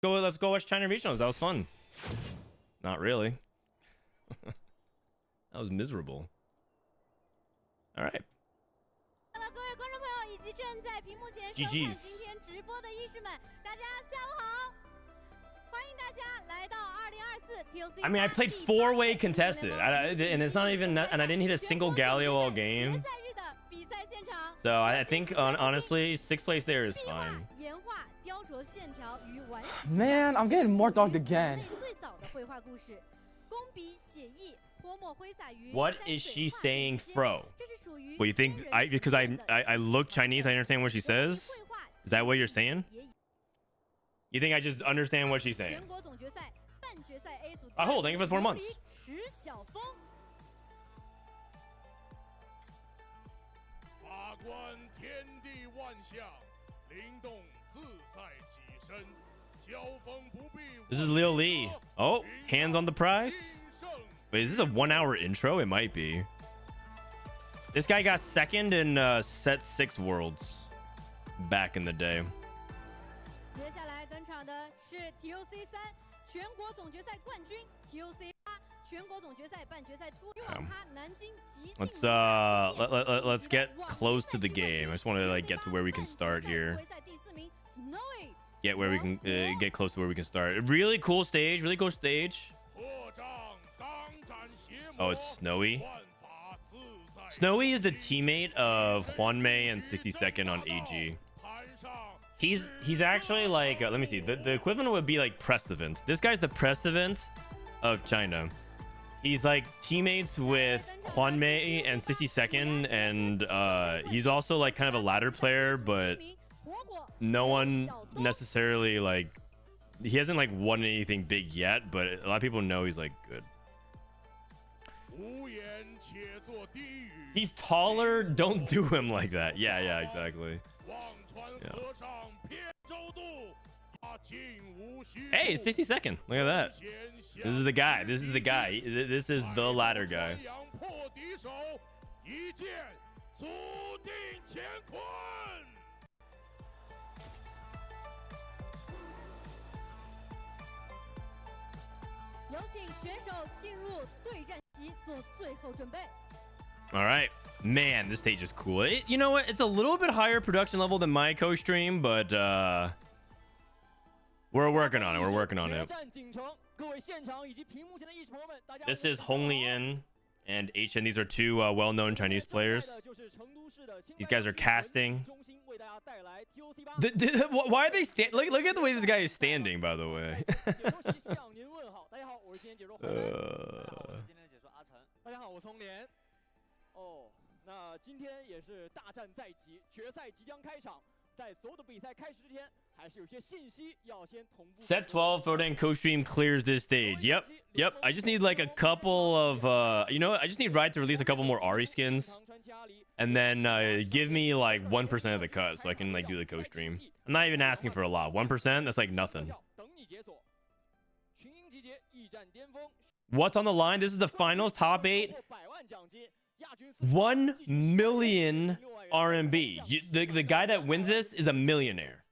Let's go watch China regionals. That was fun. Not really. That was miserable. All right. GG's. I mean, I played 4-way contested, and it's not even that, and I didn't hit a single Galio all game. So I think, honestly, 6th place there is fine. Man, I'm getting more dogged again. What is she saying, Fro? What you think? Because I look Chinese, I understand what she says. Is that what you're saying? You think I just understand what she's saying? Hold, thank you for the 4 months. This is Leo Lee. Oh, hands on the prize. Wait, is this a 1-hour intro? It might be. This guy got 2nd in set 6 worlds back in the day. Let's get close to the game. I just want to like get to where we can start here. Get where we can get close to where we can start. Really cool stage. Really cool stage. Oh, it's Snowy. Snowy is the teammate of Hwanmei and 62nd on AG. He's actually like let me see. The equivalent would be like Precedent. This guy's the Precedent of China. He's like teammates with Hwanmei and 62nd, and he's also like kind of a ladder player, but no one necessarily like he hasn't like won anything big yet, but a lot of people know he's like good. He's taller. Don't do him like that. Yeah, exactly. Yeah. Hey, 62nd. Look at that. This is the guy. This is the guy. This is the ladder guy. All right, man, this stage is cool. You know what? It's a little bit higher production level than my co-stream, but we're working on it. We're working on it. This is Hong Lian and HN. These are 2 well-known Chinese players. These guys are casting. Why are they look at the way this guy is standing, by the way. Set 12, Frodan co-stream clears this stage. Yep. I just need like a couple of you know what? I just need Ride to release a couple more Ari skins, and then give me like 1% of the cut so I can like do the co-stream. I'm not even asking for a lot. 1%, that's like nothing. What's on the line? This is the finals, top 8. 1 million RMB. The guy that wins this is a millionaire.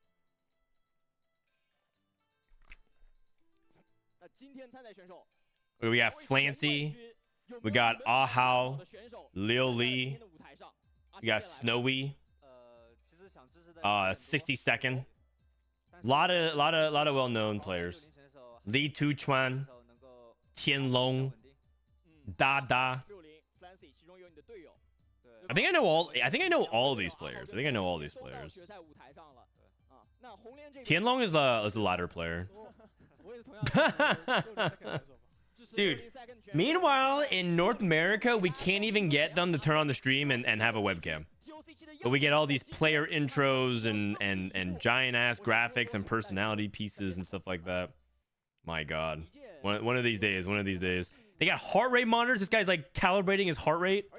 We got Flancy. We got Ahao. Lil Lee. We got Snowy. 62nd. Lot of well-known players. Li Tuchuan. Tianlong. Da. I think I know all of these players. Tianlong is the ladder player. Dude, meanwhile in North America we can't even get them to turn on the stream and have a webcam, but we get all these player intros and giant ass graphics and personality pieces and stuff like that. My god, one of these days they got heart rate monitors. This guy's like calibrating his heart rate,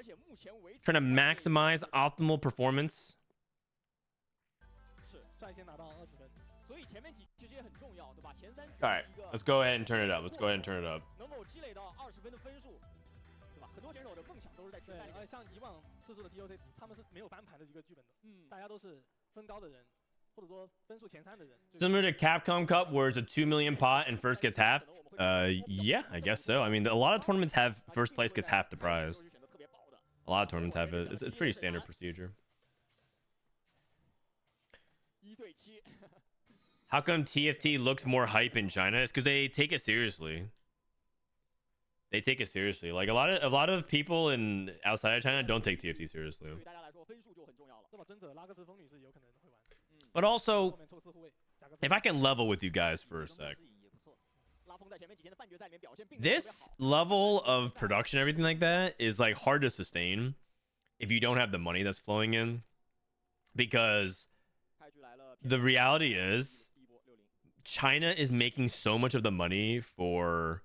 trying to maximize optimal performance. All right, let's go ahead and turn it up. Similar to Capcom Cup, where it's a 2 million pot and first gets half. Yeah, I guess so. I mean, a lot of tournaments have first place gets half the prize. A lot of tournaments have it. It's pretty standard procedure. How come TFT looks more hype in China? It's because they take it seriously. They take it seriously. Like a lot of people in outside of China don't take TFT seriously. But also, if I can level with you guys for a sec, this level of production, everything like that, is like hard to sustain if you don't have the money that's flowing in, because the reality is China is making so much of the money for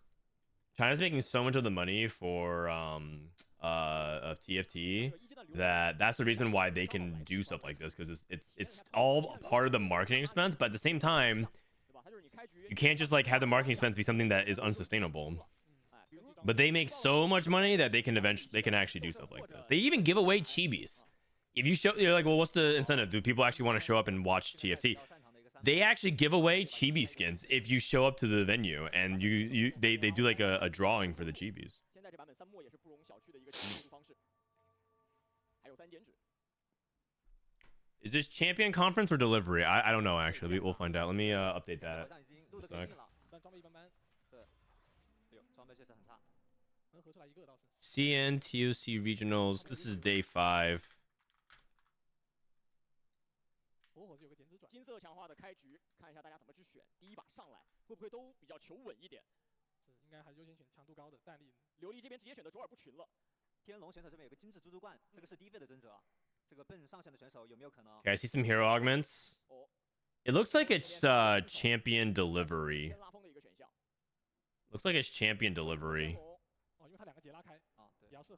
of TFT that's the reason why they can do stuff like this, because it's all part of the marketing expense. But at the same time, you can't just like have the marketing expense be something that is unsustainable. But they make so much money that they can actually do stuff like this. They even give away chibis. If you show, you're like, well, what's the incentive? Do people actually want to show up and watch TFT? They actually give away chibi skins if you show up to the venue, and they do like a drawing for the chibis. Is this champion conference or delivery? I don't know, actually. We'll find out. Let me update that in a sec. CN TOC regionals. This is day 5. 金色强化的开局，看一下大家怎么去选。第一把上来，会不会都比较求稳一点？是，应该还是优先选强度高的弹力。琉璃这边直接选择卓尔不群了。天龙选手这边有个精致猪猪冠，这个是低费的尊者。这个奔上线的选手有没有可能 Okay, I see some hero augments. It looks like it's champion delivery. Looks like it's champion delivery.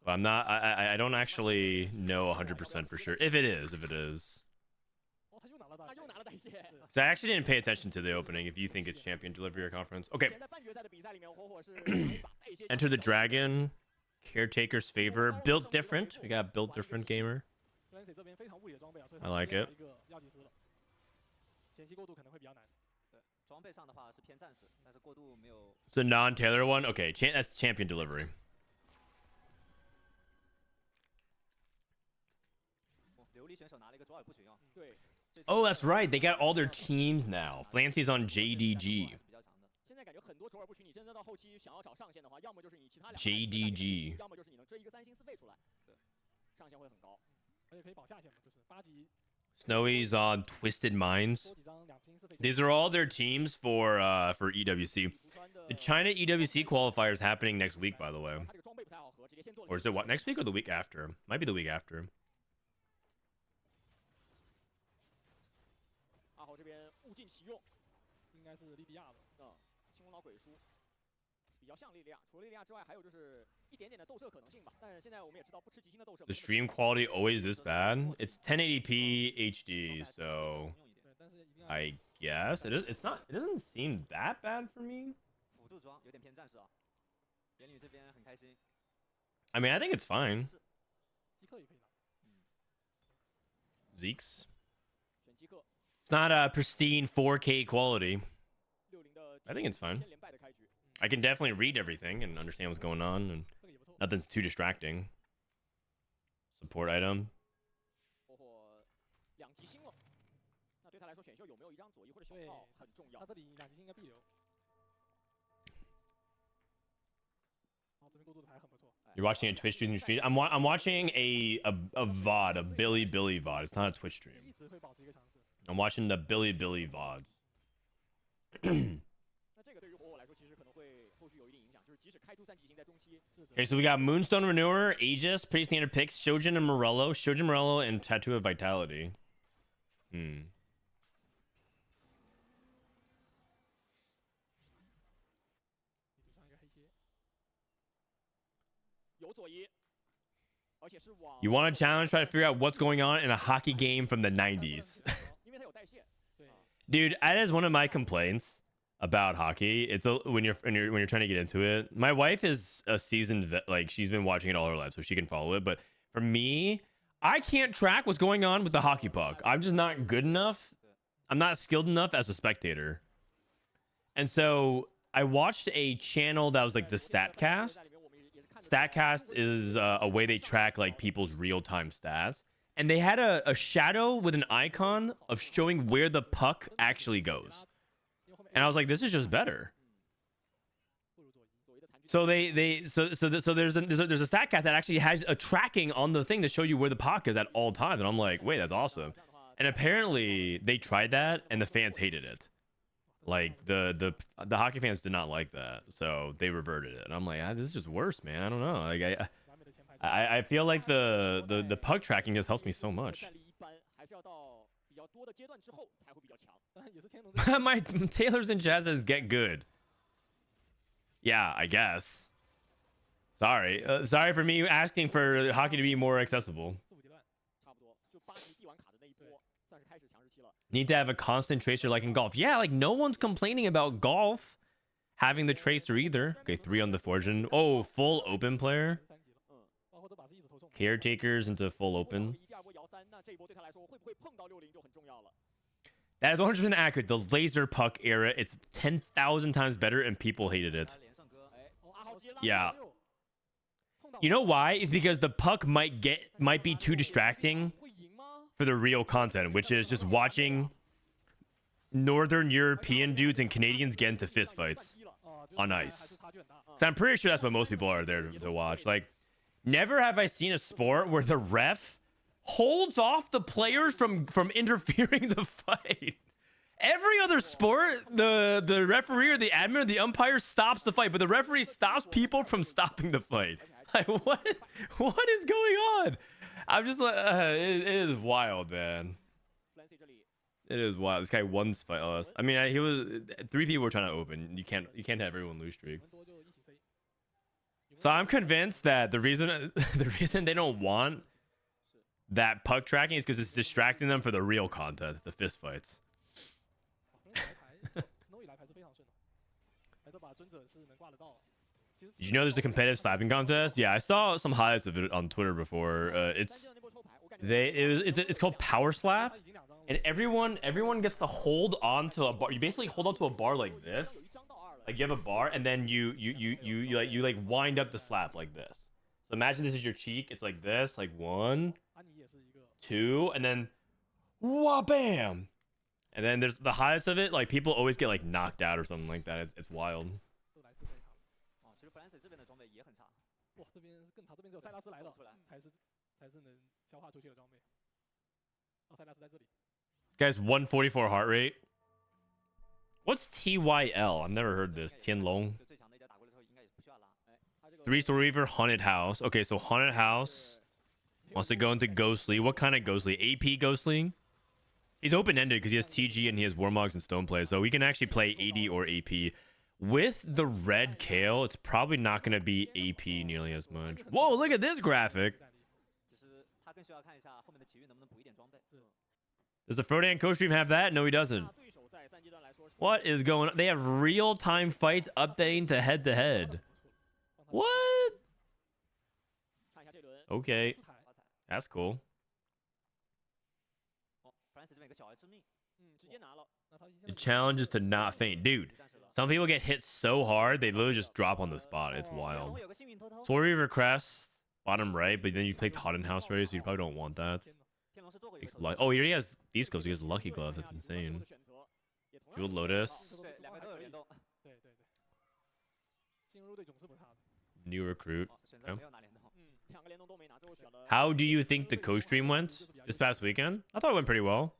But I'm not. I don't actually know 100% for sure. If it is. So I actually didn't pay attention to the opening. If you think it's champion delivery or conference, okay. Enter the dragon. Caretaker's favor. Built different. We got built different gamer. I like it. It's a non-Taylor one. Okay, that's champion delivery. Oh, that's right. They got all their teams now. Flancy's on JDG. JDG. Snowy's on Twisted Minds. These are all their teams for EWC. The China EWC qualifier is happening next week, by the way. Or is it what, next week or the week after? Might be the week after. The stream quality always this bad? It's 1080p HD, so I guess it's not. It doesn't seem that bad for me. I mean, I think it's fine. Zeke's. It's not a pristine 4K quality. I think it's fine. I can definitely read everything and understand what's going on, and nothing's too distracting. Support item. You're watching a Twitch stream? I'm watching a VOD, a Billy VOD. It's not a Twitch stream. I'm watching the Billy VODs. Okay, so we got Moonstone Renewer, Aegis, pretty standard picks, Shojin and Morello, and Tattoo of Vitality. You want a challenge? Try to figure out what's going on in a hockey game from the 90s. Dude, that is one of my complaints about hockey. It's when you're trying to get into it. My wife is a seasoned vet, like she's been watching it all her life, so she can follow it. But for me, I can't track what's going on with the hockey puck. I'm just not good enough I'm not skilled enough as a spectator. And so I watched a channel that was like the Statcast. Statcast is a way they track like people's real-time stats. And they had a shadow with an icon of showing where the puck actually goes. And I was like, this is just better. So there's a Statcast that actually has a tracking on the thing to show you where the puck is at all times. And I'm like, wait, that's awesome. And apparently they tried that and the fans hated it. Like the hockey fans did not like that, so they reverted it. And I'm like, this is just worse, man. I don't know. Like I feel like the puck tracking just helps me so much. My Taylors and Jazzes get good. Yeah, I guess. Sorry for me asking for hockey to be more accessible. Need to have a constant tracer like in golf. Yeah, like no one's complaining about golf having the tracer either. Okay, 3 on the fortune. Oh, full open player. Caretakers into full open. That is 100% accurate. The laser puck era, it's 10,000 times better and people hated it. Yeah. You know why? It's because the puck might be too distracting for the real content, which is just watching Northern European dudes and Canadians get into fistfights on ice. So I'm pretty sure that's what most people are there to watch. Like, never have I seen a sport where the ref holds off the players from interfering the fight. Every other sport, the referee or the admin or the umpire stops the fight, but the referee stops people from stopping the fight. Like, what is going on? I'm just like, it is wild, man. It is wild. This guy won fight us. I mean, he was 3 people were trying to open. You can't have everyone lose streak. So I'm convinced that the reason they don't want that puck tracking is because it's distracting them for the real content, the fist fights. Did you know there's a competitive slapping contest? Yeah, I saw some highlights of it on Twitter before. It's called Power Slap, and everyone gets to hold on to a bar. You basically hold on to a bar like this, like you have a bar, and then you wind up the slap like this. So imagine this is your cheek. It's like this, like 1, 2, and then wah bam, and then there's the highlights of it. Like people always get like knocked out or something like that. It's wild. Guys, 144 heart rate. What's TYL? I've never heard this. Tianlong. 3-story for haunted house. Okay, so haunted house wants to go into ghostly. What kind of ghostly? AP ghostly? He's open-ended because he has TG and he has Warmogs and Stone Play, so we can actually play AD or AP. With the red Kale, it's probably not going to be AP nearly as much. Whoa, look at this graphic. Does the Frodan co-stream have that? No, he doesn't. What is going on? They have real-time fights updating to head-to-head. What? Okay. That's cool. The challenge is to not faint. Dude, some people get hit so hard, they literally just drop on the spot. It's wild. Soul Reaver Crest, bottom right, but then you picked Haunted House already, so you probably don't want that. Oh, he already has these gloves. He has Lucky Gloves. That's insane. Jeweled Lotus. New recruit. Okay. How do you think the co-stream went this past weekend? I thought it went pretty well.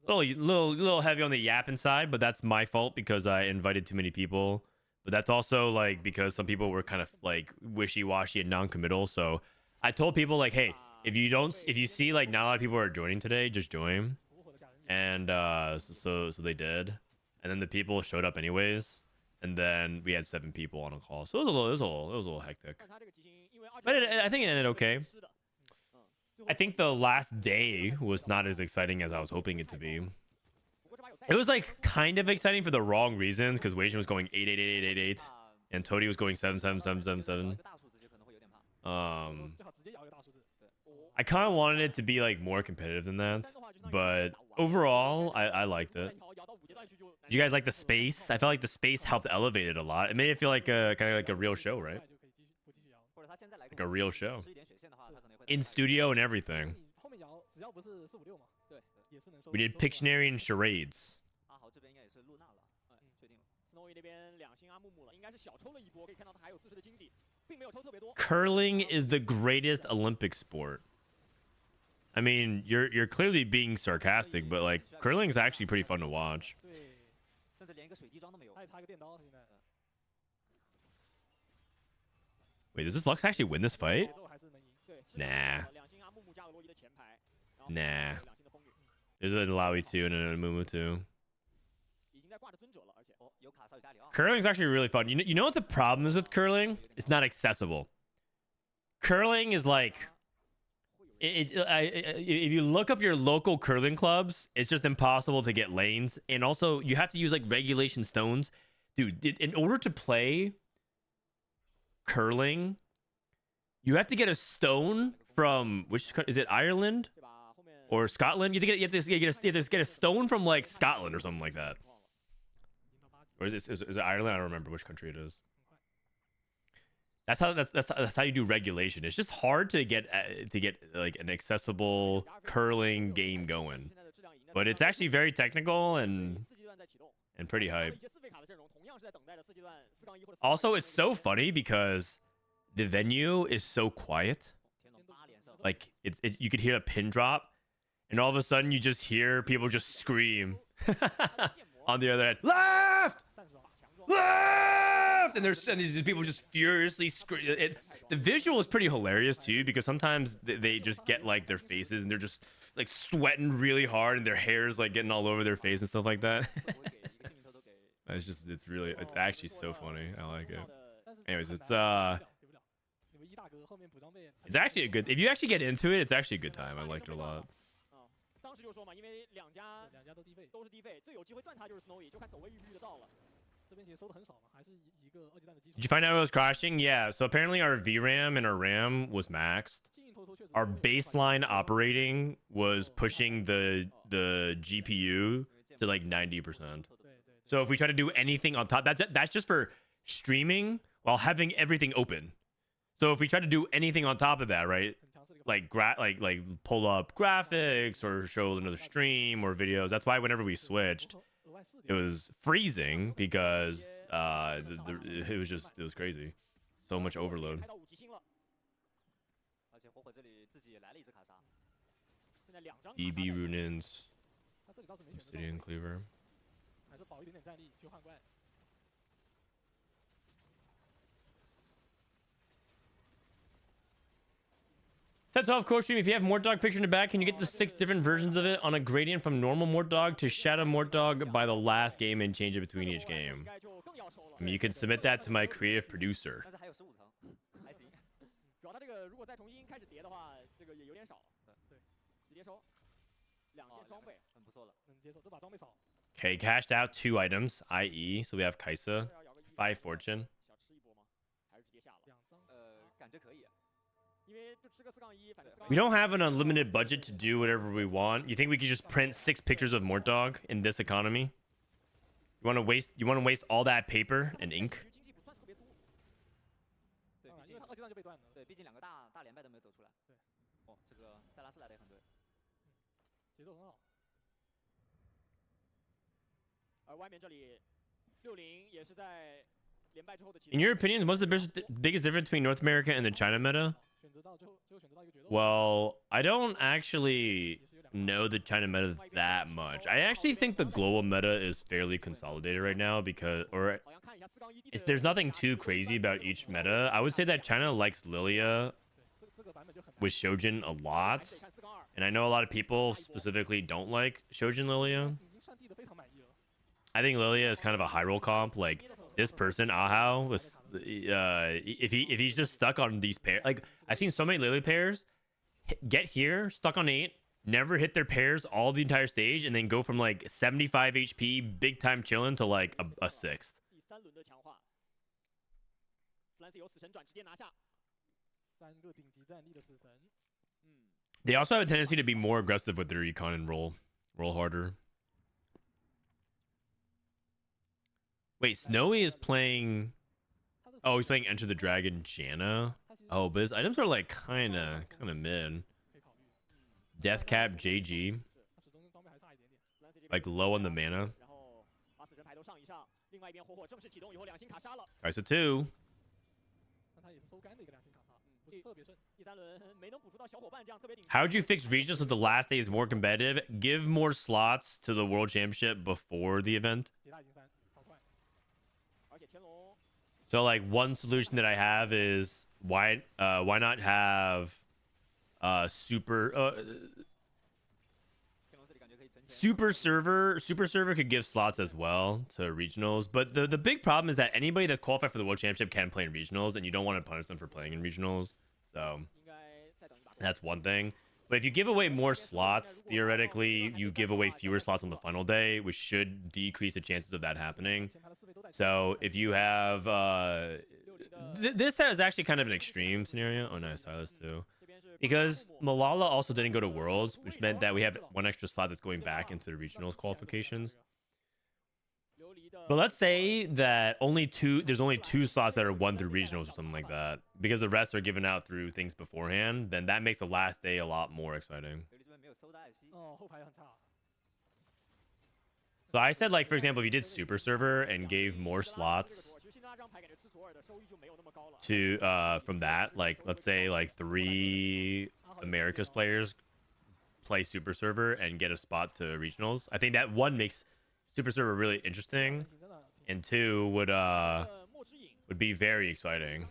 Little heavy on the yapping side, but that's my fault because I invited too many people. But that's also like because some people were kind of like wishy-washy and non-committal. So I told people like, hey, if you see like not a lot of people are joining today, just join. And so they did. And then the people showed up anyways. And then we had 7 people on a call. So it was a little hectic. But I think it ended okay. I think the last day was not as exciting as I was hoping it to be. It was like kind of exciting for the wrong reasons because Wei was going 88888 and Tody was going 77777. I kind of wanted it to be like more competitive than that, but overall, I liked it. Did you guys like the space? I felt like the space helped elevate it a lot. It made it feel like a kind of like a real show, right? Like a real show. In studio and everything. We did Pictionary and charades. Curling is the greatest Olympic sport. I mean, you're clearly being sarcastic, but like curling is actually pretty fun to watch. Wait, does this Lux actually win this fight? Nah. Nah. There's a Laui too and a Mumu too. Curling's actually really fun. You know what the problem is with curling? It's not accessible. Curling is like... if you look up your local curling clubs, it's just impossible to get lanes. And also, you have to use like regulation stones. Dude, in order to play curling, you have to get a stone from... Is it Ireland? Or Scotland? You have to get a stone from like Scotland or something like that. Or is it Ireland? I don't remember which country it is. That's how you do regulation. It's just hard to get like an accessible curling game going, but it's actually very technical and pretty hype. Also, it's so funny because the venue is so quiet. Like you could hear a pin drop, and all of a sudden you just hear people just scream on the other end, left, left, and these people just furiously scream. The visual is pretty hilarious too, because sometimes they just get like their faces and they're just like sweating really hard and their hair is like getting all over their face and stuff like that. It's actually so funny. I like it. Anyways, it's actually a good, if you actually get into it, it's actually a good time. I liked it a lot. Did you find out it was crashing? Yeah, so apparently our VRAM and our RAM was maxed. Our baseline operating was pushing the GPU to like 90%. So if we try to do anything on top, that's just for streaming while having everything open. So if we try to do anything on top of that, right? Like pull up graphics or show another stream or videos. That's why whenever we switched, it was freezing because it was crazy. So much overload. DB Runins, Obsidian Cleaver. Sets off core stream. If you have Mortdog picture in the back, can you get the 6 different versions of it on a gradient from normal Mortdog to Shadow Mortdog by the last game and change it between each game? I mean, you can submit that to my creative producer. Okay, cashed out 2 items, i.e., so we have Kaisa, 5 fortune. We don't have an unlimited budget to do whatever we want. You think we could just print 6 pictures of Mortdog in this economy? You want to waste all that paper and ink? In your opinion, what's the biggest difference between North America and the China meta? Well, I don't actually know the China meta that much. I actually think the global meta is fairly consolidated right now because, there's nothing too crazy about each meta. I would say that China likes Lilia with Shojin a lot, and I know a lot of people specifically don't like Shojin Lilia. I think Lilia is kind of a high roll comp. Like this person, Ahau, was if he's just stuck on these pairs. Like I've seen so many Lilia pairs get here, stuck on 8, never hit their pairs all the entire stage, and then go from like 75 HP, big time chilling to like a 6th. They also have a tendency to be more aggressive with their econ and roll. Roll harder. Wait, Snowy is playing. Oh, he's playing Enter the Dragon Janna. Oh, but his items are like kind of mid. Deathcap JG. Like low on the mana. Alright, so 2. How would you fix regions so the last day is more competitive? Give more slots to the World Championship before the event. So like one solution that I have is why not have super server could give slots as well to regionals, but the big problem is that anybody that's qualified for the World Championship can play in regionals, and you don't want to punish them for playing in regionals. So that's one thing. But if you give away more slots, theoretically you give away fewer slots on the final day, which should decrease the chances of that happening. So if you have this is actually kind of an extreme scenario. Oh no, Silas too. Because Malala also didn't go to Worlds, which meant that we have one extra slot that's going back into the regionals qualifications. But let's say that there's only 2 slots that are won through regionals or something like that, because the rest are given out through things beforehand. Then that makes the last day a lot more exciting. So I said, like, for example, if you did super server and gave more slots to from that, like, let's say like 3 Americas players play super server and get a spot to regionals, I think that one makes super server really interesting, and 2 would be very exciting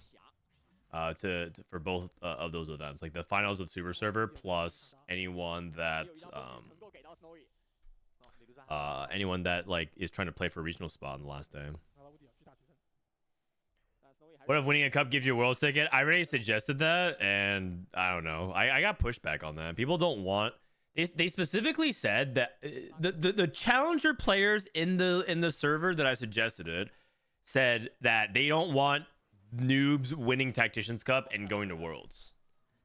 for both of those events, like the finals of super server plus anyone that like is trying to play for a regional spot on the last day. What if winning a cup gives you a world ticket? I already suggested that, and I don't know. I got pushback on that. People don't want. They specifically said that the challenger players in the server that I suggested it said that they don't want noobs winning Tacticians Cup and going to Worlds.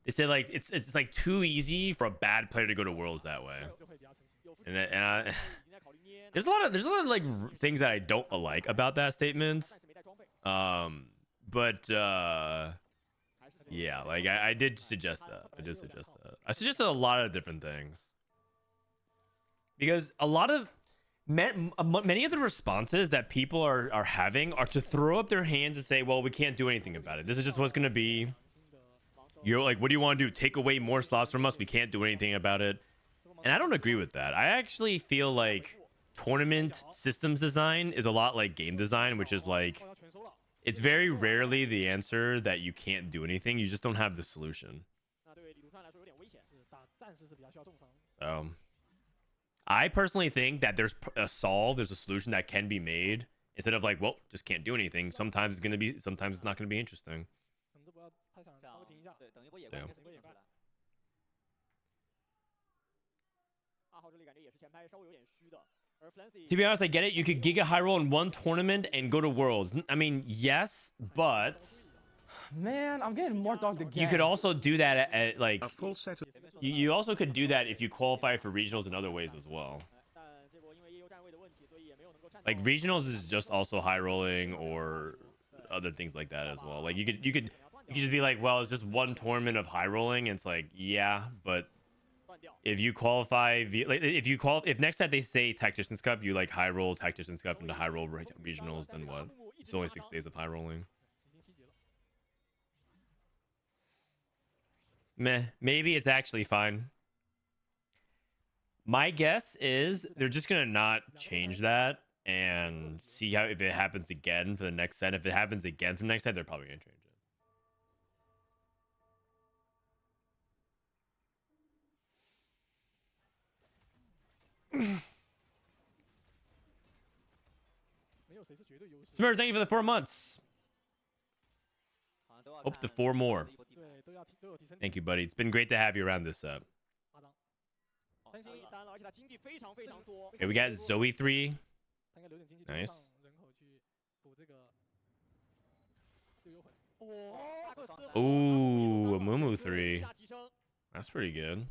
They said like it's like too easy for a bad player to go to Worlds that way. And there's a lot of like things that I don't like about that statement. But yeah, like I did suggest that. I suggested a lot of different things, because a lot of many of the responses that people are having are to throw up their hands and say, well, we can't do anything about it. This is just what's going to be. You're like, what do you want to do? Take away more slots from us? We can't do anything about it. And I don't agree with that. I actually feel like tournament systems design is a lot like game design, which is like, it's very rarely the answer that you can't do anything. You just don't have the solution. So I personally think that there's a solution that can be made, instead of like, well, just can't do anything. Sometimes it's gonna be, sometimes it's not gonna be interesting. Yeah. To be honest, I get it. You could Giga High Roll in one tournament and go to Worlds. I mean, yes, but Man, I'm getting more dogged again. you could also do that at like you also could do that if you qualify for regionals in other ways as well. Like regionals is just also high rolling or other things like that as well. Like you could just be like, well, it's just one tournament of high rolling, and it's like, yeah, but if you qualify, if next time they say Tacticians Cup, you like high roll Tacticians Cup into high roll regionals, then what? It's only 6 days of high rolling. Meh, maybe it's actually fine. My guess is they're just gonna not change that and see how, if it happens again for the next set. If it happens again for the next set, they're probably gonna change it. Smurf, thank you for the 4 months. Hope to 4 more. Thank you, buddy. It's been great to have you around this up. Okay, we got Zoe 3. Nice. Ooh, a Mumu 3. That's pretty good.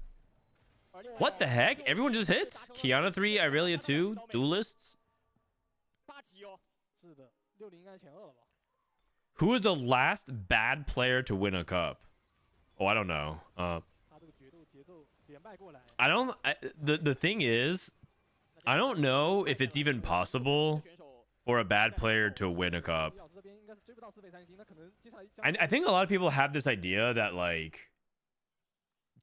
What the heck? Everyone just hits? Kiana 3, Irelia 2, Duelists. 8级哦。是的，60应该是前2了吧？ Who is the last bad player to win a cup? Oh, I don't know. 他这个决斗节奏连败过来。The thing is, I don't know if it's even possible for a bad player to win a cup. I think a lot of people have this idea that like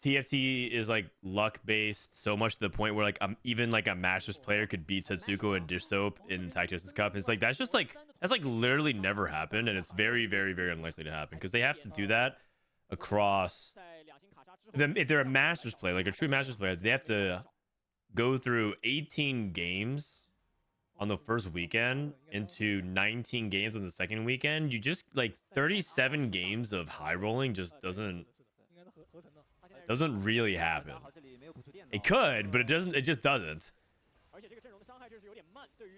TFT is like luck based so much to the point where like even like a Masters player could beat Setsuko and Dish Soap in Tactics Cup. It's like that's like literally never happened, and it's very unlikely to happen because they have to do that across them. If they're a Masters player, like a true Masters player, they have to go through 18 games on the first weekend into 19 games on the second weekend. You just like 37 games of high rolling just doesn't really happen. It could, but it doesn't. It just doesn't.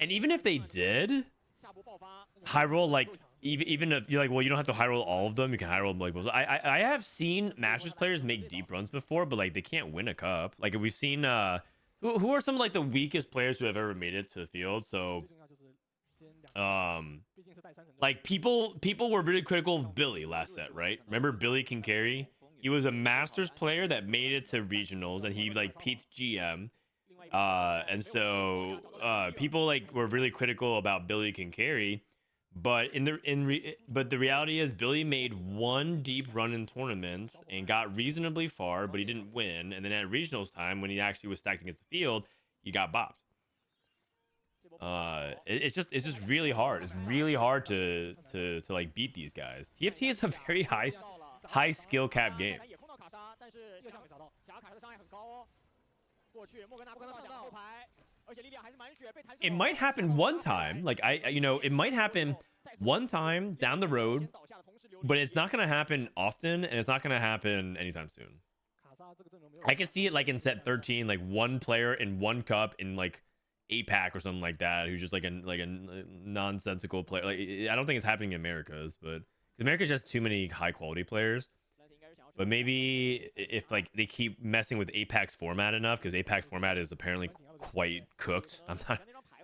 And even if they did high roll, like even if you're like, well, you don't have to high roll all of them. You can high roll like those. I have seen Masters players make deep runs before, but like they can't win a cup. Like we've seen who are some of like the weakest players who have ever made it to the field. So like people were really critical of Billy last set, right? Remember Billy can carry? He was a Masters player that made it to regionals, and he like peaked GM. And so people like were really critical about Billy can carry, but but the reality is Billy made one deep run in tournaments and got reasonably far, but he didn't win. And then at regionals time, when he actually was stacked against the field, he got bopped. It's just really hard. It's really hard to like beat these guys. TFT is a very high skill cap game. It might happen one time, like it might happen one time down the road, but it's not gonna happen often, and it's not gonna happen anytime soon. I can see it like in set 13, like one player in one cup in like APAC or something like that, who's just like a nonsensical player. Like I don't think it's happening in Americas, but America's just too many high quality players. But maybe if like they keep messing with Apac's format enough, because Apac's format is apparently quite cooked.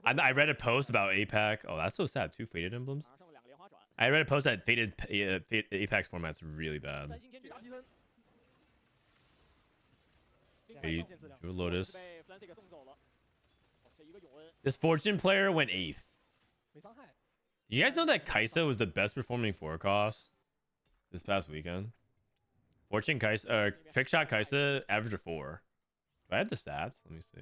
I read a post about APAC. Oh, that's so sad. 2 faded emblems. I read a post that Apac's format's really bad. Okay, Lotus. This Fortune player went 8th. Did you guys know that Kaisa was the best performing 4 cost this past weekend? Fortune Kaisa, trick shot Kaisa averaged a 4. Do I have the stats? Let me see.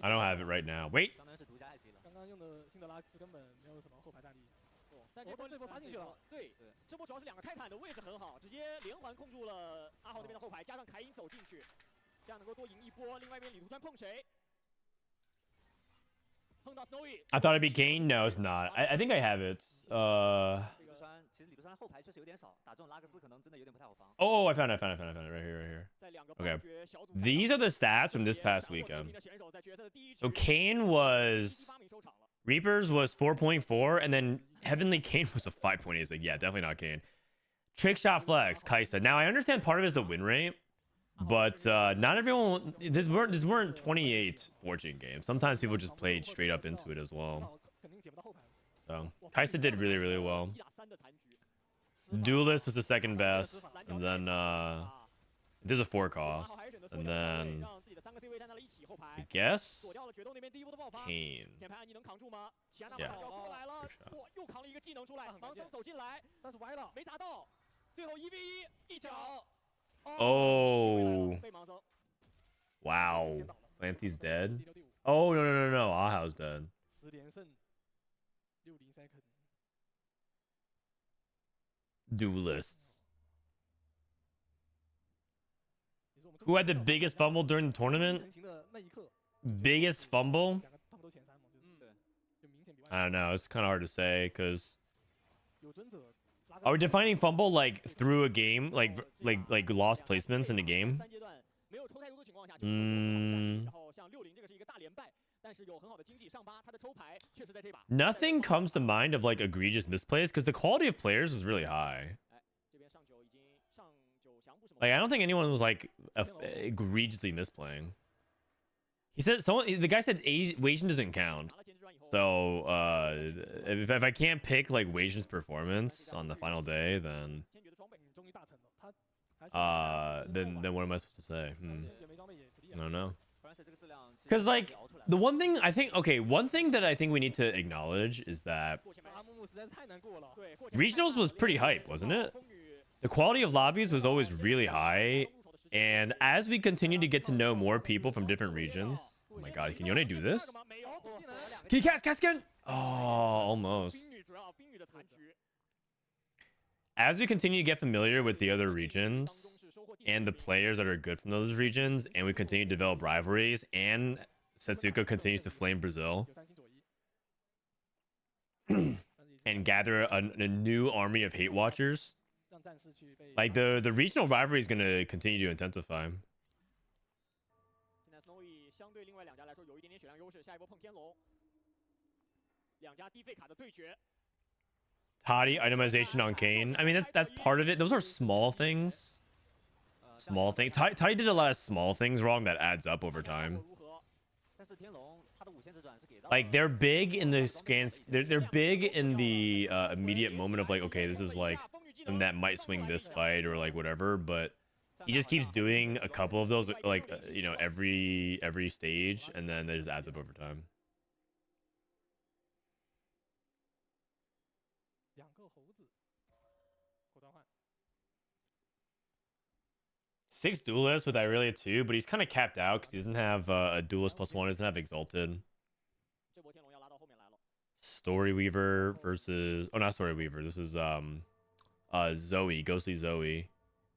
I don't have it right now. Wait. 但这波杀进去了，对，这波主要是2个泰坦的位置很好，直接连环控住了阿豪那边的后排，加上凯因走进去，这样能够多赢一波。另外一边李图川碰谁？碰到 Snowy。I thought it'd be Kane. No, it's not. I think I have it. Oh, I found it right here. Okay. These are the stats from this past weekend. So Kane was Reapers was 4.4, and then Heavenly Kane was a 5.8. It's like, yeah, definitely not Kane. Trick shot flex, Kaisa. Now I understand part of it is the win rate, but not everyone. This weren't 28 Fortune games. Sometimes people just played straight up into it as well. So Kaisa did really well. Duelist was the second best, and then there's a 4 cost, and then I guess Kane. Yeah. Oh. Wow. Lanty's dead. Oh no. Ahao's dead. Duelists. Who had the biggest fumble during the tournament? Biggest fumble? I don't know. It's kind of hard to say because are we defining fumble like through a game, like lost placements in a game? Nothing comes to mind of like egregious misplays because the quality of players was really high. Like I don't think anyone was like egregiously misplaying. He said the guy said Weijin doesn't count. So if I can't pick like Weijin's performance on the final day, then what am I supposed to say? I don't know. Because like the one thing I think, one thing that I think we need to acknowledge is that regionals was pretty hype, wasn't it? The quality of lobbies was always really high, and as we continue to get to know more people from different regions, oh my god, can Yone do this? Can you cast again? Oh, almost. As we continue to get familiar with the other regions and the players that are good from those regions, and we continue to develop rivalries, and Setsuko continues to flame Brazil and gather a new army of hate watchers, like the regional rivalry is going to continue to intensify. Toddy itemization on Kane. I mean, that's part of it. Those are small things. Small things. Toddy did a lot of small things wrong that adds up over time. Like they're big in the scans. They're big in the immediate moment of like, okay, this is like something that might swing this fight or like whatever. But he just keeps doing a couple of those, like you know, every stage, and then it just adds up over time. Six duelists with Irelia 2, but he's kind of capped out because he doesn't have a duelist +1, doesn't have Exalted. Story Weaver versus... Oh, not Story Weaver. This is Zoe, Ghostly Zoe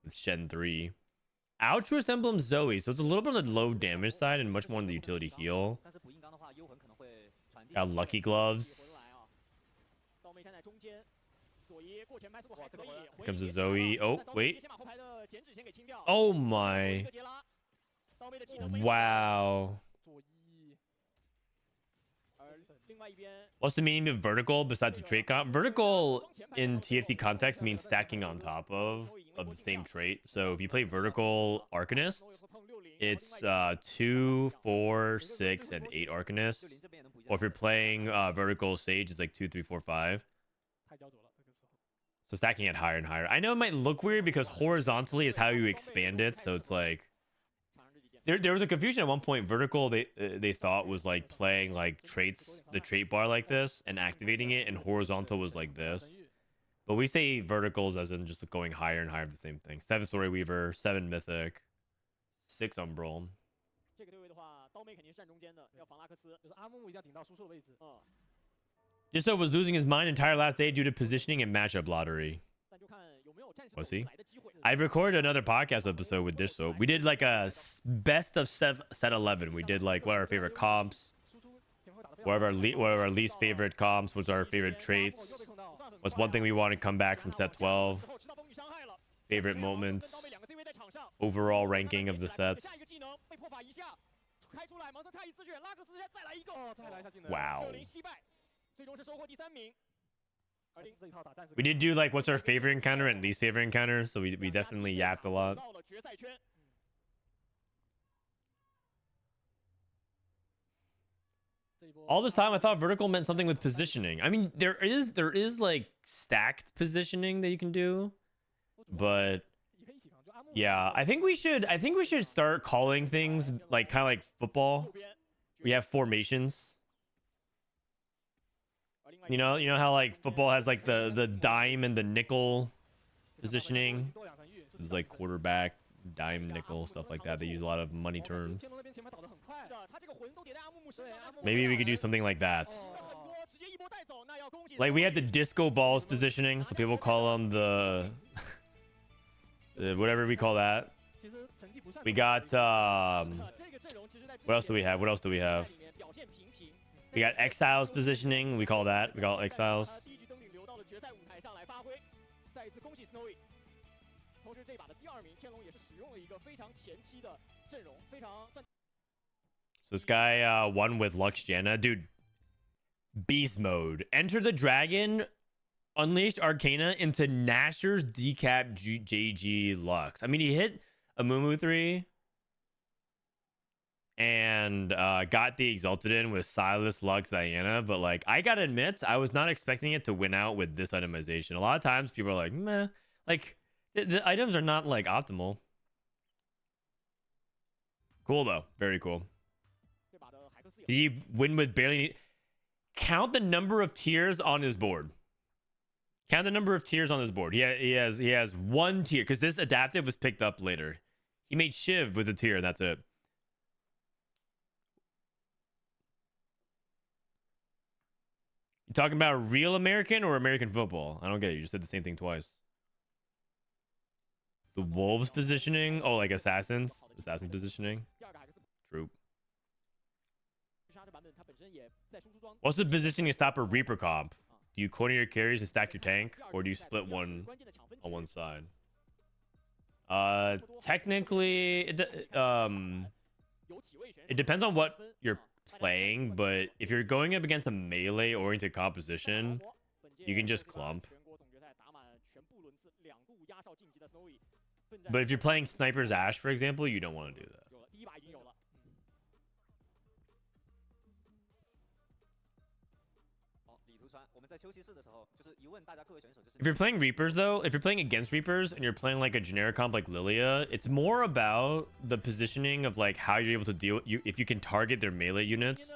with Shen 3. Altruist Emblem Zoe, so it's a little bit on the low damage side and much more on the utility heal. Got Lucky Gloves. Here comes a Zoe. Oh, wait. Oh my. Wow. What's the meaning of vertical besides the trait comp? Vertical in TFT context means stacking on top of the same trait. So if you play vertical Arcanists, it's 2, 4, 6, and 8 Arcanists. Or if you're playing vertical Sage, it's like 2, 3, 4, 5. So stacking it higher and higher. I know it might look weird because horizontally is how you expand it. So it's like there was a confusion at one point. Vertical they thought was like playing like traits, the trait bar like this and activating it, and horizontal was like this. But we say verticals as in just going higher and higher of the same thing. 7 Story Weaver, 7 Mythic, 6 Umbral. Disto was losing his mind entire last day due to positioning and matchup lottery. Was he? I've recorded another podcast episode with Disto. We did like a best of set 11. We did like what are our favorite comps, what are our least favorite comps, what's our favorite traits, what's one thing we want to come back from set 12, favorite moments, overall ranking of the sets. Wow. We did do like what's our favorite encounter and least favorite encounter, so we definitely yapped a lot. All this time I thought vertical meant something with positioning. I mean, there is like stacked positioning that you can do, but yeah, I think we should start calling things like kind of like football. We have formations. You know how like football has like the dime and the nickel positioning. It's like quarterback, dime, nickel, stuff like that. They use a lot of money terms. Maybe we could do something like that. Like we had the disco balls positioning, so people call them the whatever we call that. We got what else do we have? What else do we have? We got Exiles positioning. We call that. We call it Exiles. So this guy won with Lux Janna. Dude, beast mode. Enter the dragon, unleashed Arcana into Nasher's decap JG Lux. I mean, he hit a Mumu 3 and got the Exalted in with Silas, Lux, Diana. But like, I gotta admit, I was not expecting it to win out with this itemization. A lot of times people are like, meh. Like, the items are not like optimal. Cool though. Very cool. Did he win with barely... Count the number of tiers on his board. Count the number of tiers on his board. He has one tier because this adaptive was picked up later. He made Shiv with a tier, and that's it. You talking about real American or American football? I don't get it. You just said the same thing twice. The Wolves positioning? Oh, like Assassins? Assassin positioning? True. What's the positioning to stop a Reaper comp? Do you corner your carries to stack your tank, or do you split one on one side? Technically, it depends on what you're playing, but if you're going up against a melee-oriented composition, you can just clump. But if you're playing Sniper's Ash, for example, you don't want to do that. If you're playing Reapers, though, if you're playing against Reapers and you're playing like a generic comp like Lilia, it's more about the positioning of like how you're able to deal if you can target their melee units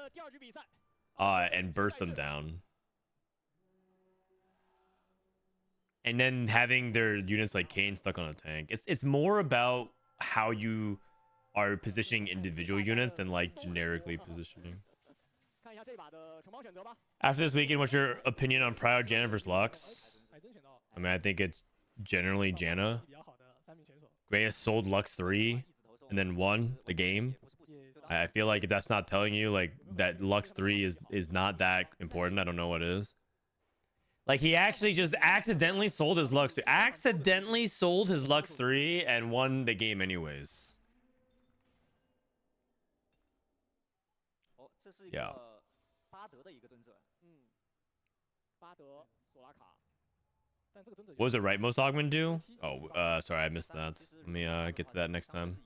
and burst them down. And then having their units like Kayn stuck on a tank. It's more about how you are positioning individual units than like generically positioning. After this weekend, what's your opinion on Prio, Janna versus Lux? I mean, I think it's generally Janna. Grace sold Lux 3 and then won the game. I feel like if that's not telling you like that Lux 3 is not that important, I don't know what is. Like, he actually just accidentally sold his Lux 3. Accidentally sold his Lux 3 and won the game anyways. Yeah. What was the rightmost augment do? Oh, sorry, I missed that. Let me get to that next time.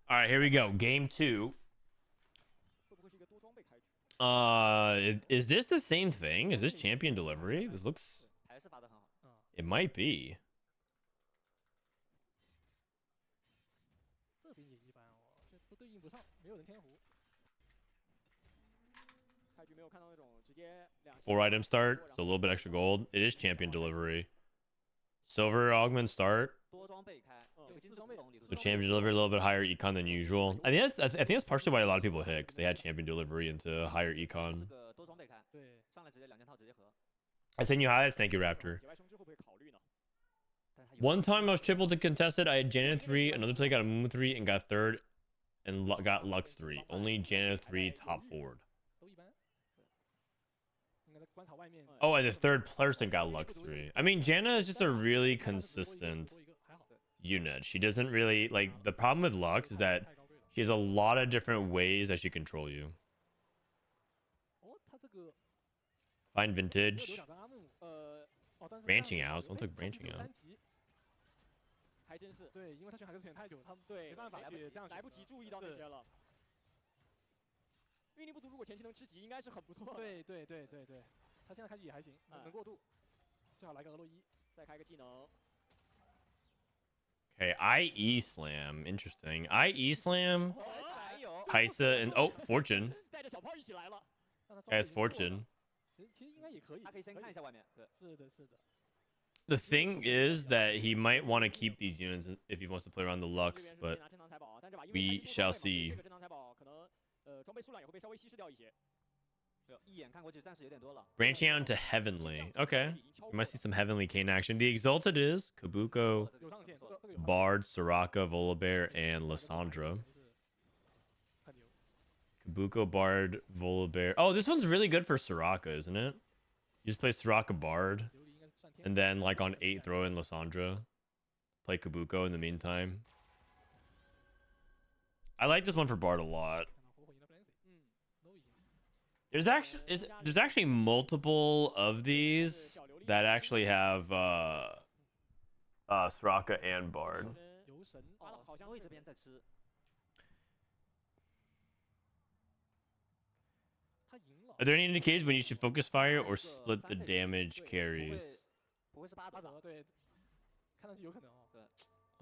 All right, here we go. Game 2. Is this the same thing? Is this champion delivery? This looks... It might be. Four item start, so a little bit extra gold. It is champion delivery. Silver augment start. So champion delivery, a little bit higher econ than usual. I think that's partially why a lot of people hit, because they had champion delivery into higher econ. I send you highlights. Thank you, Raptor. One time I was triple to contested. I had Janna 3, another play got a Moon 3 and got third and got Lux 3. Only Janna 3 top forward. Oh, and the third person got Lux 3. I mean, Janna is just a really consistent unit. She doesn't really... Like, the problem with Lux is that she has a lot of different ways that she control you. Find vintage. Branching out. Someone took branching out. Okay, IE Slam. Interesting. IE Slam. Kaisa and... Oh, Fortune. Has Fortune. The thing is that he might want to keep these units if he wants to play around the Lux, but we shall see. Branching out into Heavenly. Okay. You might see some Heavenly Kane action. The Exalted is Kabuko, Bard, Soraka, Volibear, and Lissandra. Kabuko, Bard, Volibear. Oh, this one's really good for Soraka, isn't it? You just play Soraka Bard, and then like on 8 throw in Lissandra. Play Kabuko in the meantime. I like this one for Bard a lot. There's actually multiple of these that actually have Soraka and Bard. Are there any indicators when you should focus fire or split the damage carries?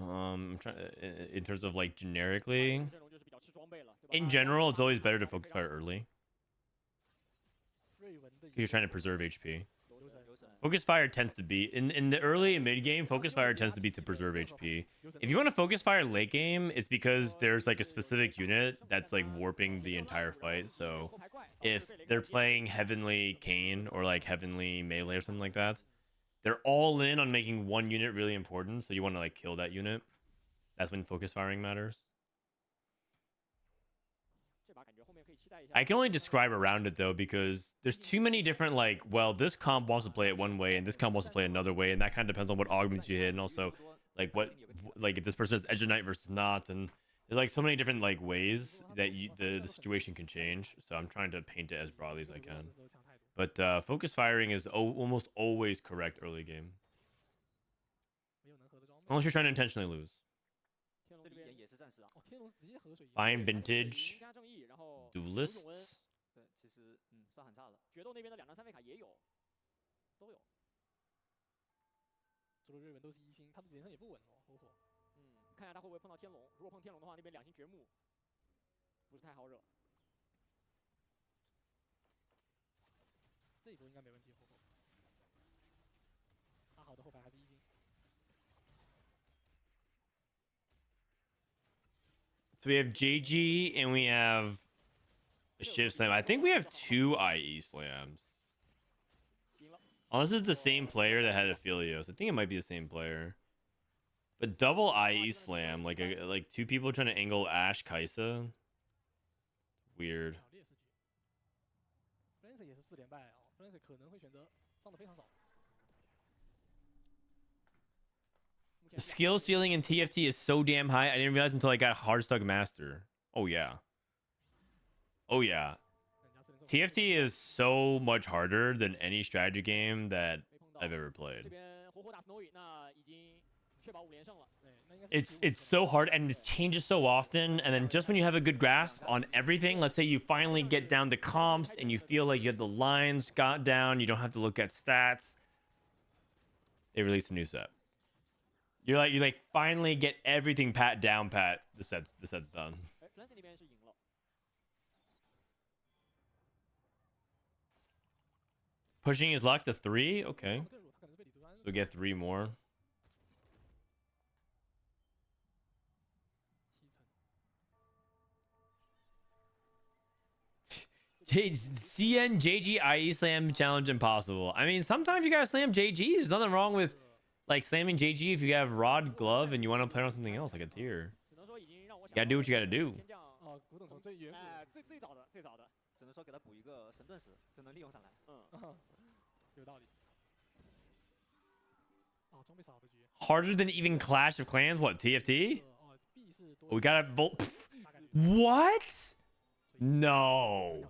I'm trying in terms of like generically. In general, it's always better to focus fire early. You're trying to preserve HP. Focus fire tends to be in the early and mid game. Focus fire tends to be to preserve HP. If you want to focus fire late game, it's because there's like a specific unit that's like warping the entire fight. So if they're playing Heavenly Kane or like Heavenly Melee or something like that, they're all in on making one unit really important. So you want to like kill that unit. That's when focus firing matters. I can only describe around it though because there's too many different like, well, this comp wants to play it one way and this comp wants to play another way, and that kind of depends on what augments you hit, and also like what like if this person has Edge of Night versus not, and there's like so many different like ways that the situation can change. So I'm trying to paint it as broadly as I can. But focus firing is almost always correct early game, unless you're trying to intentionally lose. Fine vintage duelists. So we have JG and we have a Shift Slam. I think we have 2 IE slams. Unless it's the same player that had Aphelios. I think it might be the same player. But double IE slam, like 2 people trying to angle Ashe Kaisa. Weird. The skill ceiling in TFT is so damn high. I didn't realize until I got Hardstuck Master. Oh yeah. Oh yeah. TFT is so much harder than any strategy game that I've ever played. It's so hard and it changes so often, and then just when you have a good grasp on everything, let's say you finally get down to comps and you feel like you have the lines got down, you don't have to look at stats, they release a new set. You like finally get everything down pat. The set's done. Pushing his luck to 3. Okay, so get 3 more. CN JG IE slam challenge impossible. I mean, sometimes you gotta slam JG. There's nothing wrong with like slamming JG if you have Rod Glove and you want to play on something else like a tier. You gotta do what you gotta do. Harder than even Clash of Clans? What, TFT? We gotta vote. What? No.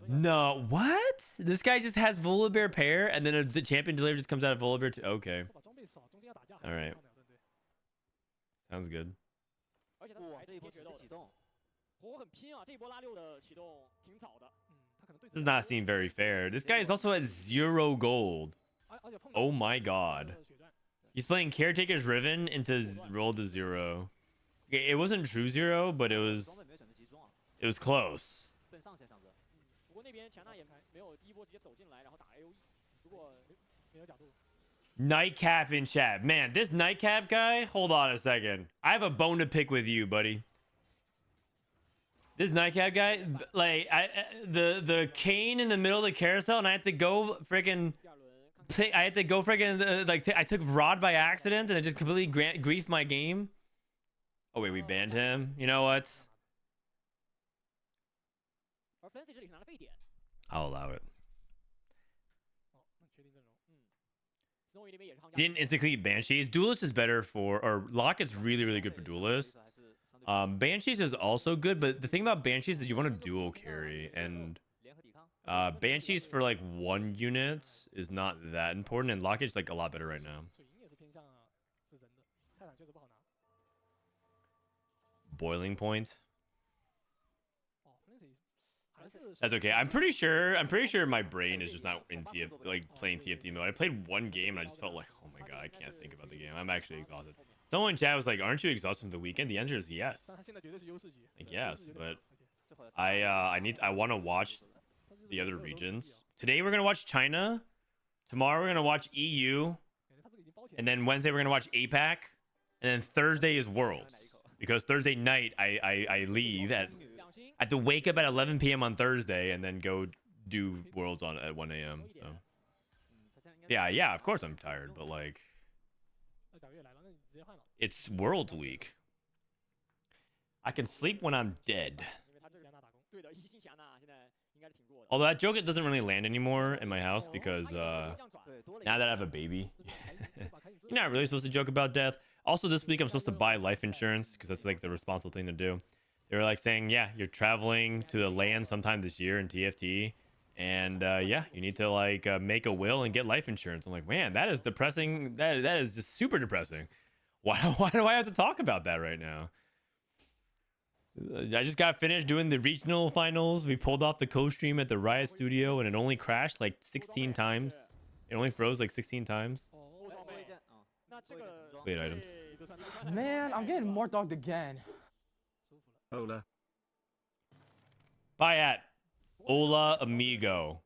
What? This guy just has Volibear pair, and then the champion delivery just comes out of Volibear too. Okay. All right. Sounds good. This does not seem very fair. This guy is also at 0 gold. Oh my god. He's playing Caretaker's Riven into roll to 0. Okay, it wasn't true 0, but it was close. Nightcap in chat. Man, this Nightcap guy, hold on a second. I have a bone to pick with you, buddy. This nightcap guy, like the cane in the middle of the carousel, and I had to go freaking. I had to go freaking I took Rod by accident, and it just completely griefed my game. Oh wait, we banned him. You know what? I'll allow it. He didn't instantly Banshees. Duelist is better for, or Locket's really good for Duelist. Banshees is also good, but the thing about Banshees is you want to dual carry, and Banshees for like 1 unit is not that important, and Locket's like a lot better right now. Boiling point. That's okay. I'm pretty sure my brain is just not in playing TFT mode. I played 1 game and I just felt like, oh my god, I can't think about the game. I'm actually exhausted. Someone in chat was like, aren't you exhausted from the weekend? The answer is yes. Like, yes, but I want to watch the other regions. Today we're gonna watch China. Tomorrow we're gonna watch EU, and then Wednesday we're gonna watch APAC, and then Thursday is Worlds, because Thursday night I leave at. I have to wake up at 11 p.m. on Thursday and then go do Worlds at 1 a.m. So yeah, of course I'm tired, but like it's Worlds week. I can sleep when I'm dead. Although that joke, it doesn't really land anymore in my house because now that I have a baby, you're not really supposed to joke about death. Also, this week I'm supposed to buy life insurance because that's like the responsible thing to do. They were like saying, yeah, you're traveling to the land sometime this year in TFT, and yeah, you need to like make a will and get life insurance. I'm like, man, that is depressing. That is just super depressing. Why do I have to talk about that right now? I just got finished doing the regional finals. We pulled off the co-stream at the Riot Studio, and it only crashed like 16 times. It only froze like 16 times. Wait, items. Man, I'm getting more dogged again. Hola. Bye at Hola amigo.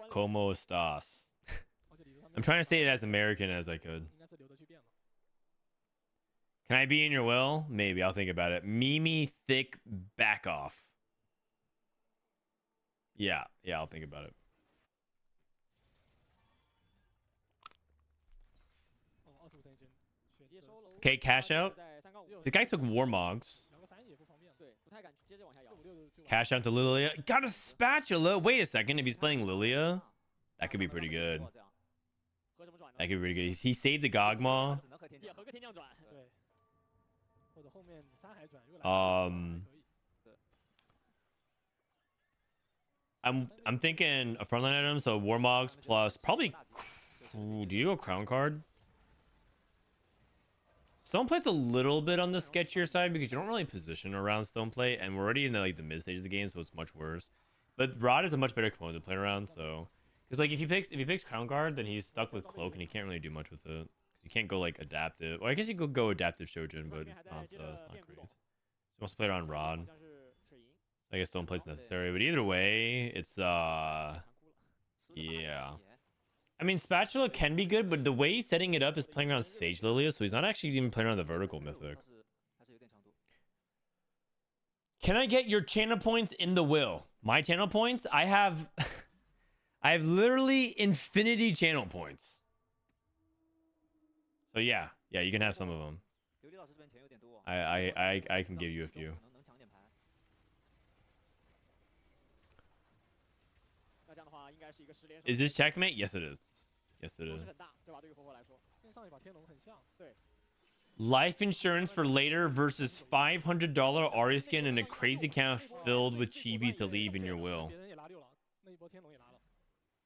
Como estás? I'm trying to say it as American as I could. Can I be in your will? Maybe. I'll think about it. Mimi thick back off. Yeah, I'll think about it. Okay, cash out. The guy took Warmogs. Cash out to Lilia. Got a spatula. Wait a second. If he's playing Lilia, that could be pretty good. That could be pretty good. He saved the Gogmaw. I'm thinking a frontline item, so Warmogs plus probably. Do you go Crown card? Stoneplate's a little bit on the sketchier side because you don't really position around Stoneplate, and we're already in the mid stage of the game, so it's much worse. But Rod is a much better component to play around, so because like if he picks Crown Guard, then he's stuck with Cloak and he can't really do much with it. You can't go like adaptive, or I guess you could go adaptive Shojin, but it's not great. So he wants to play around Rod. So I guess Stoneplate's necessary, but either way, it's yeah. I mean, Spatula can be good, but the way he's setting it up is playing around Sage Lilia, so he's not actually even playing around the vertical mythic. Can I get your channel points in the will? My channel points? I have literally infinity channel points. So yeah, you can have some of them. I can give you a few. Is this checkmate? Yes, it is. Yes, it is. Life insurance for later versus $500 Ari skin and a crazy account filled with chibis to leave in your will.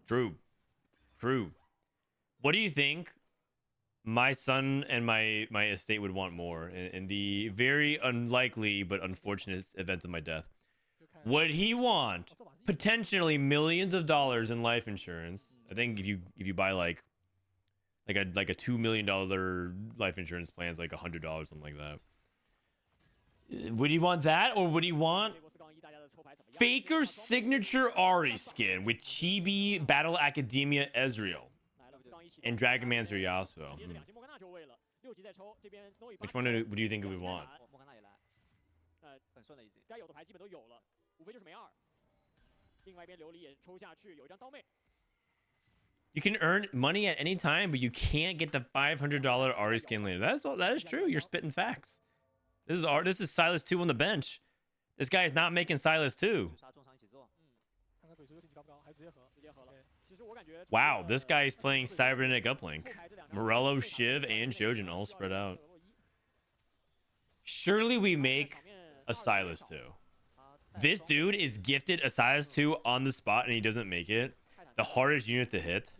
True. What do you think my son and my estate would want more in the very unlikely but unfortunate event of my death? Would he want potentially millions of dollars in life insurance? I think if you buy like a $2 million life insurance plan, it's like $100, something like that. Would he want that, or would he want Faker's signature Ari skin with Chibi Battle Academia Ezreal and Dragonmancer Yasuo? Which one do you think we want? 该有的牌基本都有了，无非就是没二。另外一边琉璃也抽下去，有一张刀妹。 You can earn money at any time, but you can't get the $500 Ari skin later. That is true. You're spitting facts. This is Silas 2 on the bench. This guy is not making Silas 2. Wow, this guy is playing Cybernetic Uplink. Morello, Shiv, and Shojin all spread out. Surely we make a Silas 2. This dude is gifted a Silas 2 on the spot and he doesn't make it. The hardest unit to hit.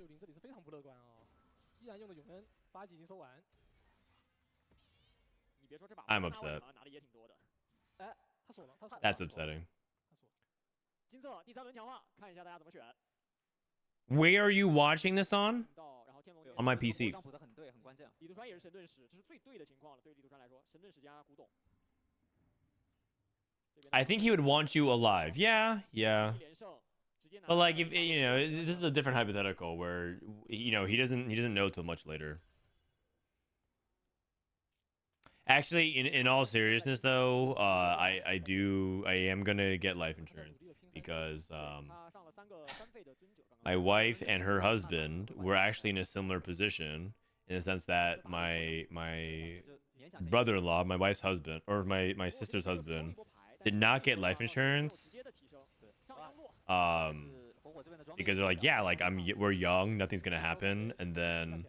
I'm upset. That's upsetting. Where are you watching this on? On my PC. I think he would want you alive. Yeah. But like, if you know, this is a different hypothetical where he doesn't know till much later. Actually, in all seriousness though, I am gonna get life insurance because my wife and her husband were actually in a similar position in the sense that my brother-in-law, my wife's husband, or my sister's husband, did not get life insurance. Because they're like, yeah, like we're young, nothing's gonna happen, and then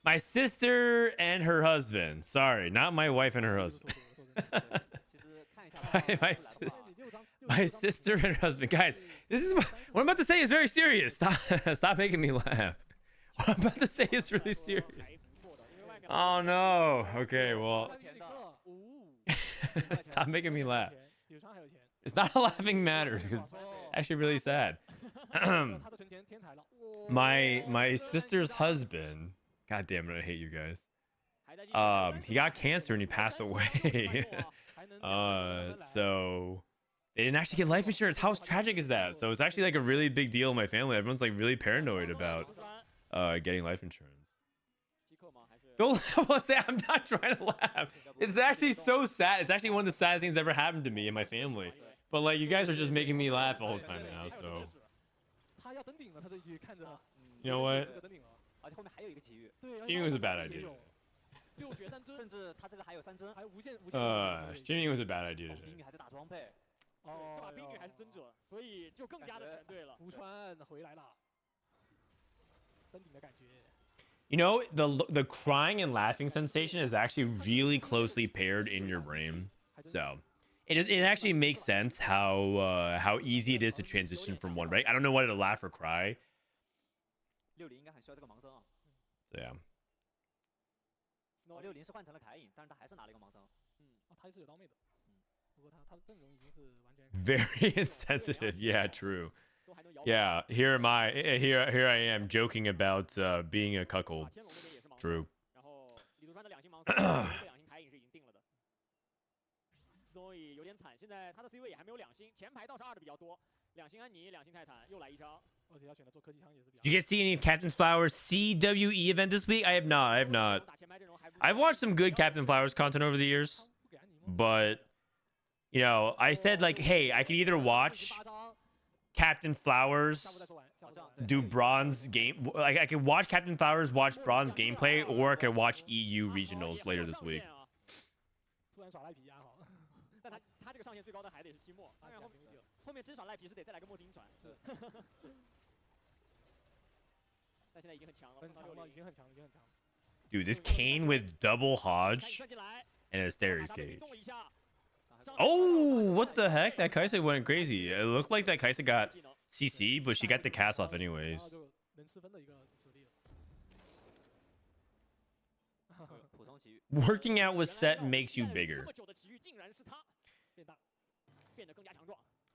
my sister and her husband. Sorry, not my wife and her husband. my sister and her husband. Guys, this is what I'm about to say is very serious. Stop making me laugh. What I'm about to say is really serious. Oh no. Okay, well. Stop making me laugh. It's not a laughing matter because it's actually really sad. my sister's husband, god damn it, I hate you guys. He got cancer and he passed away. So they didn't actually get life insurance. How tragic is that? So it's actually like a really big deal in my family. Everyone's like really paranoid about getting life insurance. Go say I'm not trying to laugh. It's actually so sad. It's actually one of the saddest things that ever happened to me and my family. But like, you guys are just making me laugh all the time now, so. You know what? Streaming was a bad idea. Streaming was a bad idea today. You know, the crying and laughing sensation is actually really closely paired in your brain. So it actually makes sense how easy it is to transition from one, right? I don't know whether to laugh or cry. So yeah. Very insensitive. Yeah, true. Yeah, here I am joking about being a cuckold. True. Did you guys see any Captain Flowers CWE event this week? I have not. I've watched some good Captain Flowers content over the years, but you know, I said like, hey, I could either watch Captain Flowers do bronze game, like I could watch Captain Flowers watch bronze gameplay, or I could watch EU regionals later this week. Dude, this Kane with double Hodge and a Darius cage. Oh, what the heck? That Kaisa went crazy. It looked like that Kaisa got CC, but she got the cast off anyways. Working out with Set makes you bigger.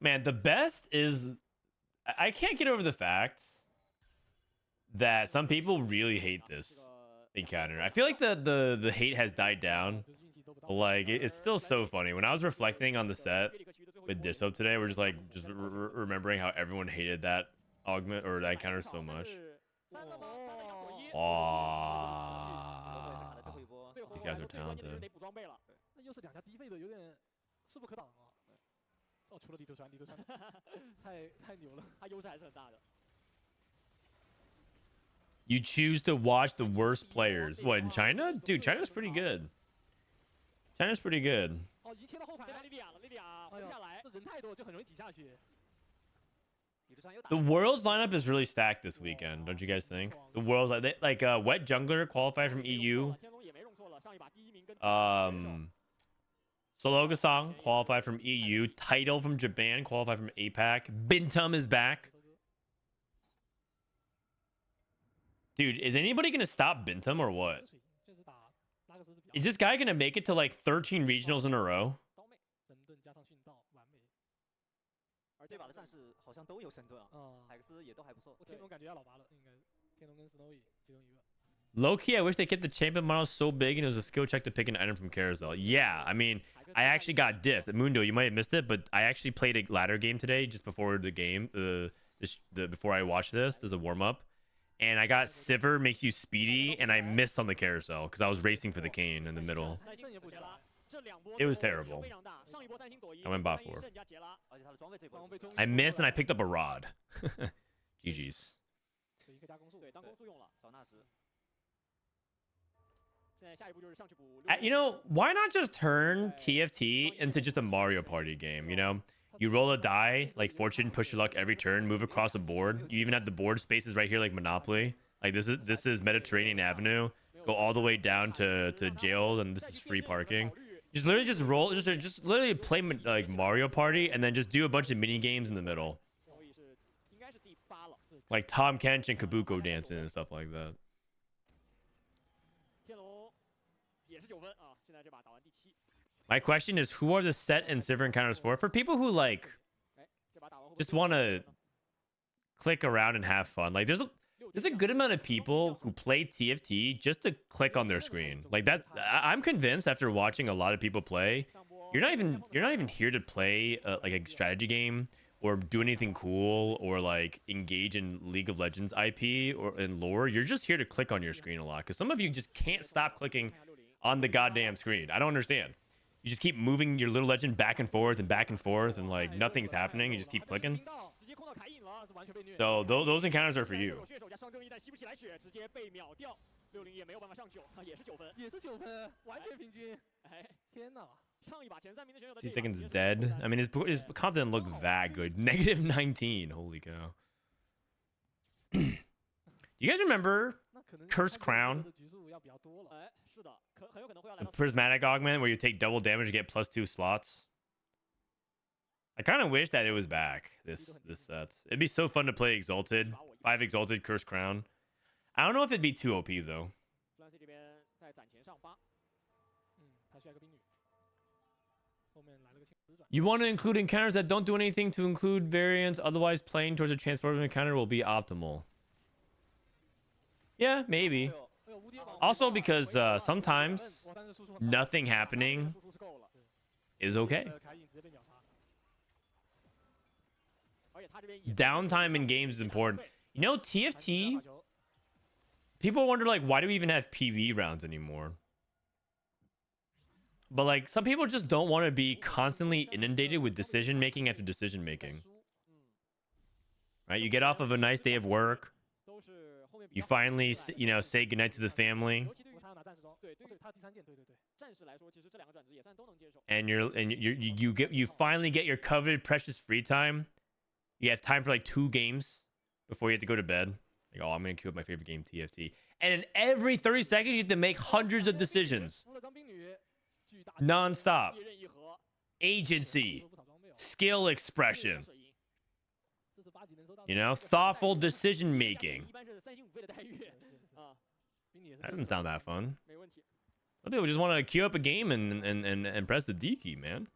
Man, the best is... I can't get over the fact that some people really hate this encounter. I feel like the hate has died down. Like, it's still so funny. When I was reflecting on the set with Dishop today, we're just like, remembering how everyone hated that augment or that encounter so much. Aww. These guys are talented. 得补装备了。那又是两家低费的，有点势不可挡啊。哦，除了李德川太牛了，他优势还是很大的。 You choose to watch the worst players. What, in China? Dude, China's pretty good. China's pretty good. 哦，已经切到后排了，莉莉娅回不下来，这人太多就很容易挤下去。 The Worlds lineup is really stacked this weekend, don't you guys think? The Worlds, like Wet Jungler qualified from EU. Sologasong qualified from EU. Title from Japan qualified from APAC. Bintum is back. Dude, is anybody gonna stop Bintum or what? Is this guy gonna make it to like 13 regionals in a row? 对吧？的战士好像都有神盾啊，海克斯也都还不错。天龙感觉要老拔了，应该天龙跟 Snowy 其中一个。Low key, I wish they kept the champion model so big and it was a skill check to pick an item from Carousel. Yeah, I mean, I actually got diffed. Mundo, you might have missed it, but I actually played a ladder game today just before the game, before I watched this. There's a warm up, and I got Sivir makes you speedy, and I missed on the Carousel because I was racing for the cane in the middle. It was terrible. I went bot 4. I missed and I picked up a rod. GG's. You know, why not just turn TFT into just a Mario Party game, you know? You roll a die, like fortune, push your luck every turn, move across the board. You even have the board spaces right here like Monopoly. Like this is Mediterranean Avenue. Go all the way down to jails, and this is free parking. Just literally just roll, just literally play like Mario Party, and then just do a bunch of mini games in the middle, like Tom Kench and Kabuko dancing and stuff like that. My question is, who are the set and Sivir encounters for? For people who like just want to click around and have fun. Like there's a good amount of people who play TFT just to click on their screen. Like that's, I'm convinced after watching a lot of people play, you're not even here to play like a strategy game or do anything cool or like engage in League of Legends IP or in lore. You're just here to click on your screen a lot because some of you just can't stop clicking on the goddamn screen. I don't understand. You just keep moving your little legend back and forth and like nothing's happening. You just keep clicking. So those encounters are for you. 2 seconds dead. I mean, his comp didn't look that good. Negative 19. Holy cow. Do you guys remember Cursed Crown? The prismatic augment where you take double damage to get +2 slots. I kind of wish that it was back. This set. It'd be so fun to play Exalted. 5 Exalted Cursed Crown. I don't know if it'd be too OP though. You want to include encounters that don't do anything to include variants, otherwise playing towards a transformative encounter will be optimal. Yeah, maybe. Also because sometimes nothing happening is okay. Downtime in games is important. You know, TFT, people wonder like, why do we even have PV rounds anymore? But like, some people just don't want to be constantly inundated with decision making after decision making. Right? You get off of a nice day of work. You finally, you know, say goodnight to the family. And you finally get your coveted precious free time. You have time for like 2 games before you have to go to bed. Like, oh, I'm gonna queue up my favorite game, TFT. And in every 30 seconds, you have to make hundreds of decisions. Non-stop. Agency. Skill expression. You know, thoughtful decision making. That doesn't sound that fun. Some people just want to queue up a game and press the D key, man.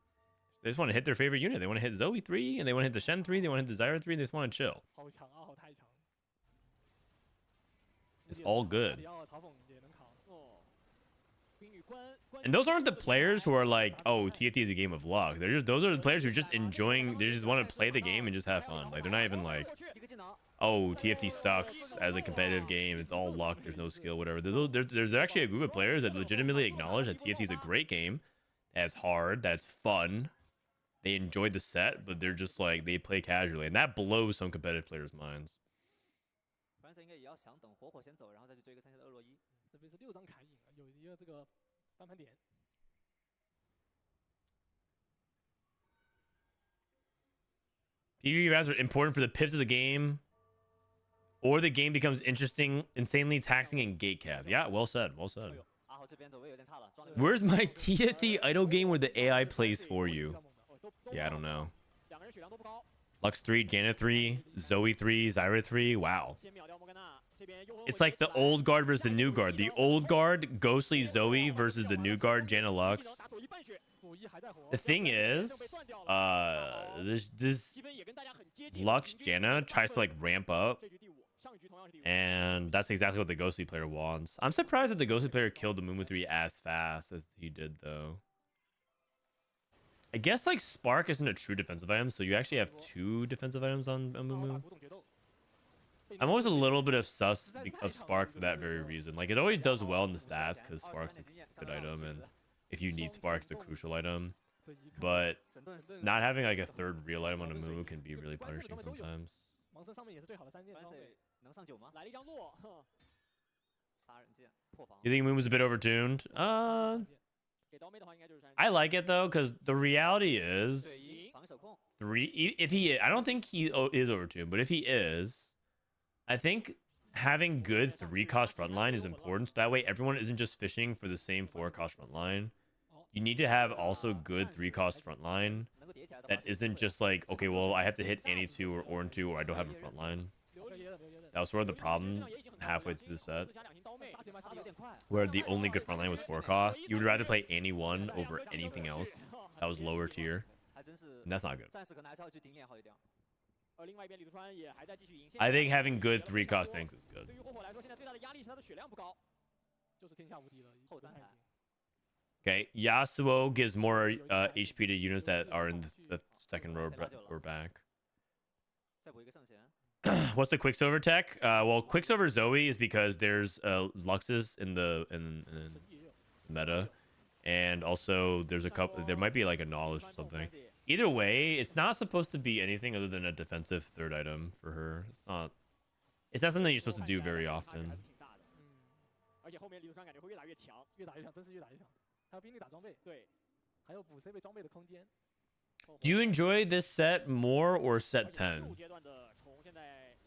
They just want to hit their favorite unit. They want to hit Zoe 3, and they want to hit the Shen 3, they want to hit the Zyra 3, they just want to chill. It's all good. And those aren't the players who are like, oh, TFT is a game of luck. Those are the players who are just enjoying. They just want to play the game and just have fun. Like they're not even like, oh, TFT sucks as a competitive game. It's all luck. There's no skill, whatever. There's actually a group of players that legitimately acknowledge that TFT is a great game, that's hard, that's fun. They enjoyed the set, but they're just like, they play casually, and that blows some competitive players' minds. PvP rounds are important for the pips of the game, or the game becomes interesting, insanely taxing, and gate cap. Yeah, well said, well said. Where's my TFT idle game where the AI plays for you? Yeah, I don't know. Lux 3, Janet 3, Zoe 3, Zyra 3. Wow. It's like the old guard versus the new guard. The old guard, Ghostly Zoe versus the new guard, Jana Lux. The thing is, this Lux Jana tries to like ramp up, and that's exactly what the Ghostly player wants. I'm surprised that the Ghostly player killed the Mumu 3 as fast as he did, though. I guess like Spark isn't a true defensive item, so you actually have 2 defensive items on Mumu. I'm always a little bit of sus of Spark for that very reason. Like it always does well in the stats because Spark's a good item, and if you need Spark, it's a crucial item. But not having like a 3rd real item on a Mumu can be really punishing sometimes. You think Mumu's a bit overtuned? I like it though, because the reality is, I don't think he is overtuned, but if he is, I think having good 3-cost frontline is important. So that way everyone isn't just fishing for the same 4-cost frontline. You need to have also good 3-cost frontline that isn't just like, okay, well, I have to hit any 2 or Ornn 2 or I don't have a frontline. That was sort of the problem halfway through the set, where the only good frontline was 4-cost. You would rather play any one over anything else that was lower tier, and that's not good. I think having good 3-cost tanks is good. Okay, Yasuo gives more HP to units that are in the 2nd row or back. What's the Quicksilver tech? Well, Quicksilver Zoe is because there's Luxes in the meta, and also there's a couple. There might be like a knowledge or something. Either way, it's not supposed to be anything other than a defensive 3rd item for her. It's not something you're supposed to do very often. Do you enjoy this set more or set 10?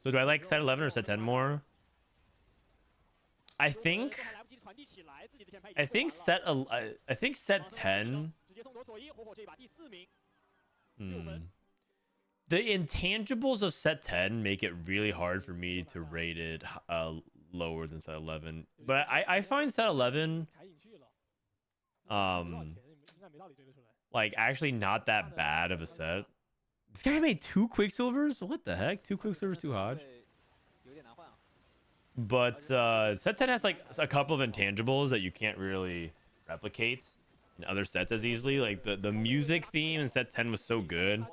So do I like set 11 or set 10 more? I think set 10. The intangibles of set 10 make it really hard for me to rate it lower than set 11. But I find set 11 like actually not that bad of a set. This guy made 2 Quicksilvers? What the heck? 2 Quicksilvers, 2 Hodge? But set 10 has like a couple of intangibles that you can't really replicate in other sets as easily. Like the music theme in set 10 was so good.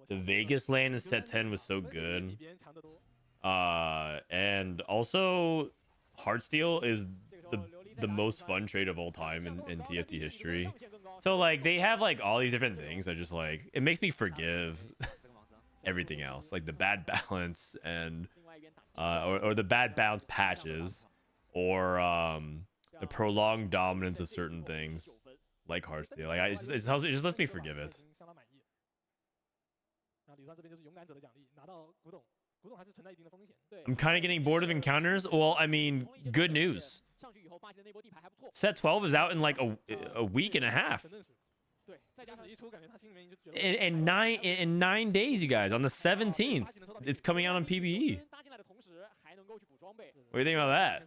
The Vegas land in set 10 was so good. And also Heartsteel is the most fun trade of all time in TFT history. So like they have like all these different things that just like it makes me forgive everything else, like the bad balance and or the bad bounce patches, or the prolonged dominance of certain things like Heartsteel. Like it just lets me forgive it. I'm kind of getting bored of encounters. Well, I mean, good news. Set 12 is out in like a week and a half. In 9 days, you guys. On the 17th, it's coming out on PBE. What do you think about that?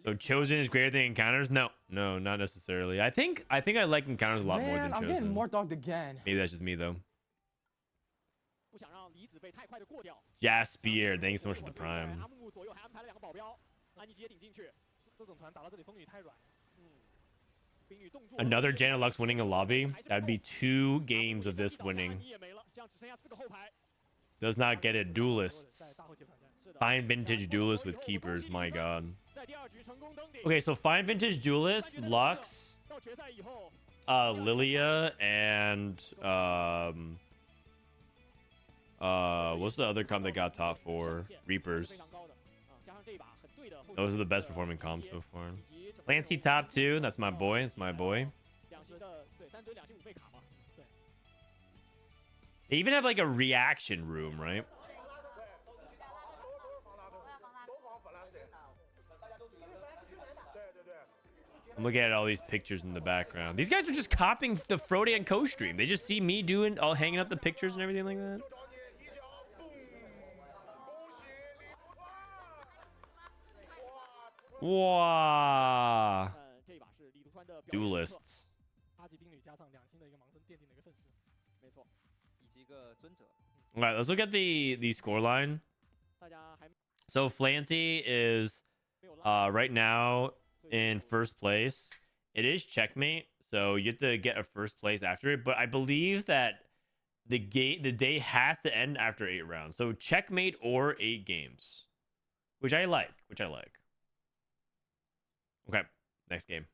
So Chosen is greater than Encounters? No, not necessarily. I think I like Encounters a lot more than Chosen. I'm getting more dogged again. Maybe that's just me though. Jaspier, thanks so much for the prime. 阿木左右还安排了2个保镖，安妮直接顶进去。这种团打到这里风雨太软。冰雨动作。Another Janet Lux winning a lobby. That'd be 2 games of this winning. 也没了，这样只剩下4个后排。 Does not get it. Duelists. Fine vintage duelists with keepers. My god. Okay, so fine vintage duelists, Lux, Lilia, and what's the other comp that got top 4? Reapers. Those are the best performing comps so far. Clancy top 2. That's my boy. That's my boy. They even have like a reaction room, right? I'm looking at all these pictures in the background. These guys are just copying the Frodan co-stream. They just see me doing all hanging up the pictures and everything like that. Wow. Duelists. All right, let's look at the scoreline. So Flancy is right now in first place. It is checkmate, so you have to get a first place after it. But I believe that the day has to end after 8 rounds. So checkmate or 8 games, which I like. Okay, next game.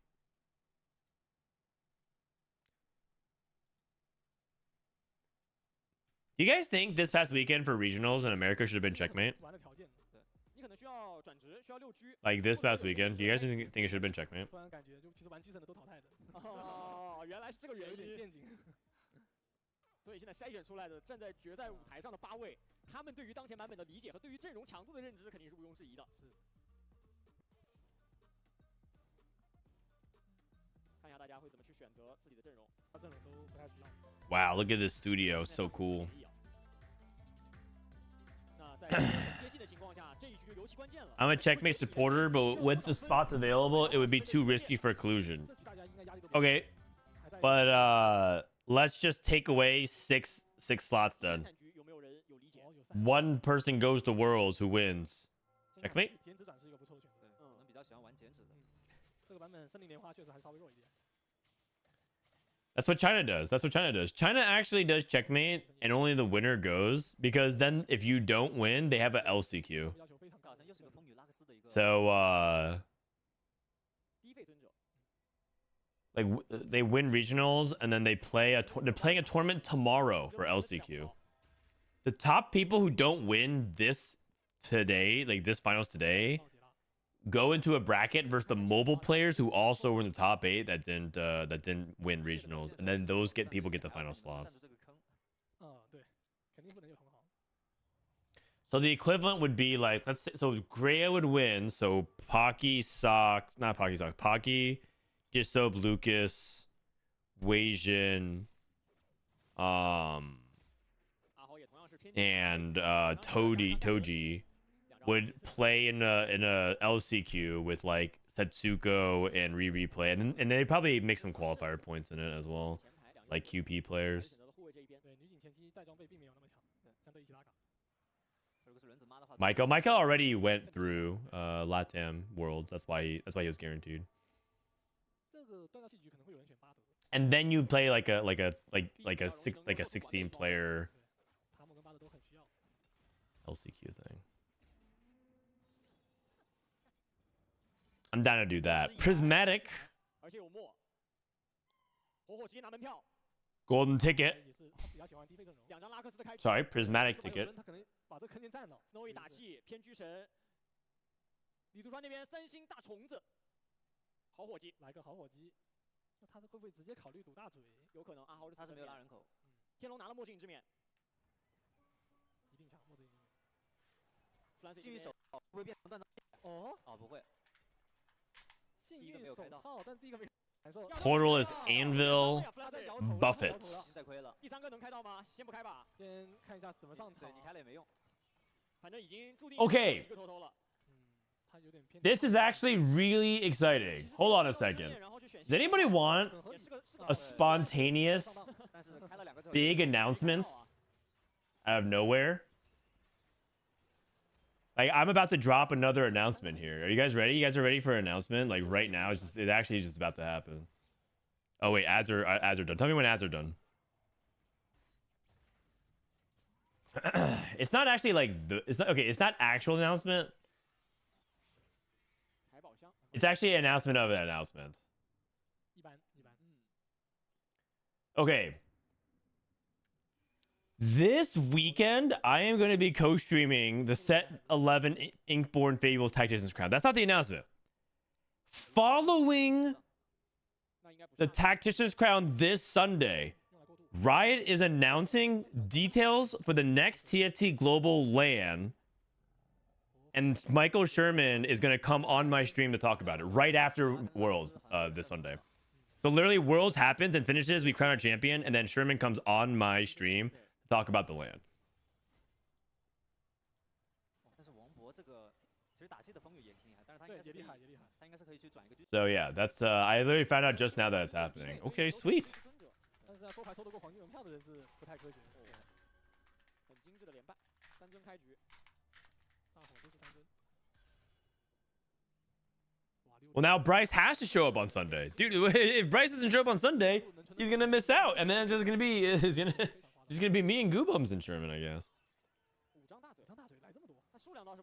Do you guys think this past weekend for regionals in America should have been checkmate? Like this past weekend, do you guys think it should have been checkmate? 哦，原来是这个原因。所以现在筛选出来的站在决赛舞台上的8位，他们对于当前版本的理解和对于阵容强度的认知肯定是毋庸置疑的。是。看一下大家会怎么去选择自己的阵容。阵容都不太需要。Wow, look at this studio, so cool. 那在接近的情况下，这一局就尤其关键了。I'm a checkmate supporter, but with the spots available, it would be too risky for occlusion. Okay, but let's just take away six slots then. 1 person goes to Worlds, who wins? Checkmate? That's what China does. China actually does checkmate, and only the winner goes, because then if you don't win, they have an LCQ. So like they win regionals, and then they're playing a tournament tomorrow for LCQ. The top people who don't win this today, like this finals today, go into a bracket versus the mobile players who also were in the top 8 that didn't win regionals, and then those people get the final slots. So the equivalent would be like, let's say, so Greya would win, so Pocky, Gisob, Lucas, Weijin, and Toji would play in a LCQ with like Setsuko and replay, and they probably make some qualifier points in it as well, like QP players. Michael already went through LATAM Worlds. That's why he was guaranteed. And then you play like a 16 player LCQ thing. I'm down to do that. Prismatic. Golden ticket. Sorry, prismatic ticket. Snowy 打气，偏居神。李杜川那边3星大虫子，好伙计，来个好伙计。那他会不会直接考虑赌大嘴？有可能阿豪他是没有拉人口。天龙拿了墨镜之面，一定抢墨镜。幸运手会不会变成断章？哦，不会。幸运手套，但第一个没。 Portal is Anvil, Buffett. 再亏了。第3个能开到吗？先不开吧，先看一下怎么上场。你开了也没用，反正已经注定。Okay. This is actually really exciting. Hold on a second. Does anybody want a spontaneous big announcement out of nowhere? Like, I'm about to drop another announcement here. Are you guys ready? You guys are ready for an announcement? Like right now, it actually is just about to happen. Oh wait, ads are done. Tell me when ads are done. It's not actually like it's not actual announcement. It's actually an announcement of an announcement. Okay. This weekend, I am going to be co-streaming the Set 11 Inkborn Fables Tactician's Crown. That's not the announcement. Following the Tactician's Crown this Sunday, Riot is announcing details for the next TFT Global LAN. And Michael Sherman is going to come on my stream to talk about it right after Worlds this Sunday. So literally Worlds happens and finishes, we crown our champion, and then Sherman comes on my stream to talk about the LAN. So yeah, that's I literally found out just now that it's happening. Okay, sweet. Well, now Bryce has to show up on Sunday, dude. If Bryce doesn't show up on Sunday, he's gonna miss out, and then it's just gonna be me and Goobums and Sherman, I guess.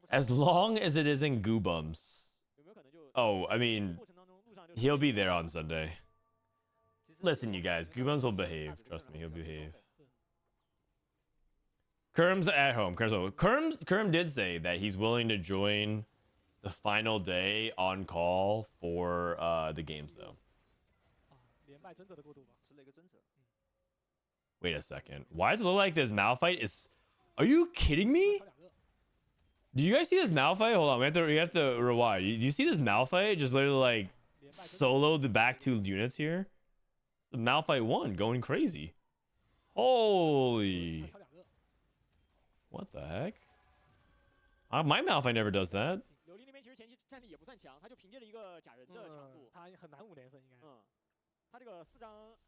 As long as it isn't Goobums. Oh, I mean, he'll be there on Sunday. Listen, you guys, Goobums will behave. Trust me, he'll behave. Kerm's at home. Kerm did say that he's willing to join the final day on call for the games, though. Wait a second. Why does it look like this Malphite is... Are you kidding me? Do you guys see this Malphite? Hold on, we have to rewind. Do you see this Malphite just literally like solo the back two units here? The Malphite 1 going crazy. Holy. What the heck? My Malphite never does that.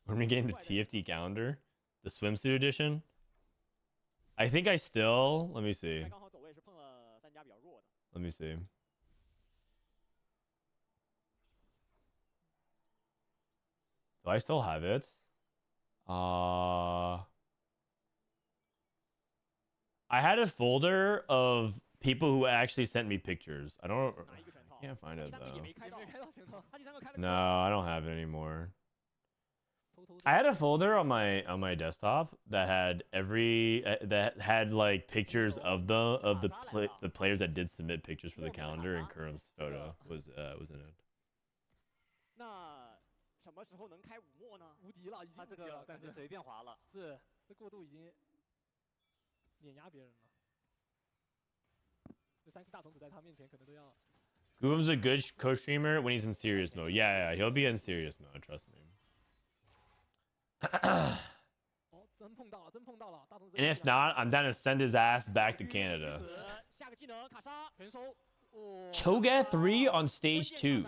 When we getting the TFT calendar? The swimsuit edition? I think I still... Let me see. Let me see. Do I still have it? I had a folder of people who actually sent me pictures. I can't find it though. No, I don't have it anymore. I had a folder on my desktop that had like pictures of the players that did submit pictures for the calendar, and Kerm's photo was in it. 什么时候能开5墨呢？无敌了，已经无敌了，但是随便滑了。是，这过渡已经碾压别人了。这3颗大虫子在他面前可能都要。Goom's a good co-streamer when he's in serious mode. Yeah, he'll be in serious mode. Trust me. And if not, I'm down to send his ass back to Canada. Cho'Gath 3 on stage 2.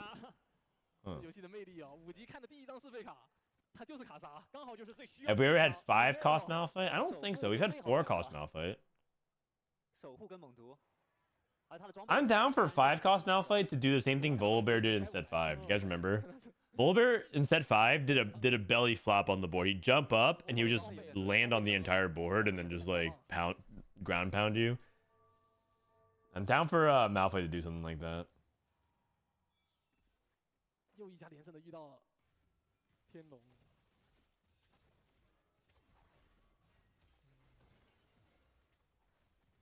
Have we ever had 5 cost Malphite? I don't think so. We've had 4 cost Malphite. I'm down for 5 cost Malphite to do the same thing Volibear did in set 5. You guys remember? Volibear in set 5 did a belly flop on the board. He'd jump up and he would just land on the entire board and then just like ground pound you. I'm down for Malphite to do something like that. 又一家连胜的遇到天龙，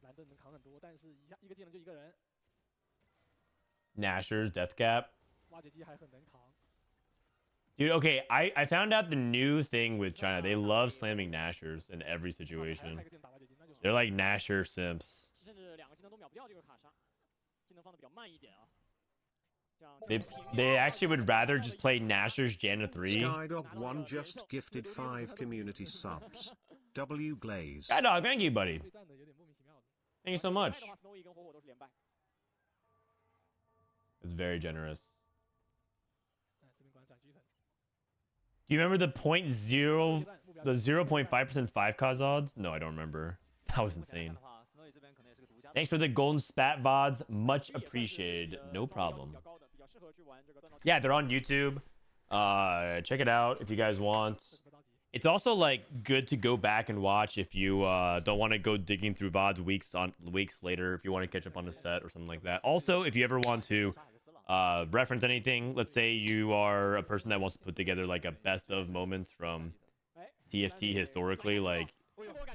蓝盾能扛很多，但是一个技能就一个人。Nashor's Death Cap. 挖掘机还很能扛。Dude, okay, I found out the new thing with China. They love slamming Nashors in every situation. They're like Nashor simps. They actually would rather just play Nashor's Janna 3. Skydog1 just gifted 5 community subs. W Glaze. Skydog, thank you, buddy. Thank you so much. It's very generous. Do you remember the 0.5% 5 cause odds? No, I don't remember. That was insane. Thanks for the golden spat VODs. Much appreciated. No problem. Yeah, they're on YouTube. Check it out if you guys want. It's also like good to go back and watch if you don't want to go digging through VODs weeks later, if you want to catch up on a set or something like that. Also, if you ever want to reference anything, let's say you are a person that wants to put together like a best of moments from TFT historically, like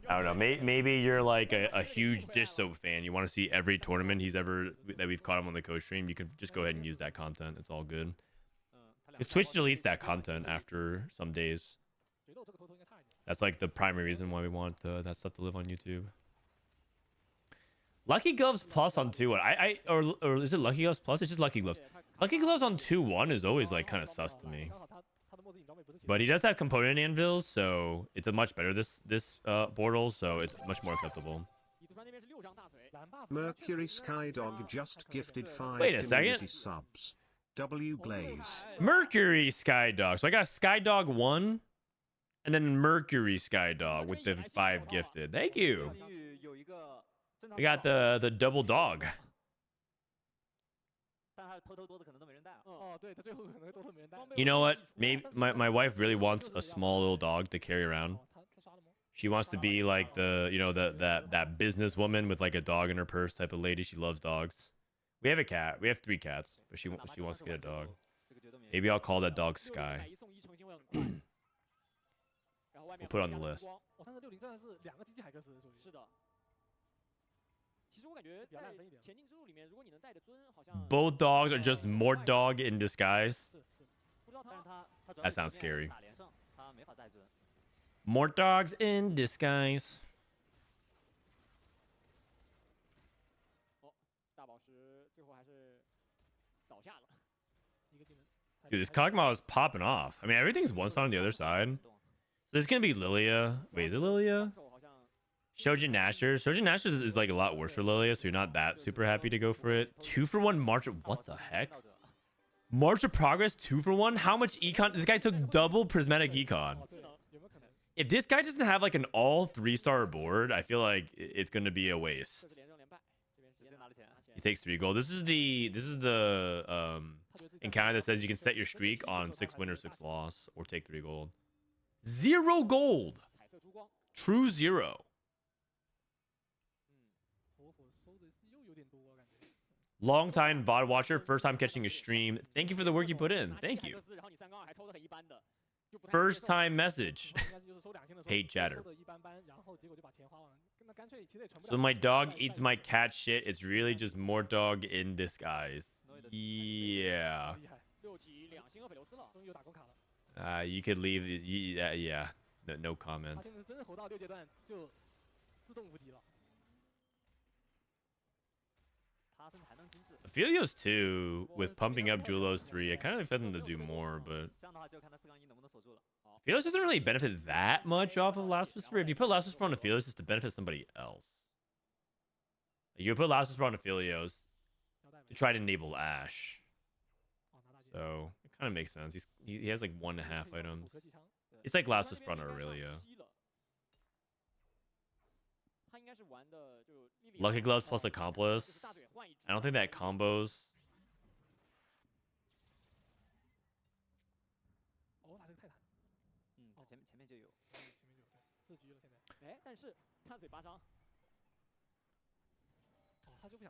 I don't know, maybe you're like a huge Disto fan, you want to see every tournament that we've caught him on the co-stream, you can just go ahead and use that content. It's all good because Twitch deletes that content after some days. That's like the primary reason why we want that stuff to live on YouTube. Lucky Gloves Plus on 2-1. Or is it Lucky Gloves Plus? It's just Lucky Gloves. Lucky Gloves on 2-1 is always like kind of sus to me. But he does have component anvils, so it's a much better this portal, so it's much more acceptable. Mercury Skydog just gifted 5 Wait a community second. subs. W Glaze. Mercury Skydog. So I got Skydog 1 and then Mercury Skydog with the 5 gifted. Thank you. We got the double dog. You know what? Maybe my wife really wants a small little dog to carry around. She wants to be like that businesswoman with like a dog in her purse type of lady. She loves dogs. We have a cat. We have 3 cats, but she wants to get a dog. Maybe I'll call that dog Sky. We'll put it on the list. Both dogs are just more dog in disguise. That sounds scary. More dogs in disguise. Dude, this Kog'Maw is popping off. I mean, everything's one side on the other side. So there's gonna be Lilia. Wait, is it Lilia? Shojin Nashers. Shojin Nashers is like a lot worse for Lilia, so you're not that super happy to go for it. 2-for-1 March. What the heck? March of Progress 2-for-1? How much econ? This guy took double prismatic econ. If this guy doesn't have like an all 3-star board, I feel like it's gonna be a waste. He takes 3 gold. This is the encounter that says you can set your streak on 6 win or 6 loss or take 3 gold. 0 gold. True 0. Long time VOD watcher, first time catching a stream. Thank you for the work you put in. Thank you. First time message. Hate chatter. So my dog eats my cat shit. It's really just more dog in disguise. Yeah. You could leave. Yeah. No comment. Aphelios 2 with pumping up Julos 3. I kind of expect them to do more, but Aphelios doesn't really benefit that much off of Last Whisper. If you put Last Whisper on Aphelios, it's to benefit somebody else. You put Last Whisper on Aphelios to try to enable Ash. So it kind of makes sense. He has like 1.5 items. It's like Last Whisper on Aurelia. Lucky Gloves plus Accomplice. I don't think that combos.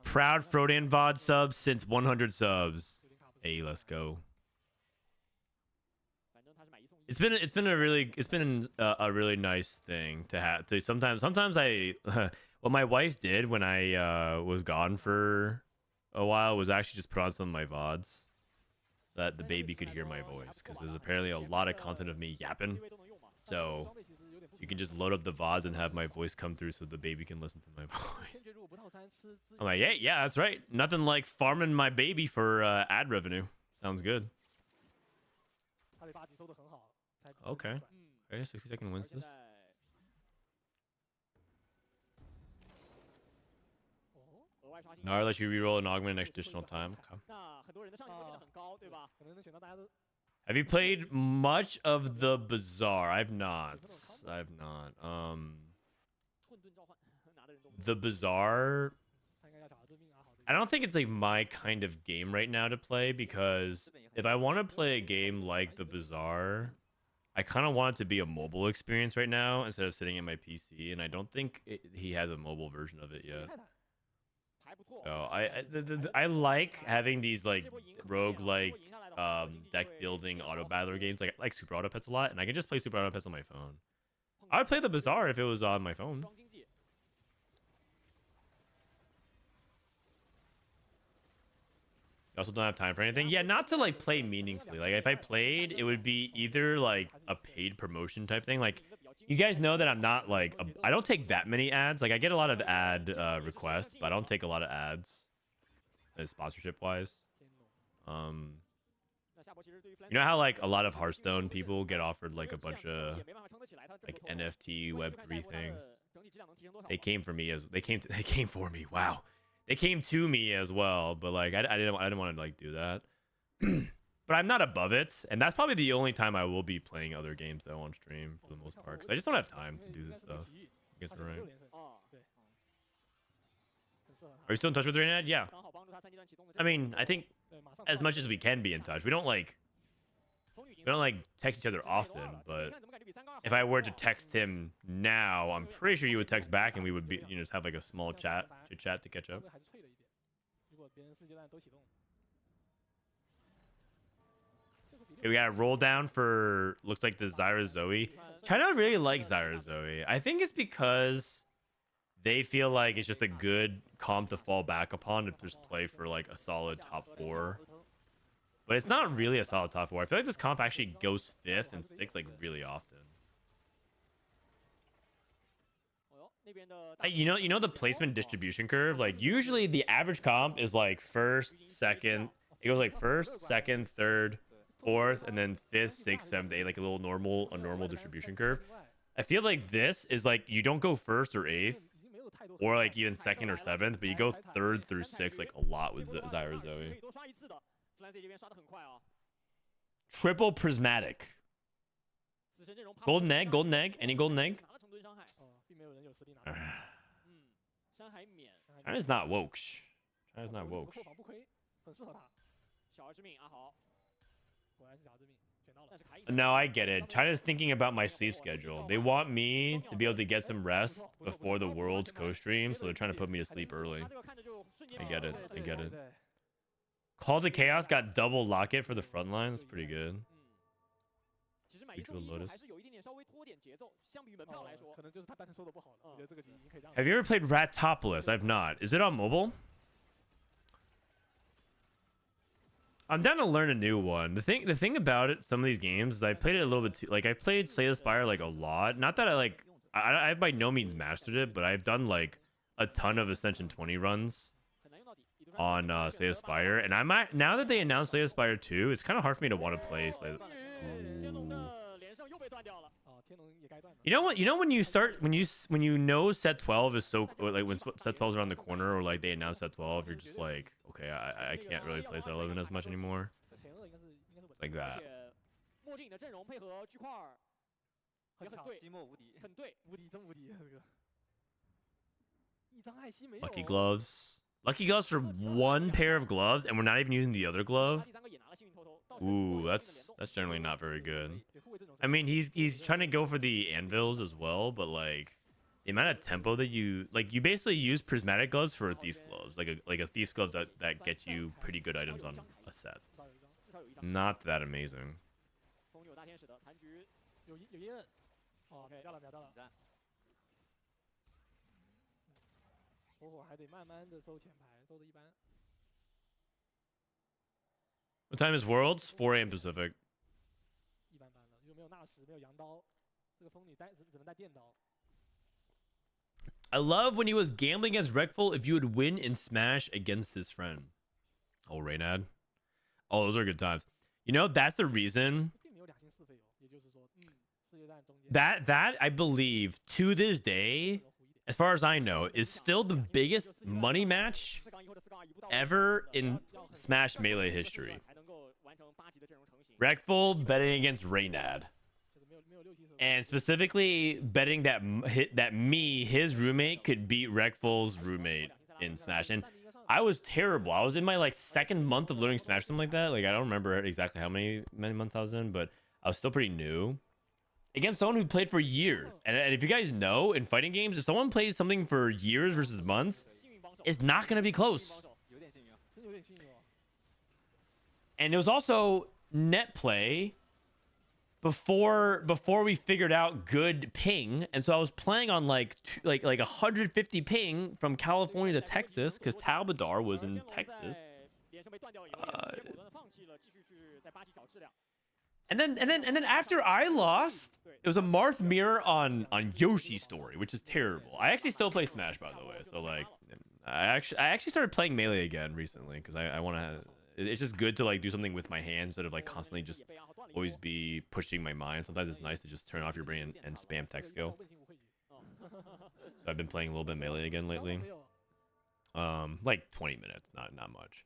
Proud Frodan VOD subs since 100 subs. Hey, let's go. It's been a really nice thing to have. Sometimes I what my wife did when I was gone for a while was actually just put on some of my VODs so that the baby could hear my voice, because there's apparently a lot of content of me yapping. So you can just load up the VODs and have my voice come through so the baby can listen to my voice. I'm like, hey, yeah, that's right. Nothing like farming my baby for ad revenue. Sounds good. Okay. 60-second wins this. Now I'll let you reroll an augment next additional time. Okay. Have you played much of the Bazaar? I've not. The Bazaar, I don't think it's like my kind of game right now to play, because if I want to play a game like the Bazaar, I kind of want it to be a mobile experience right now instead of sitting at my PC, and I don't think he has a mobile version of it yet. So I like having these like rogue-like deck building auto battler games. Like Super Auto Pets a lot, and I can just play Super Auto Pets on my phone. I would play the Bazaar if it was on my phone. You also don't have time for anything. Yeah, not to like play meaningfully. Like if I played, it would be either like a paid promotion type thing. Like you guys know that I'm not like I don't take that many ads. Like I get a lot of ad requests, but I don't take a lot of ads, sponsorship wise. You know how like a lot of Hearthstone people get offered like a bunch of like NFT Web3 things. They came for me. Wow. They came to me as well, but like I didn't want to like do that. But I'm not above it, and that's probably the only time I will be playing other games though on stream for the most part, because I just don't have time to do this stuff. I guess we're right. Are you still in touch with Reynad? Yeah. I mean, I think as much as we can be in touch. We don't like text each other often, but if I were to text him now, I'm pretty sure you would text back, and we would be, you know, just have like a small chat to catch up. Okay, we got a roll down for, looks like the Zyra Zoe. China really likes Zyra Zoe. I think it's because they feel like it's just a good comp to fall back upon to just play for like a solid top 4. But it's not really a solid top 4. I feel like this comp actually goes 5th and 6th like really often. You know the placement distribution curve? Like usually the average comp is like 1st, 2nd. It goes like 1st, 2nd, 3rd, 4th, and then 5th, 6th, 7th, 8th, like a normal distribution curve. I feel like this is like you don't go 1st or 8th, or like even 2nd or 7th, but you go 3rd through 6th like a lot with Zyra Zoe. Triple prismatic. Golden egg, golden egg, any golden egg? China's not woke. China's not woke. No, I get it. China's thinking about my sleep schedule. They want me to be able to get some rest before the World's co-stream, so they're trying to put me to sleep early. I get it. I get it. Call to Chaos got double locket for the front line. That's pretty good. Mutual Lotus. Have you ever played Ratopolis? I've not. Is it on mobile? I'm down to learn a new one. The thing about it, some of these games, is I played it a little bit too. Like I played Slay the Spire like a lot. Not that I have by no means mastered it, but I've done like a ton of Ascension 20 runs on Slay the Spire, and I might, now that they announced Slay the Spire 2, it's kind of hard for me to want to play Slay. You know what? You know when you start, when you know set 12 is so, like when set 12 is around the corner, or like they announce set 12, you're just like, okay, I can't really play set 11 as much anymore. It's like that. Lucky gloves. Lucky gloves for one pair of gloves, and we're not even using the other glove. Ooh, that's generally not very good. I mean, he's trying to go for the anvils as well, but like the amount of tempo that you basically use prismatic gloves for a thief's gloves, like a thief's gloves that get you pretty good items on a set. Not that amazing. What time is Worlds? 4 a.m. Pacific. I love when he was gambling against Rekful if you would win in Smash against his friend. Oh, Reynad. Oh, those are good times. You know, that's the reason. That I believe to this day, as far as I know, is still the biggest money match ever in Smash Melee history. Rekful betting against Reynad, and specifically betting that his roommate could beat Rekful's roommate in Smash. And I was terrible. I was in my like second month of learning Smash, something like that. Like I don't remember exactly how many months I was in, but I was still pretty new against someone who played for years. And if you guys know, in fighting games, if someone plays something for years versus months, it's not going to be close. And it was also net play before we figured out good ping, and so I was playing on like 150 ping from California to Texas because Talbadar was in Texas. And then after I lost, it was a Marth mirror on Yoshi's story, which is terrible. I actually still play Smash, by the way. So like, I actually started playing Melee again recently because I want to. It's just good to like do something with my hands instead of like constantly just always be pushing my mind. Sometimes it's nice to just turn off your brain and spam text skill. So I've been playing a little bit Melee again lately. Like 20 minutes, not much.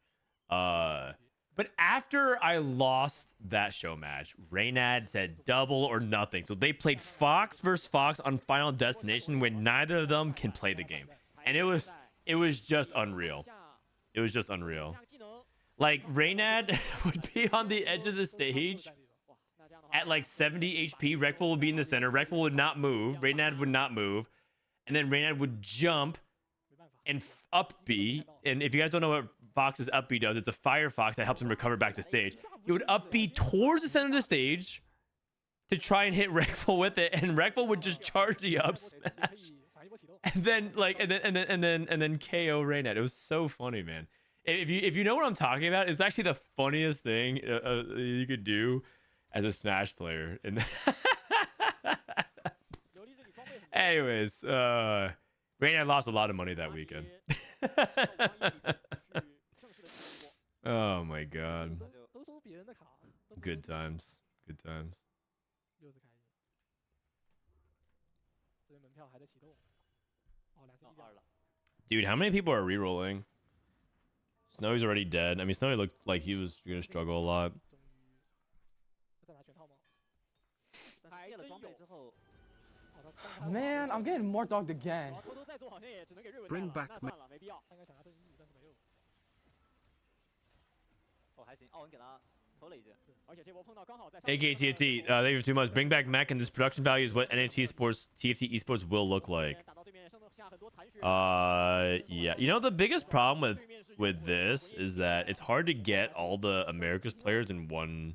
But after I lost that show match, Reynad said double or nothing. So they played Fox versus Fox on Final Destination when neither of them can play the game. And it was just unreal. It was just unreal. Like, Reynad would be on the edge of the stage at like 70 HP. Rekful would be in the center. Rekful would not move. Reynad would not move. And then Reynad would jump and up B. And if you guys don't know what Fox's up B does, it's a fire fox that helps him recover back to stage. He would up B towards the center of the stage to try and hit Rekful with it. And Rekful would just charge the up smash. And then KO Reynad. It was so funny, man. If you know what I'm talking about, it's actually the funniest thing you could do as a Smash player. And anyways, Reynad lost a lot of money that weekend. Oh my god. Good times. Good times. Dude, how many people are re-rolling? Snowy's already dead. I mean, Snowy looked like he was going to struggle a lot. Man, I'm getting more dogged again. Bring back AKTFT, thank you too much. Bring back Mech, and this production value is what NXT Sports, TFT Esports will look like. Yeah. You know, the biggest problem with this is that it's hard to get all the America's players in one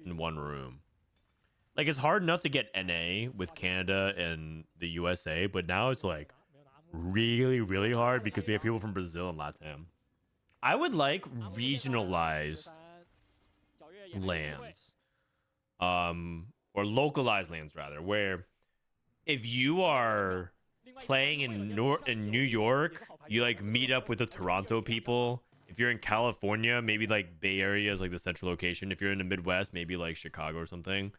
room. Like, it's hard enough to get NA with Canada and the USA, but now it's like really, really hard because we have people from Brazil and Latam. I would like regionalized lands, or localized lands rather, where if you are playing in New York, you like meet up with the Toronto people. If you're in California, maybe like Bay Area is like the central location. If you're in the Midwest, maybe like Chicago or something.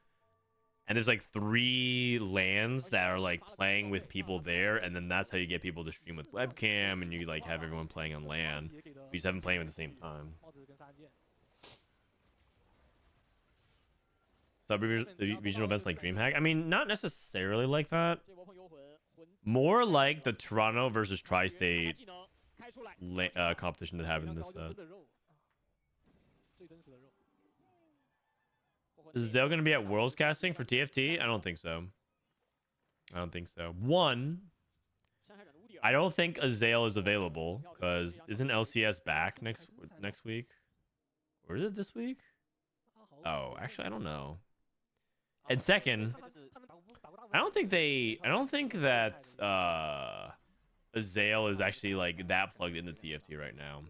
And there's like 3 lands that are like playing with people there, and then that's how you get people to stream with webcam, and you like have everyone playing on LAN. You just haven't playing at the same time. Sub-regional events like DreamHack? I mean, not necessarily like that. More like the Toronto versus Tri-State competition that happened in this set. Is Zale going to be at Worlds casting for TFT? I don't think so. I don't think so. One, I don't think Azale is available because isn't LCS back next week? Or is it this week? Oh, actually, I don't know. And second, I don't think that Azale is actually like that plugged into TFT right now.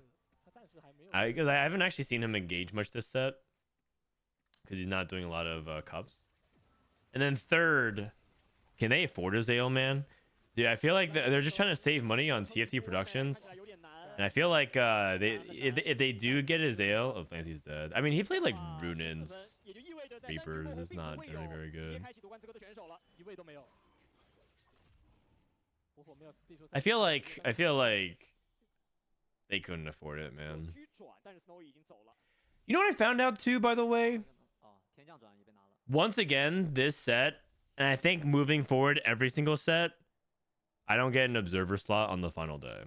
Because I haven't actually seen him engage much this set. Because he's not doing a lot of cups. And then third, can they afford Azale, man? Dude, I feel like they're just trying to save money on TFT Productions. And I feel like if they do get Azale... Oh, Fancy's dead. I mean, he played like Runins. Reapers is not generally very good. I feel like they couldn't afford it, man. You know what I found out too, by the way? Once again, this set, and I think moving forward every single set, I don't get an observer slot on the final day.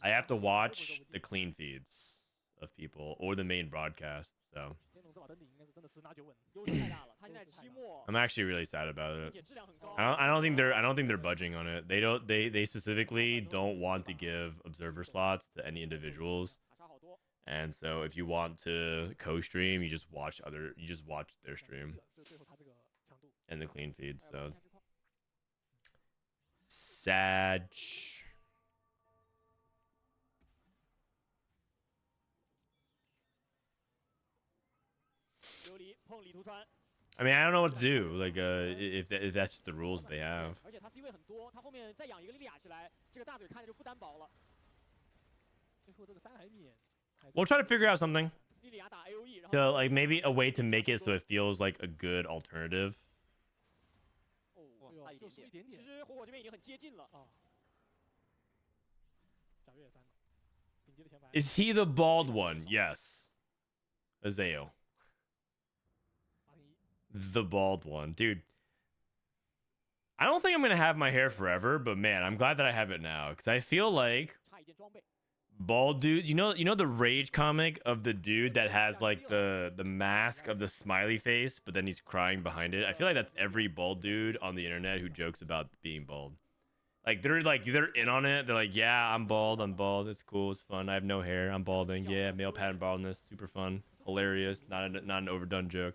I have to watch the clean feeds of people or the main broadcast. So 天龙这把登顶应该是真的十拿九稳，优势太大了。他现在期末 I'm actually really sad about 并 it. 且质量很高。I don't think they're budging on it. They specifically don't want to give observer slots to any individuals. 卡莎好多， And so if you want to co-stream, you just watch their stream 就最后他这个强度。 and the clean feed. 还有 So 看区块 sad. 琉璃碰李图川， I mean, I don't know what to do. Like, if that's just the rules that they have. 而且他 C 位很多，他后面再养一个莉莉娅起来，这个大嘴看着就不单薄了。最后这个3海免， We'll try to figure out something 莉莉娅打 AOE， 然后 to like maybe a way to make it so it feels like a good alternative. 哦，哎呦，就输一点点。其实火火这边已经很接近了啊。贾跃3个，顶级的前排。 Is he the bald one? Yes. Azeo. 8-1 The bald one. Dude. I don't think I'm gonna have my hair forever, but man, I'm glad that I have it now. Because I feel like 差一件装备。 bald dudes, you know the Rage comic of the dude that has like the mask of the smiley face, but then he's crying behind it. I feel like that's every bald dude on the internet who jokes about being bald. Like they're in on it. They're like, yeah, I'm bald. It's cool. It's fun. I have no hair. I'm balding. Yeah, male pattern baldness. Super fun. Hilarious. Not an overdone joke.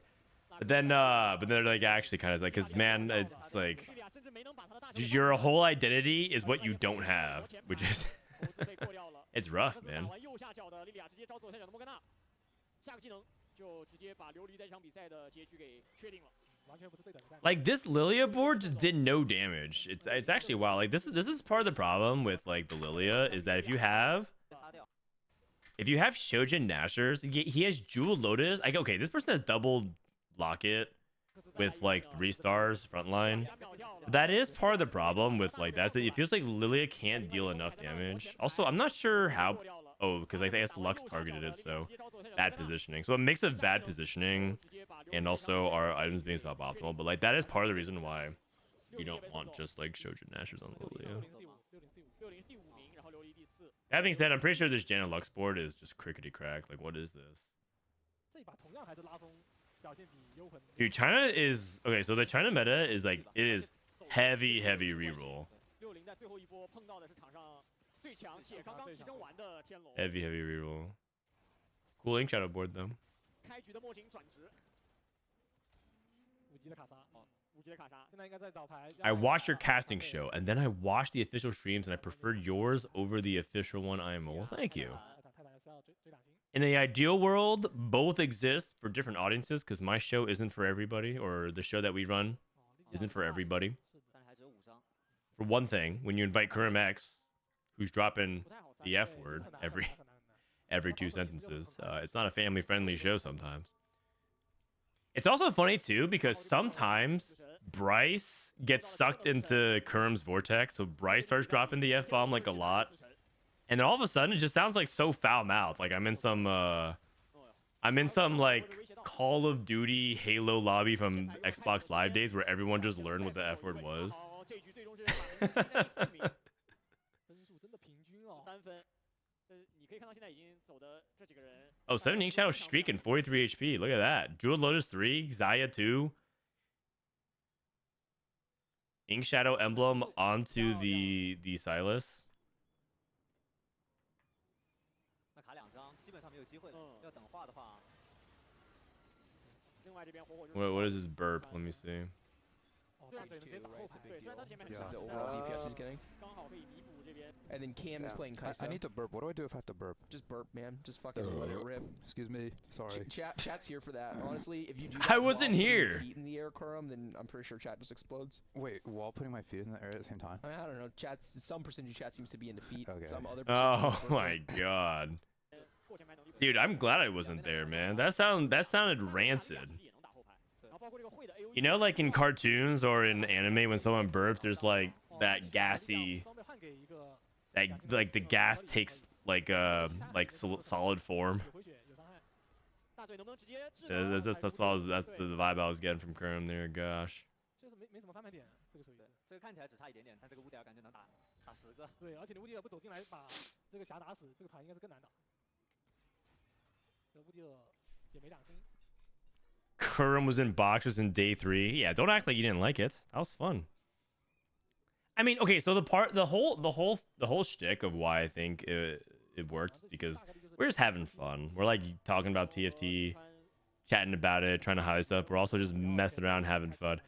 But they're like actually kind of like, cause man, it's like 莉莉娅甚至没能把他的大 your whole identity is what you don't have, which is 投资被过掉了。 it's rough, 这次打 man. 完右下角的莉莉娅直接招左下角的莫甘娜，下个技能就直接把琉璃在这场比赛的结局给确定了。完全不是对等的战。 Like this Lilia board just did no damage. It's actually wow. Like this is part of the problem with like the Lilia is that if you have Shojin Nashers, he has Jewel Lotus. Like okay, this person has double Locket with like 3 stars frontline. That is part of the problem with like that. It feels like Lilia can't deal enough damage. Also, I'm not sure how. Oh, because I guess Lux targeted it, so bad positioning. So a mix of bad positioning and also our items being suboptimal. But like that is part of the reason why you don't want just like Shojin Nashers on Lilia. 60第5名，然后琉璃第4。 That being said, I'm pretty sure this Janna Lux board is just crickety crack. Like what is this? 这一把同样还是拉风，表现比幽魂。 Dude, China is okay. So the China meta is like it is heavy reroll. 60在最后一波碰到的是场上最强且刚刚提升完的天龙。 Heavy reroll. Cool ink shadow board though. 开局的墨镜转职。5级的卡莎，哦，5级的卡莎，现在应该在找牌。 I watched your casting show and then I watched the official streams and I preferred yours over the official one IMO. Well, thank you. 泰坦是要追打星。 In the ideal world, both exist for different audiences because my show isn't for everybody, or the show that we run isn't for everybody. For one thing, when you invite Kurum X, who's dropping the F word every 2 sentences, it's not a family-friendly show sometimes. It's also funny too because sometimes Bryce gets sucked into Kurum's vortex, so Bryce starts dropping the F-bomb like a lot. And then all of a sudden, it just sounds like so foul-mouthed. Like I'm in some like Call of Duty Halo lobby from Xbox Live days where everyone just learned what the F word was. 这局最终是把分数真的平均哦，3分。你可以看到现在已经走的这几个人。Oh, 7 Ink Shadow streaking 43 HP. Look at that. Jewel Lotus 3, Xayah 2. Ink Shadow emblem onto the Silas. 那卡2张，基本上没有机会了。要等画的话，另外这边火火 What is his burp? Let me see. 对，直接打后排。对，虽然他前面很 Yeah, 强 the overall DPS is getting. 刚好可以弥补这边。 And then Cam is playing I Kai'Sa. need to burp. What do I do if I have to burp? Just burp, man. Just fucking let it rip. Excuse me. Sorry. Chat's here for that. Honestly, if you do that I wasn't while putting your here. feet in the air, Kurum, then I'm pretty sure chat just explodes. Wait, while putting my feet in the air at the same time? I mean, I don't know. Some percentage of chat seems to be into feet. Okay. Some other percentage Oh is burping. my god. Dude, I'm glad I wasn't there, man. That sounded rancid. You know, like in cartoons or in anime, when someone burps, there's like that gassy, that like the gas takes like solid form. That's the vibe I was getting from Kurum there. Gosh. 就是没什么翻盘点，这个属于。这个看起来只差一点点，但这个乌雕感觉能打。打10个。对，而且你乌迪尔不走进来把这个侠打死，这个团应该是更难打。这乌迪尔也没良心。 Kurum was in boxers in day 3. Yeah, don't act like you didn't like it. That was fun. I mean, okay, so the whole shtick of why I think it worked is because we're just having fun. We're like talking about TFT, chatting about it, trying to hide stuff. We're also just messing around, having fun.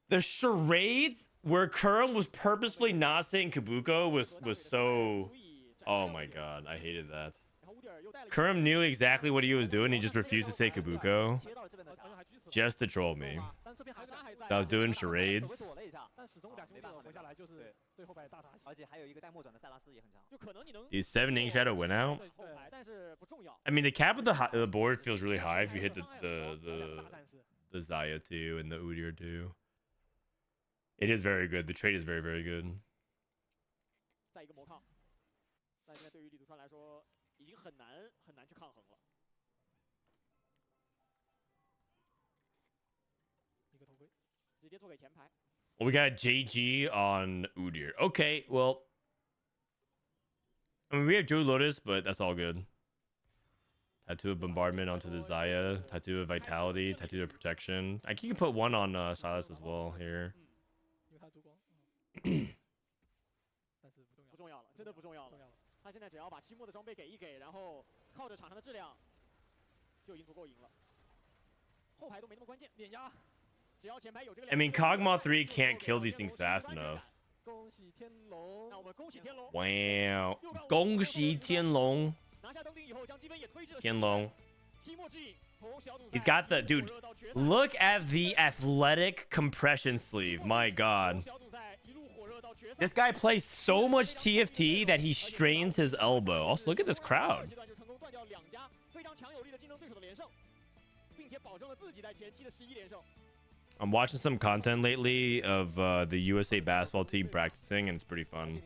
The charades where Kurum was purposefully not saying Kabuko was so. Oh my god, I hated that. Kurum knew exactly what he was doing. He just refused to say Kabuko just to troll me. I was doing charades. Is 7 Ink Shadow win out? I mean, the cap of the board feels really high if you hit the Zaya 2 and the Udyr 2. It is very good. The trade is very, very good. 已经很难去抗衡了。一个头盔，直接做给前排。We got JG on Udyr. Okay, well, I mean we have Joe Lotus, but that's all good. Tattoo of Bombardment onto the Zaya, Tattoo of Vitality, Tattoo of Protection. I think you can put one on Silas as well here. 不重要了，真的不重要了。他现在只要把期末的装备给一给，然后靠着场上的质量，就已经足够赢了。后排都没那么关键，碾压。只要前排有这个。I mean, Kog'Maw 3 can't kill these things fast enough. 恭喜天龙，那我们恭喜天龙。Wow， 恭喜天龙。拿下登顶以后，将积分也推至了。天龙。期末之影。 He's got the dude. Look at the athletic compression sleeve. My God. This guy plays so much TFT that he strains his elbow. Also, look at this crowd. I'm watching some content lately of the USA basketball team practicing, and it's pretty fun.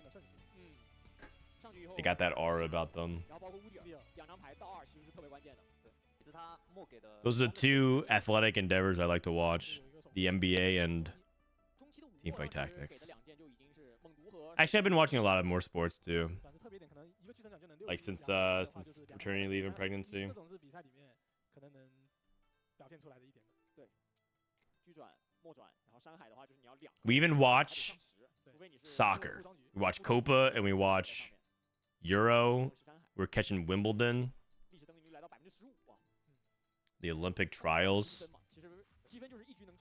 They got that aura about them. Those are the two athletic endeavors I like to watch. The NBA and Teamfight Tactics. Actually, I've been watching a lot of more sports too. Like since maternity leave and pregnancy. We even watch soccer. We watch Copa and we watch Euro. We're catching Wimbledon. The Olympic trials.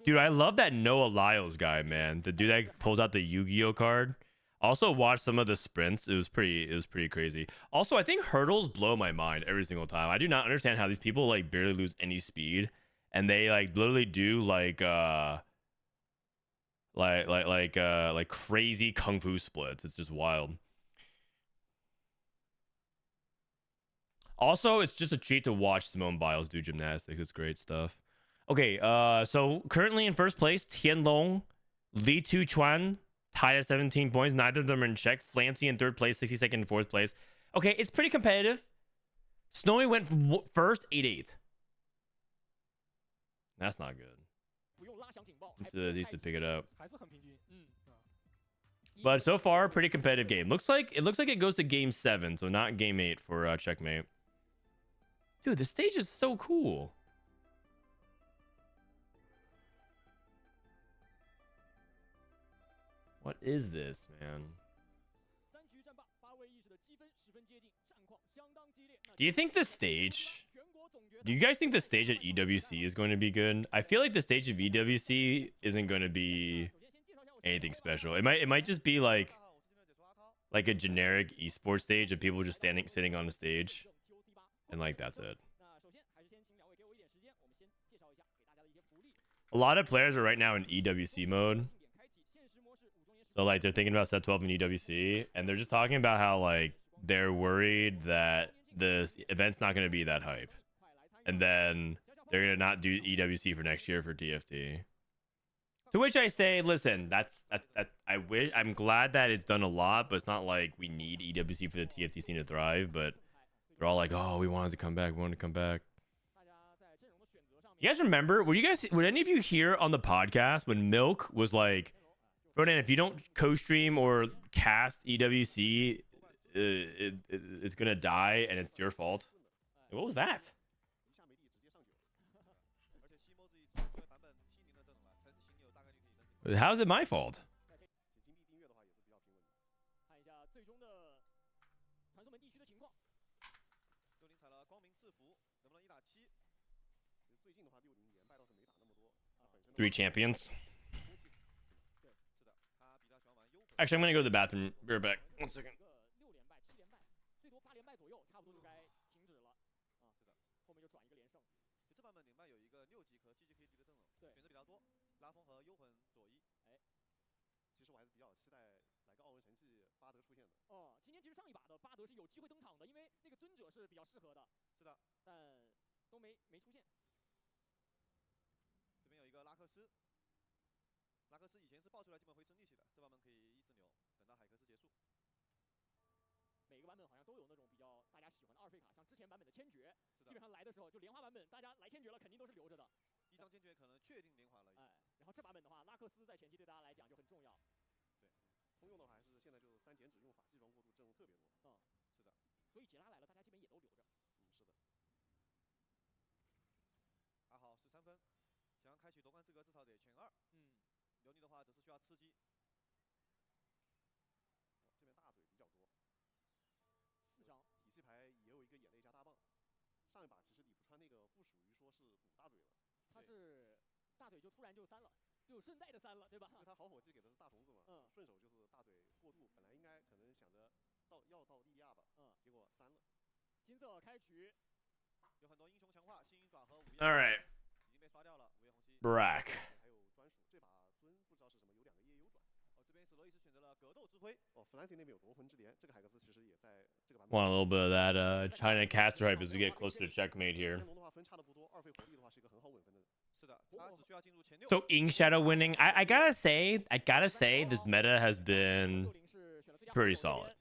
Dude, I love that Noah Lyles guy, man. The dude that pulls out the Yu-Gi-Oh card. Also watched some of the sprints. It was pretty crazy. Also, I think hurdles blow my mind every single time. I do not understand how these people like barely lose any speed, and they like literally do like crazy kung fu splits. It's just wild. Also, it's just a treat to watch Simone Biles do gymnastics. It's great stuff. Okay, so currently in first place, Tianlong, Li Tuchuan, tied at 17 points. Neither of them are in check. Flancy in third place, 62nd in fourth place. Okay, it's pretty competitive. Snowy went first, 8-8. That's not good. Needs to pick it up. But so far, pretty competitive game. It looks like it goes to game 7, so not game 8 for checkmate. Dude, the stage is so cool. What is this, man? Do you think the stage... Do you guys think the stage at EWC is going to be good? I feel like the stage of EWC isn't going to be anything special. It might just be like a generic esports stage of people just sitting on the stage. And like that's it. A lot of players are right now in EWC mode. So like they're thinking about set 12 in EWC, and they're just talking about how like they're worried that the event's not going to be that hype. And then they're going to not do EWC for next year for TFT. To which I say, listen, I'm glad that it's done a lot, but it's not like we need EWC for the TFT scene to thrive, but they're all like, oh, we wanted to come back. You guys remember? Would any of you hear on the podcast when Milk was like, Frodan, if you don't co-stream or cast EWC, it's gonna die, and it's your fault. What was that? 而且西莫自己因为版本 T 0的这种嘛，成型有大概率可以登顶。 How is it my fault? 金币订阅的话也是比较平稳的。看一下最终的传送门地区的情况。60踩了光明制服，能不能1打7？最近的话，60连败倒是没打那么多。本身 3 champions. 对，是的，他比较喜欢玩幽魂。 Actually, I'm gonna go to the bathroom. Be right back. 1 second. 6连败、7连败，最多8连败左右，差不多就该停止了。啊，是的，后面就转一个连胜。就这版本连败有一个6级和7级可以敌的阵容，对，选择比较多，拉风和幽魂左一。哎，其实我还是比较期待来个奥文神器巴德出现的。哦，今天其实上一把的巴德是有机会登场的，因为那个尊者是比较适合的。是的，但都没出现。这边有一个拉克斯，拉克斯以前是爆出来基本会吃力气的，这版本可以1次牛，等到海克斯结束。每个版本好像都有那种比较大家喜欢的二费卡，像之前版本的千珏，基本上来的时候就莲花版本，大家来千珏了肯定都是留着的。1张坚决可能确定连环了。哎，然后这版本的话，拉克斯在前期对大家来讲就很重要。对，通用的话还是现在就3减只用法系装过渡阵容特别多。嗯，是的。所以杰拉来了，大家基本也都留着。是的。还好13分，想要开启夺冠资格至少得前2。留你的话只是需要吃鸡。这边大嘴比较多。4张体系牌也有一个眼泪加大棒。上一把其实李福川那个不属于说是补大嘴了，他是大嘴就突然就3了，就顺带的3了，对吧？因为他好火鸡给的是大虫子嘛，顺手就是大嘴过渡，本来应该可能想着要到莉莉娅吧，结果3了。金色开局，有很多英雄强化，幸运爪和午夜 All right. 已经被刷掉了，午夜红旗。Brack. 还有专属这把尊不知道是什么，有2个夜幽转。哦，这边史罗伊斯选择了格斗之辉。哦，弗兰西那边有夺魂之镰，这个海克斯其实也在这个版本。Want a little bit of that China caster hype as we get closer to checkmate here. 天龙的话分差的不多，2费火力的话是一个很好稳分的。是的，他只需要进入前6。 So Ink Shadow winning, I gotta say, this meta has been pretty solid.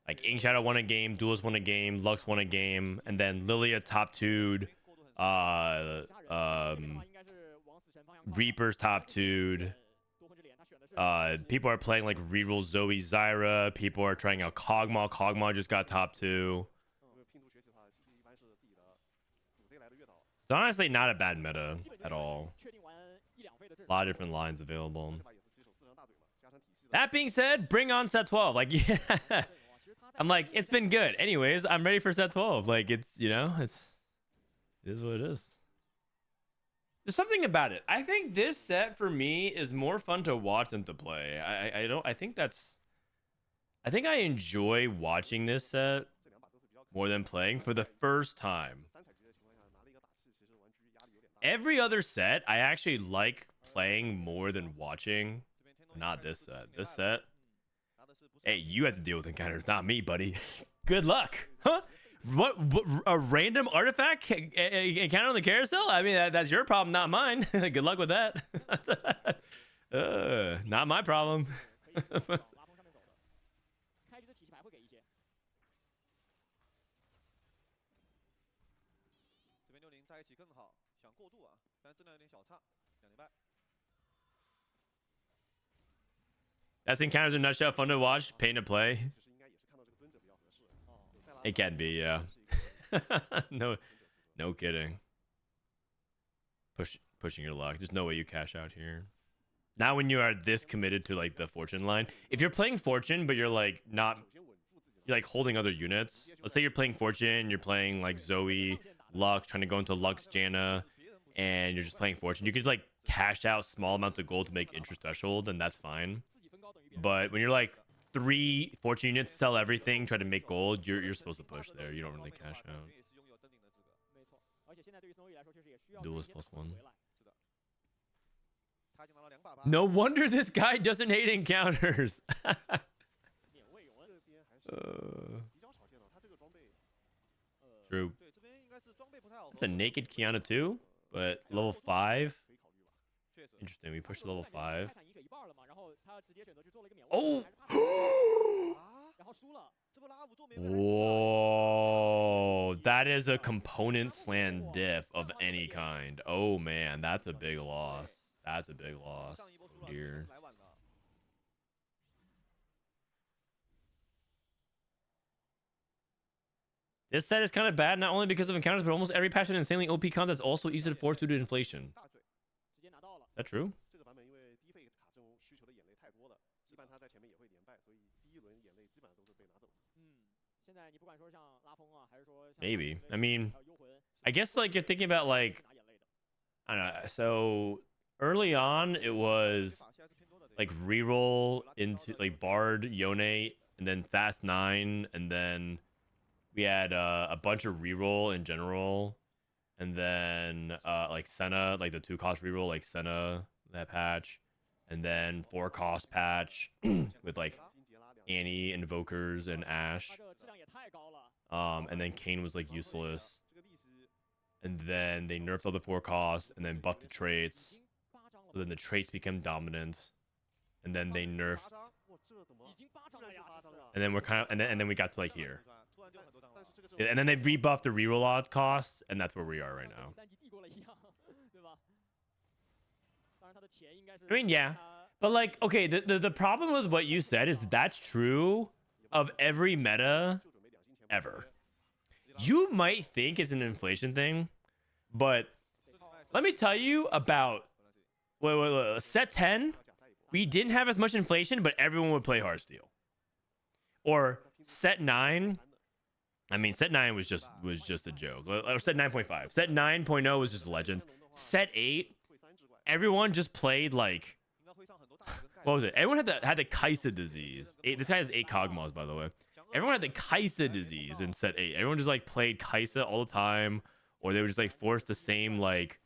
Like Ink Shadow won a game, Duelist won a game, Lux won a game, and then Lilia top 2'd, Reaper's top 2'd. People are playing like reroll Zoe Zyra. People are trying out Kog'Maw. Kog'Maw just got top 2. It's honestly not a bad meta at all. A lot of different lines available. That being said, bring on set 12. Like, yeah. I'm like, it's been good. Anyways, I'm ready for set 12. Like, it's, you know, it is what it is. There's something about it. I think this set for me is more fun to watch than to play. I think I enjoy watching this set more than playing for the first time. Every other set, I actually like playing more than watching. Not this set. This set, hey, you have to deal with encounters, not me, buddy. Good luck. Huh? What a random artifact encounter on the carousel? I mean, that's your problem, not mine. Good luck with that. Not my problem. 这边60在一起更好，想过渡啊，但质量有点小差，2连败。 That's encounters in a nutshell. Fun to watch, pain to play. It can be, yeah. No kidding. Pushing your luck. There's no way you cash out here. Not when you are this committed to like the fortune line. If you're playing fortune, but you're like not, you're like holding other units. Let's say you're playing fortune, you're playing like Zoe, Lux, trying to go into Lux, Janna, and you're just playing fortune. You could like cash out small amounts of gold to make interest threshold, and that's fine. But when you're like 3 fortune units, sell everything, try to make gold, you're supposed to push there. You don't really cash out. Duelist +1. No wonder this guy doesn't hate encounters. True. It's a naked Kiana too, but level 5. Interesting. We pushed to level 5. Oh! Whoa! That is a component slam diff of any kind. Oh man, that's a big loss. That's a big loss. Oh dear. This set is kind of bad, not only because of encounters, but almost every patch and insanely OP comp that's also easy to force due to inflation. 大嘴， 直接拿到了。 Is that true? 这个版本因为低费卡这种需求的眼泪太多了，一般他在前面也会连败，所以第一轮眼泪基本上都是被拿走。现在你不管说像拉风啊，还是说像 Maybe. I mean, 还有幽魂， I guess like you're thinking about like 拿眼泪的。 I don't know. So early on, it was 法现在是偏多的， like reroll into like Bard, Yone, and then Fast 9, and then we had a bunch of reroll in general, and then like Senna, like the 2-cost reroll, like Senna that patch, and then 4-cost patch with like 金杰拉两 Annie, Invokers, and 它 Ash. 这个质量也太高了。 And then Kane was like useless, 这个历史 and then they nerfed all the 4-costs, and then buffed the 已 traits. 经8张了 So then the traits become dominant, and then they nerfed, 8张，哇，这怎么 已经8张了呀！ 8张了？ and then we're kind of, and then we got to like here, 突然就很多张了，但是这个时候 Yeah, and then they rebuffed the reroll out costs, and that's where we are right 跟 now. 3级帝国了一样，对吧？当然，他的钱应该是 I mean, yeah, 他 but like, okay, the problem with what you said is that's true of every meta 就准备2星钱 ever. You might think it's an inflation thing, but let me tell you about wait, set 10. We didn't have as much inflation, but everyone would play Heartsteel. Or set 9. I mean, set 9 was just a joke. Or set 9.5. Set 9.0 was just Legends. Set 8, everyone just played like 应该会上很多大的跟盖 what was it? Everyone had the Kaisa disease. This guy has 8 Kog'Maws, by the way. Everyone had the Kaisa disease in set 8. Everyone just like played Kaisa all the time, or they were just like forced the same like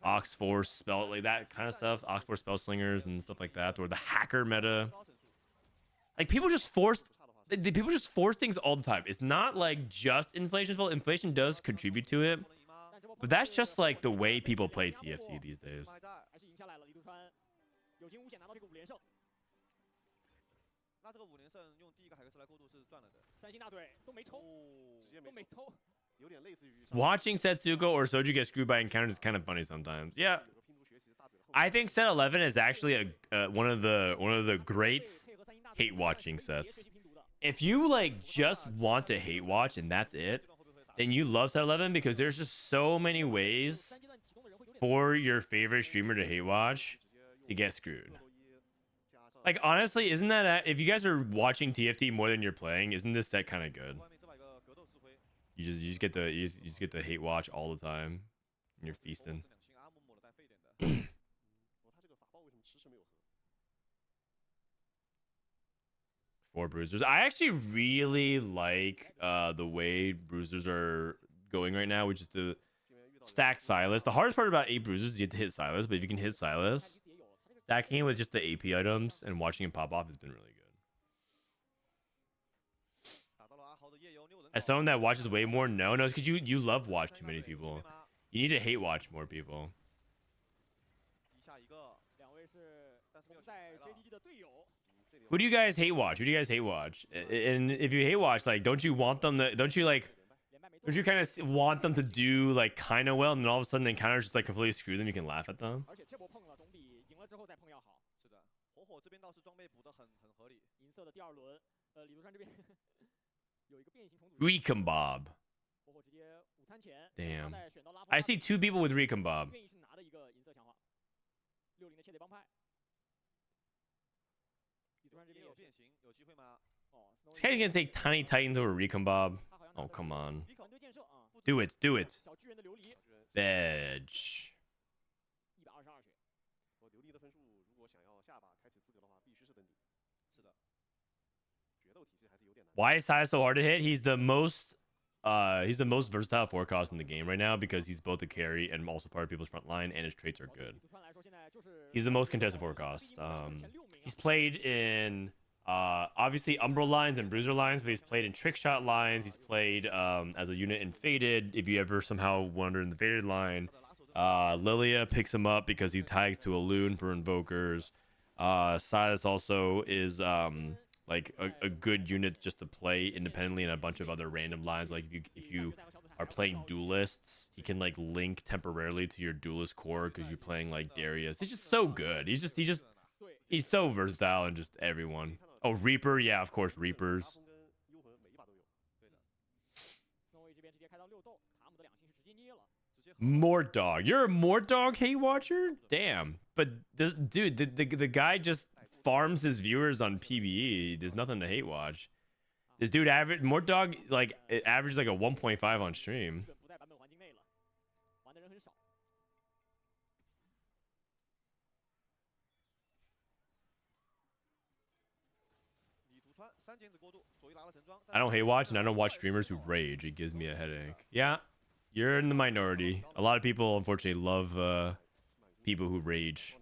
Ox Force spell, like that kind of stuff, Ox Force spell slingers and stuff like that, or the hacker meta. Like people just force things all the time. It's not like just inflation's fault. Inflation does contribute to it, 但这波 but that's just like the way people play TFT these days. 还在，还是赢下来了。李杜川有惊无险拿到这个5连胜，那这个5连胜用第一个海克斯来过渡是赚了的，三星大腿都没抽，哦，直接都没抽。有点类似于 Watching Setsuko or Soju get screwed by encounters is kind of funny sometimes. Yeah, 有个拼图学习大嘴的后 I think set 11 is actually one of the great 配合三星大腿 hate watching 可以直接 sets. 学习拼图的。 If you like just want to hate watch and that's it, 这段会不会打 then you love set 11 because there's just so many ways 三阶段启动的人会有点 for your favorite streamer to hate watch 直接 to 用 get screwed. 热斗一加上 Like honestly, isn't that if you guys are watching TFT more than you're playing, isn't this set kind of good? 外面这把一个格斗指挥， You just get to hate watch all the time, and you're 哦 feasting. 这两星啊，默默的带费点的。哦，他这个法宝为什么迟迟没有合？ For bruisers, I actually really like the way bruisers are going right now, which is to 这边遇到 stack Silas. The hardest part about 8 bruisers is you have to hit Silas, but if you can hit 他 Silas, 离子也有，他这个 stacking it with just the AP items and watching it pop off has been really good. 打到了阿豪的夜游6人 As 岛 someone that watches way more, no, it's because you love watch too many 三大腿 people. 直接吗 You need to hate watch more people. 一下一个，两位是但是没有在球来了 JDG 的队友， 这里 Who do you guys hate watch? Who do you guys hate watch? And if you hate watch, like, don't you want them to? Don't you like? 连败没 Don't 做 you，kind of want them to do like kind of well, and then all of a sudden encounters just like completely screw them? You can laugh at them. 而且这波碰了总比赢了之后再碰要好。是的，火火这边倒是装备补的很合理，银色的第2轮，李杜川这边有一个变形重组， Recon Bob. 火火直接午餐前， Damn. 他在选到拉风 I see 2 people with Recon Bob. 愿意去拿的一个银色强化，60的窃贼帮派。李杜川这边也是也有变形，有机会吗？哦 This guy's gonna take Tiny Titans over Recon Bob. 他好像拿 Oh 的 come 是 on. 团队建设啊， Do it. Do it. 小巨人的琉璃小巨人 Veg. 122血，我琉璃的分数，如果想要下把开启资格的话，必须是登顶。是的，决斗体系还是有点难。 Why is Sai so hard to hit? He's the most versatile forecast in the game right now because he's both a carry and also part of people's front line, and his traits are 对 good. 李杜川来说现在就是 He's the most contested forecast. He's played in obviously Umbral lines and Bruiser lines, but he's played in Trick Shot lines. He's played as a unit in Faded. If you ever somehow wander in the Faded line, 他的拉手 Lilia picks him up because he tags to a loon for invokers. Silas also is like a good unit just to play independently in a bunch of other random lines. Like if you are playing duelists, he can like link temporarily to your duelist core because you're playing like Darius. He's just so good. He's so versatile and just everyone. Oh, Reaper, yeah, of course, 拉 Reapers. 风跟幽魂每一把都有。对的， Mort Dog. You're a Mort Dog hate watcher? Damn. But this dude, the guy just farms his viewers on PBE. There's nothing to hate watch. This dude average Mort Dog like it averages like a 1.5 on stream. 基本不在版本环境内了，玩的人很少。 I don't hate watch and I don't watch streamers who rage. It gives me a headache. Yeah, you're in the minority. A lot of people unfortunately love people who rage.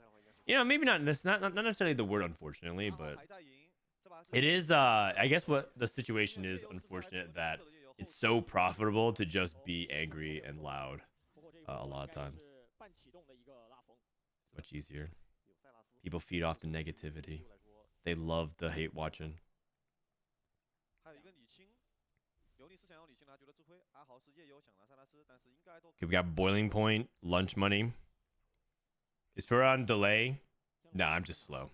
You know, maybe not necessarily the word unfortunately, but it is I guess what the situation is unfortunate that it's so profitable to just be angry and loud a lot of times. It's much easier. People feed off the negativity. They love the hate watching. Okay, we got boiling point, lunch money. Is Frodan delay? Nah, I'm just slow.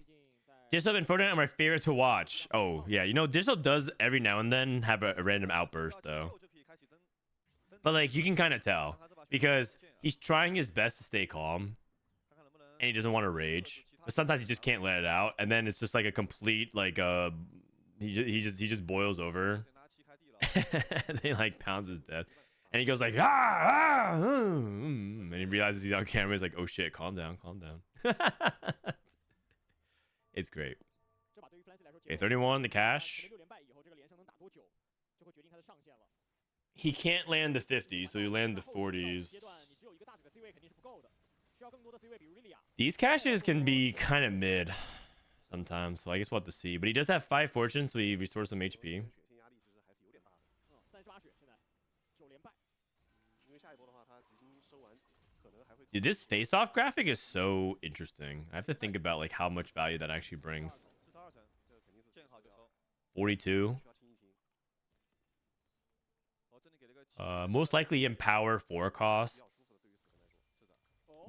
Disrupt and Frodan are my favorite to watch. Oh, yeah. You know, Disrupt does every now and then have a random outburst, though. But, like, you can kind of tell. Because he's trying his best to stay calm. And he doesn't want to rage. But sometimes he just can't let it out. And then it's just like a complete, like, he just boils over. And he, like, pounds his death. And he goes like, and he realizes he's on camera. He's like, oh shit, calm down, calm down. It's great. Okay, 31, the cash. He can't land the 50, so he land the 40s. These caches can be kind of mid sometimes, so I guess we'll have to see. But he does have 5 fortune, so he restores some HP. Dude, this face-off graphic is so interesting. I have to think about like how much value that actually brings. 42. Most likely in power 4 costs.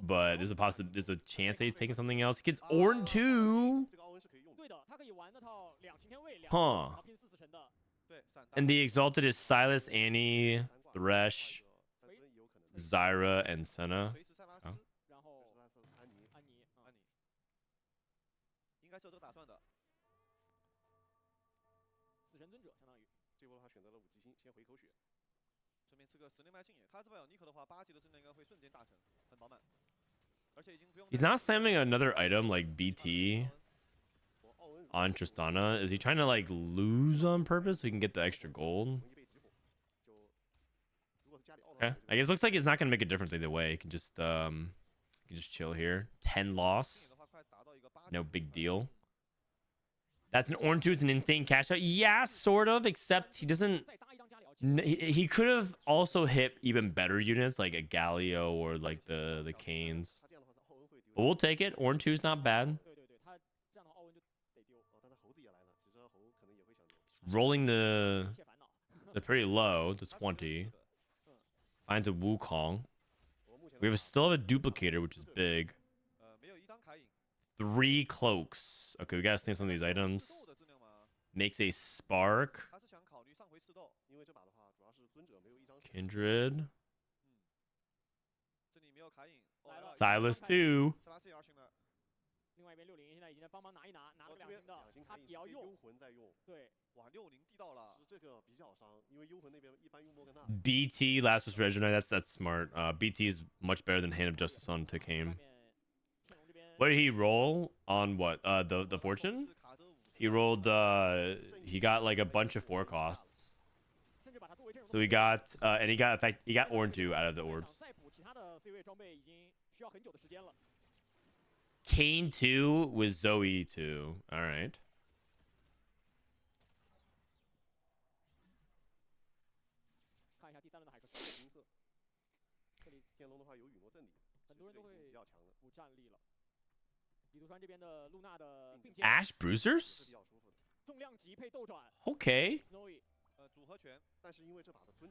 But there's a chance that he's taking something else. He gets Orn 2. Huh. And the Exalted is Silas, Annie, Thresh, Zyra, and Senna. Oh. He's not slamming another item like BT on Tristana. Is he trying to like lose on purpose so he can get the extra gold? Okay, I guess it looks like it's not gonna make a difference either way. You can just chill here. 10 loss, no big deal. That's an Orn 2. It's an insane cash out. Yeah, sort of, except he doesn't. He could have also hit even better units like a Galio or like the Canes. But we'll take it. Orn 2 is not bad. Rolling the pretty low to 20. Finds a Wukong. We still have a duplicator, which is big. 3 cloaks. Okay, we gotta steal some of these items. Makes a spark. Kindred. Silas 2. BT last was Reginald. That's smart. BT is much better than Hand of Justice on TOC8. What did he roll on? What? The fortune? He rolled. He got like a bunch of 4 costs. So he got and he got in fact he got Orn 2 out of the orbs. Kane 2 with Zoe 2. All right. Ash Bruisers? Okay.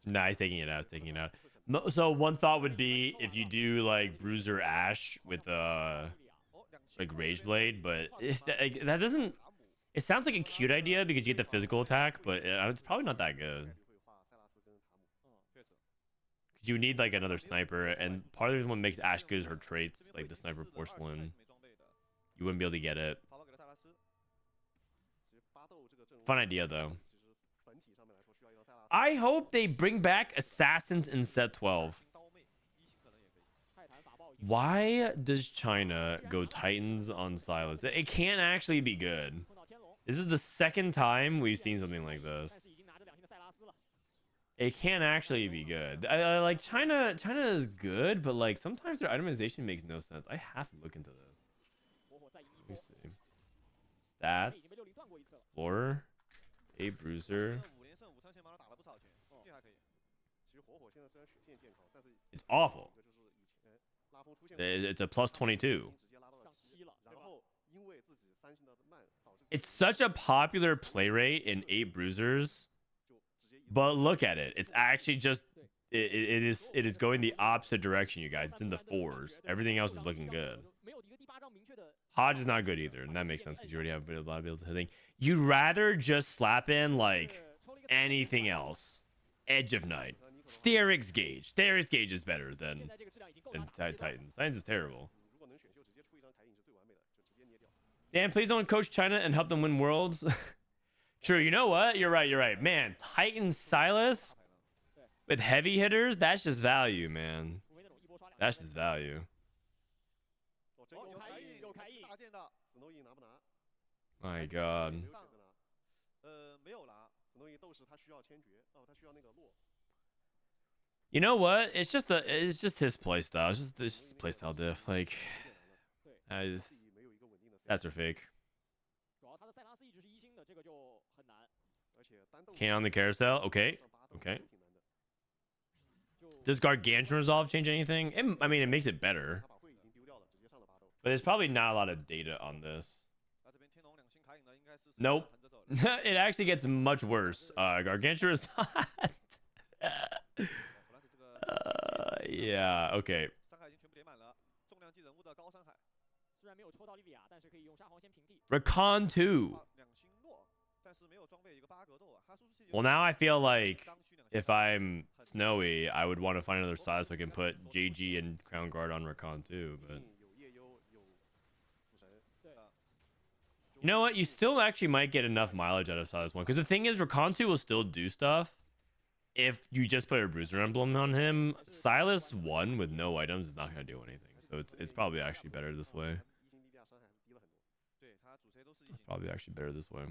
Nah, he's taking it out. He's taking it out. So one thought would be if you do like Bruiser Ash with like Rage Blade, but that doesn't. It sounds like a cute idea because you get the physical attack, but it's probably not that good. You need like another sniper, and part of the reason what makes Ash good is her traits, like the sniper porcelain. You wouldn't be able to get it. Fun idea though. I hope they bring back assassins in set 12. Why does China go Titans on Silas? It can't actually be good. This is the second time we've seen something like this. It can't actually be good. I like China is good, but like sometimes their itemization makes no sense. I have to look into this. Let me see. Stats. Explorer. A bruiser. It's awful. It's a plus 22. It's such a popular play rate in 8 bruisers. But look at it. It's actually just it is going the opposite direction, you guys. It's in the 4s. Everything else is looking good. Hodge is not good either, and that makes sense because you already have a lot of ability hitting. You'd rather just slap in like anything else. Edge of Night. Sterix Gauge. Sterix Gauge is better than Titans. Titans is terrible. Dan, please don't coach China and help them win worlds. True, you know what? You're right. Man, Titan Silas with heavy hitters, that's just value, man. That's just value. My God. You know what? It's just his playstyle. It's just playstyle diff. Like, that's her fake. Can't on the carousel. Okay. Does Gargantuan Resolve change anything? I mean, it makes it better. But there's probably not a lot of data on this. Nope. It actually gets much worse. Gargantuan Resolve. Yeah, okay. Recon 2. Well, now I feel like if I'm Snowy, I would want to find another size so I can put JG and Crown Guard on Recon 2, but... You know what? You still actually might get enough mileage out of Silas 1. Because the thing is, Recon 2 will still do stuff if you just put a Bruiser emblem on him. Silas 1 with no items is not going to do anything. So it's probably actually better this way. It's probably actually better this way.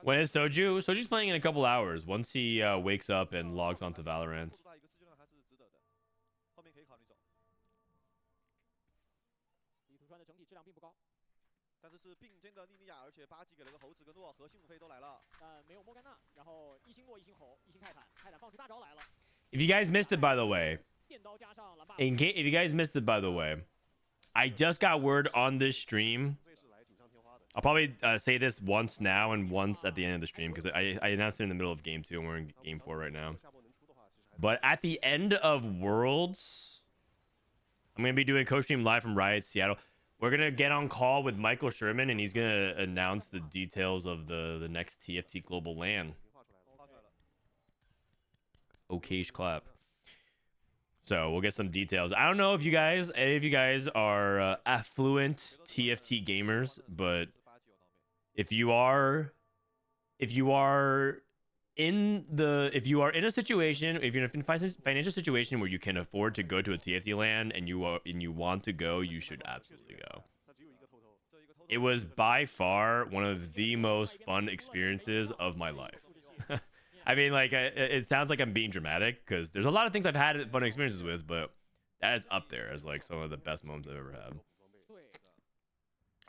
When is Soju? Soju's playing in a couple hours once he wakes up and logs onto Valorant. If you guys missed it, by the way, I just got word on this stream. I'll probably say this once now and once at the end of the stream because I announced it in the middle of game 2 and we're in game 4 right now. But at the end of Worlds, I'm going to be doing a coach stream live from Riot Seattle. We're going to get on call with Michael Sherman and he's going to announce the details of the next TFT Global LAN. Okay, clap. So we'll get some details. I don't know if any of you guys are affluent TFT gamers, but if you are in a situation, if you're in a financial situation where you can afford to go to a TFT LAN and you want to go, you should absolutely go. It was by far one of the most fun experiences of my life. I mean, like, it sounds like I'm being dramatic because there's a lot of things I've had fun experiences with, but that is up there as like some of the best moments I've ever had.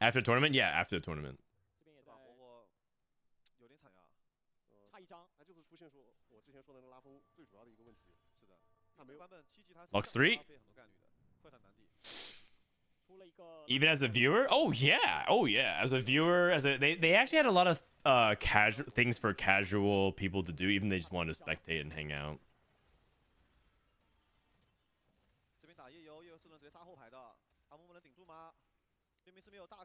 After the tournament? Yeah, after the tournament. Lux 3? Even as a viewer? Oh yeah. As a viewer, they actually had a lot of casual things for casual people to do, even they just wanted to spectate and hang out.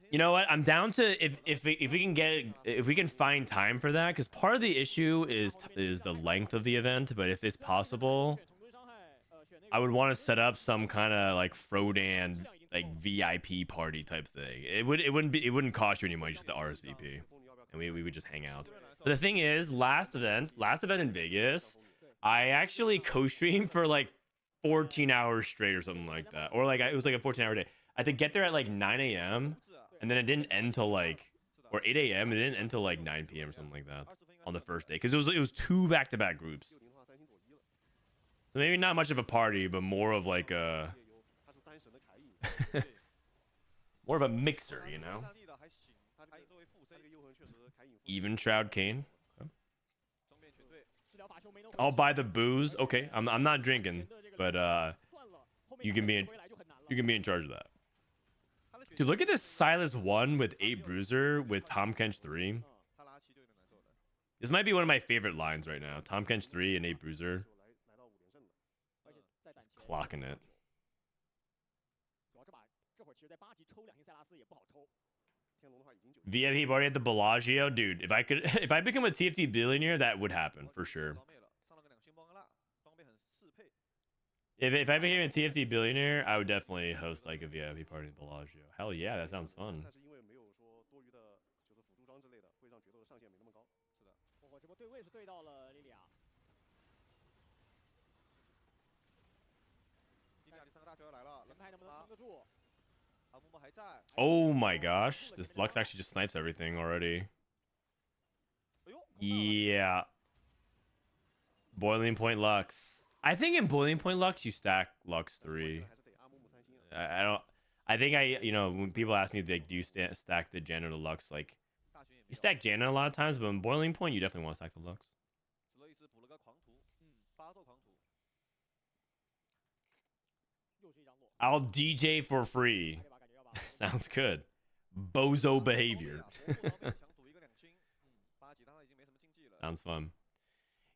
You know what? I'm down to if we can find time for that, because part of the issue is the length of the event. But if it's possible, I would want to set up some kind of like Frodan like VIP party type thing. It wouldn't cost you any money, just the RSVP, and we would just hang out. But the thing is, last event in Vegas, I actually co-streamed for like 14 hours straight or something like that, or like it was like a 14-hour day. I had to get there at like 9 a.m. and then it didn't end till like, or 8 a.m. It didn't end till like 9 p.m. or something like that on the first day, because it was 2 back-to-back groups. So maybe not much of a party, but more of like a more of a mixer, you know. Even Shroud Kane. I'll buy the booze. Okay, I'm not drinking, but you can be in charge of that. Dude, look at this Silas 1 with 8 Bruiser with Tom Kench 3. This might be one of my favorite lines right now. Tom Kench 3 and 8 Bruiser. Clocking it. VIP party at the Bellagio, dude. If I become a TFT billionaire, that would happen for sure. If I became a TFT billionaire, I would definitely host like a VIP party at Bellagio. Hell yeah, that sounds fun. Oh my gosh, this Lux actually just snipes everything already. Yeah. Boiling Point Lux. I think in Boiling Point Lux you stack Lux 3. I think you know, when people ask me like, do you stack the Jan or the Lux, like you stack Jan a lot of times, but in Boiling Point you definitely want to stack the Lux. I'll DJ for free. Sounds good. Bozo behavior. Sounds fun.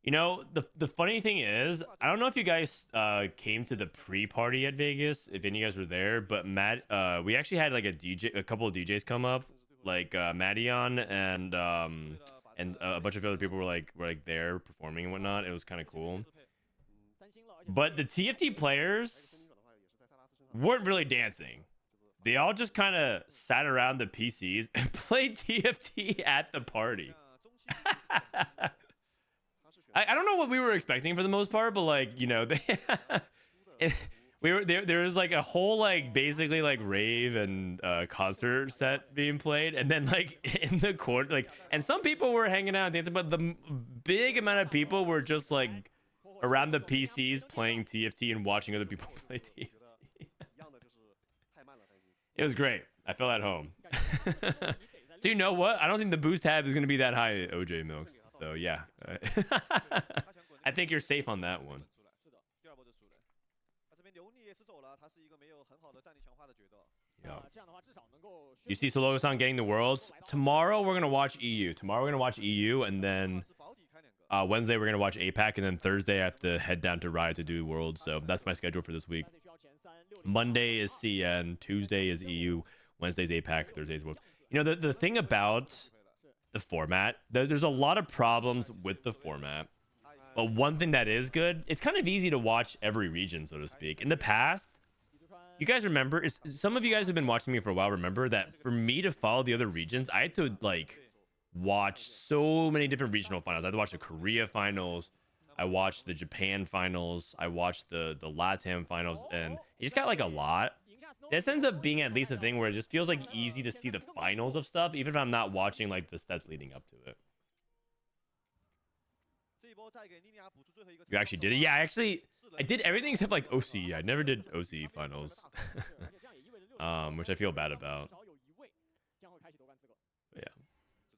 You know, the funny thing is, I don't know if you guys came to the pre-party at Vegas, if any of you guys were there, but Matt, we actually had like a couple of DJs come up, like Madion and a bunch of other people were like there performing and whatnot. It was kind of cool. But the TFT players weren't really dancing. They all just kind of sat around the PCs and played TFT at the party. I don't know what we were expecting for the most part, but like, you know, we were there was like a whole like basically like rave and concert set being played, and then like in the court, like, and some people were hanging out and dancing, but the big amount of people were just like around the PCs playing TFT and watching other people play TFT. It was great. I felt at home. So you know what? I don't think the boost tab is going to be that high, OJ Milks. So yeah. I think you're safe on that one. Yeah. You see Sologo-san getting the Worlds? Tomorrow we're going to watch EU. Tomorrow we're going to watch EU, and then Wednesday we're going to watch APAC, and then Thursday I have to head down to Riot to do Worlds. So that's my schedule for this week. Monday is CN, Tuesday is EU, Wednesday's APAC, Thursday's Worlds. You know, the thing about the format, there's a lot of problems with the format, but one thing that is good, it's kind of easy to watch every region, so to speak. In the past, you guys remember, some of you guys have been watching me for a while, remember that for me to follow the other regions, I had to like watch so many different regional finals. I had to watch the Korea finals, I watched the Japan finals, I watched the LATAM finals, and it just got like a lot. This ends up being at least a thing where it just feels like easy to see the finals of stuff, even if I'm not watching like the steps leading up to it. You actually did it? Yeah, I did everything except like OC. I never did OC finals, which I feel bad about. But yeah.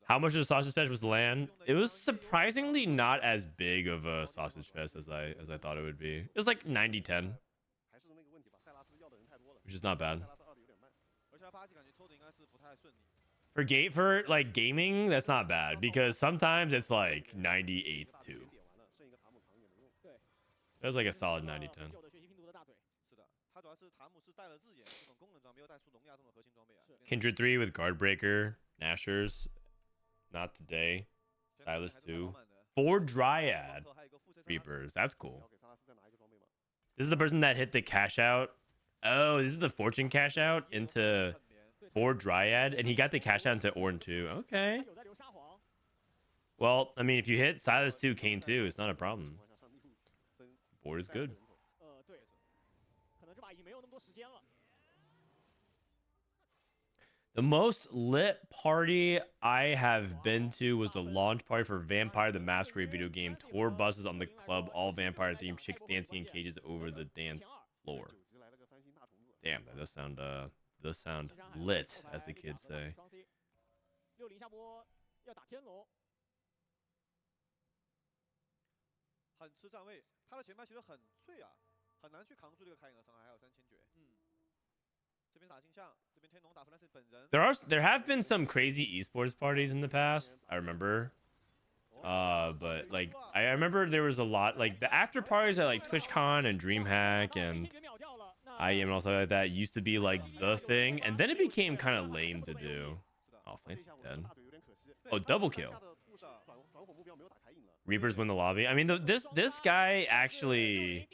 How much of the sausage fest was LAN? It was surprisingly not as big of a sausage fest as I thought it would be. It was like 90-10. Which is not bad. For like gaming, that's not bad, because sometimes it's like 98-2. That was like a solid 90-10. Kindred 3 with Guard Breaker. Nashers. Not today. Silas 2. 4 Dryad Reapers. That's cool. This is the person that hit the cash out. Oh, this is the Fortune cash out into 4 Dryad. And he got the cash out into Orn 2. Okay. Well, I mean, if you hit Silas 2, Kane 2, it's not a problem. Board is good. The most lit party I have been to was the launch party for Vampire the Masquerade video game. Tour buses on the club, all vampire themed, chicks dancing in cages over the dance floor. Damn, that does sound lit, as the kids say. There have been some crazy esports parties in the past. I remember. But like I remember there was a lot like the after parties at like TwitchCon and DreamHack and IEM and all stuff like that used to be like the thing, and then it became kind of lame to do. Oh, Fancy's dead. Oh, double kill. Reapers win the lobby. I mean, this guy actually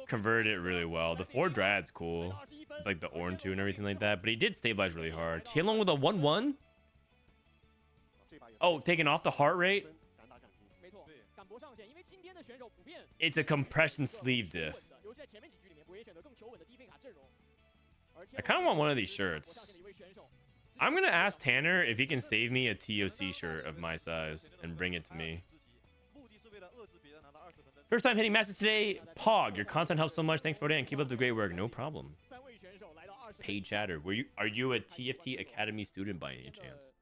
converted it really well. The 4 Dryad's cool. It's like the Orn 2 and everything like that. But he did stabilize really hard. Tianlong with a 1-1. Oh, taking off the heart rate. It's a compression sleeve diff. I kind of want one of these shirts. I'm going to ask Tanner if he can save me a TOC shirt of my size and bring it to me. First time hitting Masters today. Pog, your content helps so much. Thanks for that. Keep up the great work. No problem. Paid chatter. Are you a TFT Academy student by any chance?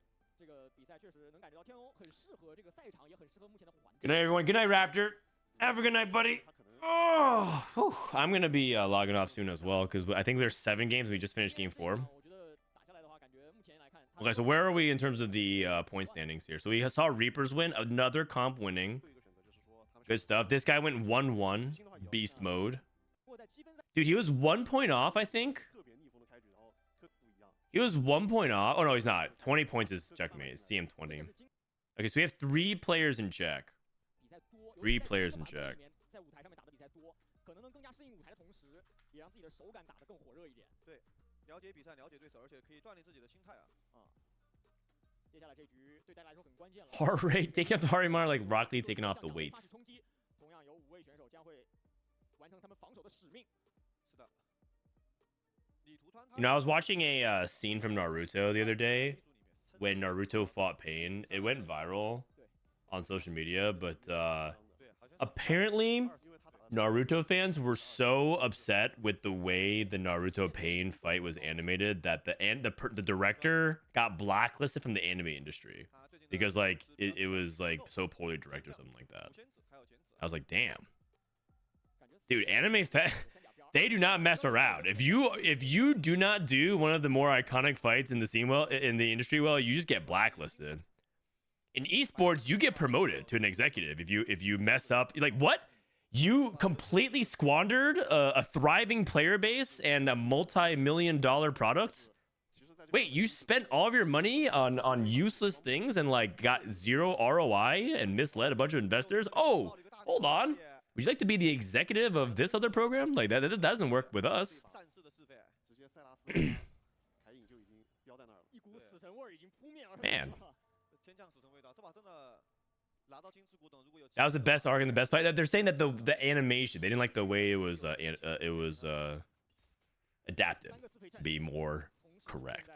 Good night, everyone. Good night, Raptor. Have a good night, buddy. Oh, whew. I'm going to be logging off soon as well because I think there's 7 games. We just finished game 4. Okay, so where are we in terms of the point standings here? So we saw Reapers win, another comp winning. Good stuff. This guy went 1-1, beast mode. Dude, he was 1 point off, I think. He was 1 point off. Oh, no, he's not. 20 points is checkmate. It's CM20. Okay, so we have 3 players in check. 3 players in check. Heart rate, taking off the heart rate monitor like Rock Lee taking off the weights. You know, I was watching a scene from Naruto the other day when Naruto fought Pain. It went viral on social media, but apparently Naruto fans were so upset with the way the Naruto Pain fight was animated that the director got blacklisted from the anime industry because like it was like so poorly directed or something like that. I was like, damn, dude, they do not mess around. If you do not do one of the more iconic fights in the scene well in the industry well, you just get blacklisted. In esports, you get promoted to an executive if you mess up. You're like, what? You completely squandered a thriving player base and a multi-million-dollar product? Wait, you spent all of your money on useless things and like got 0 ROI and misled a bunch of investors? Oh, hold on. Would you like to be the executive of this other program? Like that doesn't work with us. Man. That was the best arc and the best fight. They're saying that the animation, they didn't like the way it was adapted to be more correct.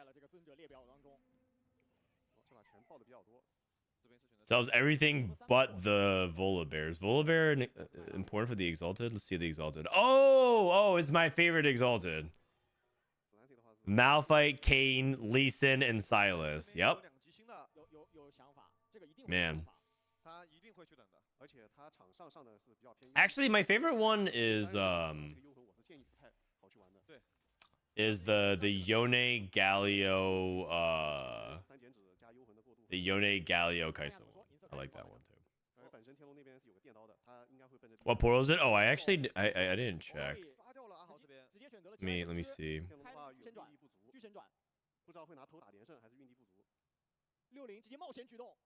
Sells everything but the Volibears. Volibear important for the Exalted? Let's see the Exalted. Oh, it's my favorite Exalted. Malphite, Kayn, Lee Sin, and Silas. Yep. Man. Actually, my favorite one is the Yone Galio Kai'Sa one. I like that one too. What portal is it? Oh, I didn't check. Let me see. 天龙的话有运力不足，巨神转不知道会拿头打连胜还是运力不足。 60直接冒险举动，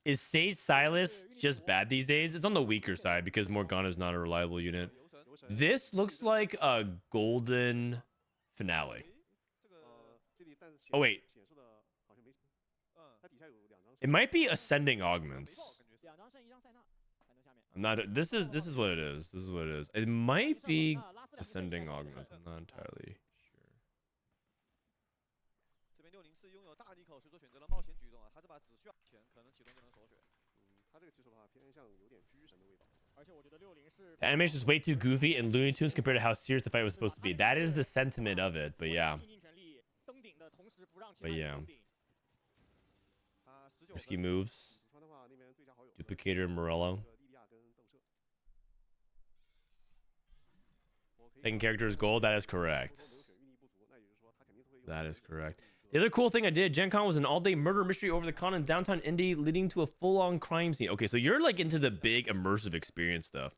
Is Sage Silas just bad these days? It's on the weaker side because Morgana is not a reliable unit. 流神 This looks like a golden finale. 这里但是 Oh wait, 显示的好像没，它底下有两张。 it might be ascending augments. 2张胜1张塞纳，反正下面 I'm not. This is what it is. This is what it is. It might be ascending augments. I'm not entirely sure. 这边604拥有大利口，所以说选择了冒险举动啊，他这把只需要钱，可能启动就能首选。它这个技术的话偏向有点狙神的味道。 而且我觉得60是 The animation is way too goofy and Looney Tunes compared to how serious the fight was supposed to be. That is the sentiment of it. But yeah, 拼尽全力登顶的同时不让其 But 他 yeah. 人登顶。 它19 risky moves. 武川的话那边最佳好友 Duplicator Morello. 莉莉娅跟斗舍。 Second character is gold. That is correct. 流血运力不足，那也就是说他肯定是会用 That is correct. The other cool thing I did, Gen Con was an all-day murder mystery over the con in downtown Indy, leading to a full-on crime scene. Okay, so you're like into the big immersive experience stuff.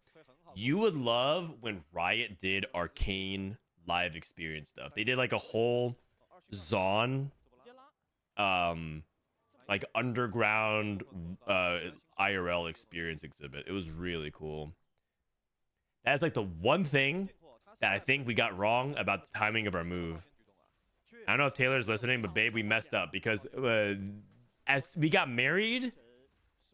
You would love when Riot did arcane live experience stuff. They did like a whole Zon, 直接拉， like underground IRL experience exhibit. It was really cool. That's like the one thing that I think we got wrong about the timing of our move. I don't know if Taylor's listening, but babe, we messed up because as we got married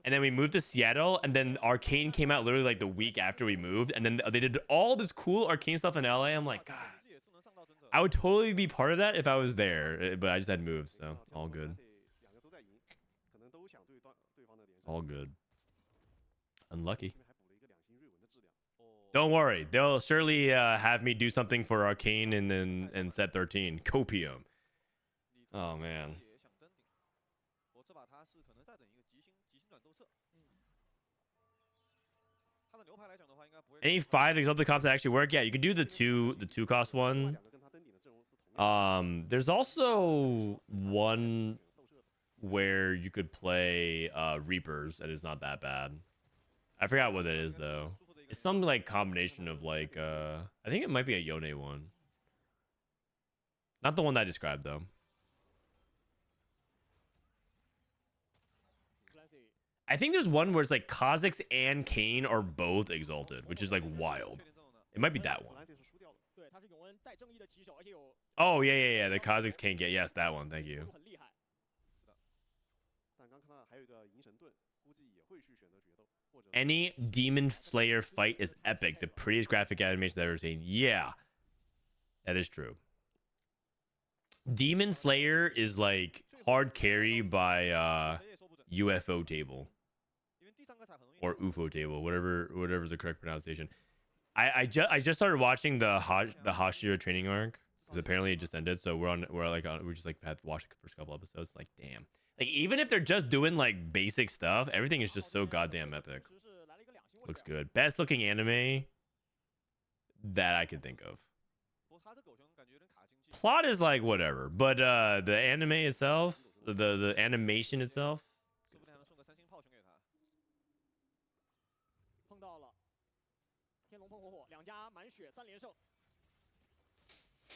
and then we moved to Seattle and then Arcane came out literally like the week after we moved. And then they did all this cool Arcane stuff in LA. I'm like, God, I would totally be part of that if I was there, but I just had moved. So all good. 两个都在赢，可能都想对方的连胜。 All good. Unlucky. 这边还补了一个两星瑞文的质量。 Don't worry. They'll surely have me do something for Arcane and set 13. Copium. Oh, man. 也想登顶，我这把他是可能再等一个急星转斗策。他的牛排来讲的话，应该不会。 Any 5 exalted comps that actually work? Yeah, you can do the two cost one. 两个跟他登顶的阵容是同样。 There's also one where you could play Reapers and it's not that bad. I forgot what it is though. It's some like combination of like I think it might be a Yone one. Not the one that I described though. I think there's one where it's like Kha'Zix and Kayn are both exalted, which is like wild. It might be that one. 本来这是输掉的。 对，他是永恩带正义的棋手，而且有 Oh yeah. The Kha'Zix can't get. Yes, that one. Thank you. 很厉害。但刚看到还有一个银神盾，估计也会去选择决斗，或者 Any Demon Slayer fight is epic. The prettiest graphic animation I've ever seen. Yeah, that is true. Demon Slayer is like hard carry by UFO table 因为第三个才很容易。 or UFO table, whatever's the correct pronunciation. I just started watching the Hashira training arc because apparently it just ended. So we just like had to watch the first couple episodes. Like damn, like even if they're just doing like basic stuff, everything is just so goddamn epic. 其实是来了一个2星位 Looks 置。 good. Best looking anime that I can think of. 不过他这狗熊感觉有点卡经济。 Plot is like whatever, but the anime itself, the animation itself. 说不定还能送个3星炮熊给他。 碰到了天龙喷火，2家满血3连胜。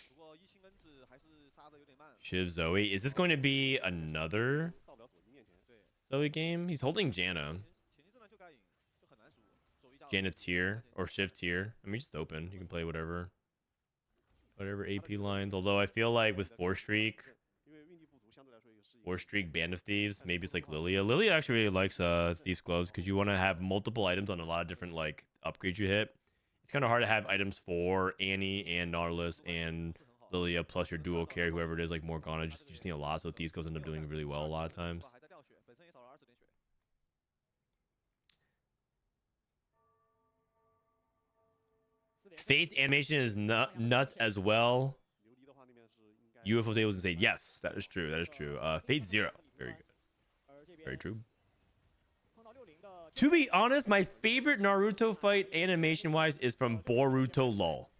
不过1星恩子还是杀的有点慢。 Shiv Zoe. Is this going to be another 到不了左一面前。 对， Zoe game? He's holding Janna. 前期阵呢就该赢，就很难输。左一加 Janna tier or Shiv tier. I mean, just open. You can play whatever AP lines. Although I feel like with 4-streak, 因为运力不足，相对来说也是。 4-streak Band of Thieves, maybe it's like Lilia. Lilia actually really likes Thieves Gloves because you want to have multiple items on a lot of different like upgrades you hit. It's kind of hard to have items for Annie and Nautilus and Lilia plus your dual carry, whoever it is, like Morgana. You just need a lot, so Thieves Gloves end up doing really well a lot of times. 还在掉血，本身也少了20点血。 Fate's animation is nuts as well. 琉璃的话那边是应该。 UFO tables and say yes, that is true. That is true. Fate 0, very good, 而这边 very true. 碰到60的 To be honest, my favorite Naruto fight animation wise is from Boruto LOL.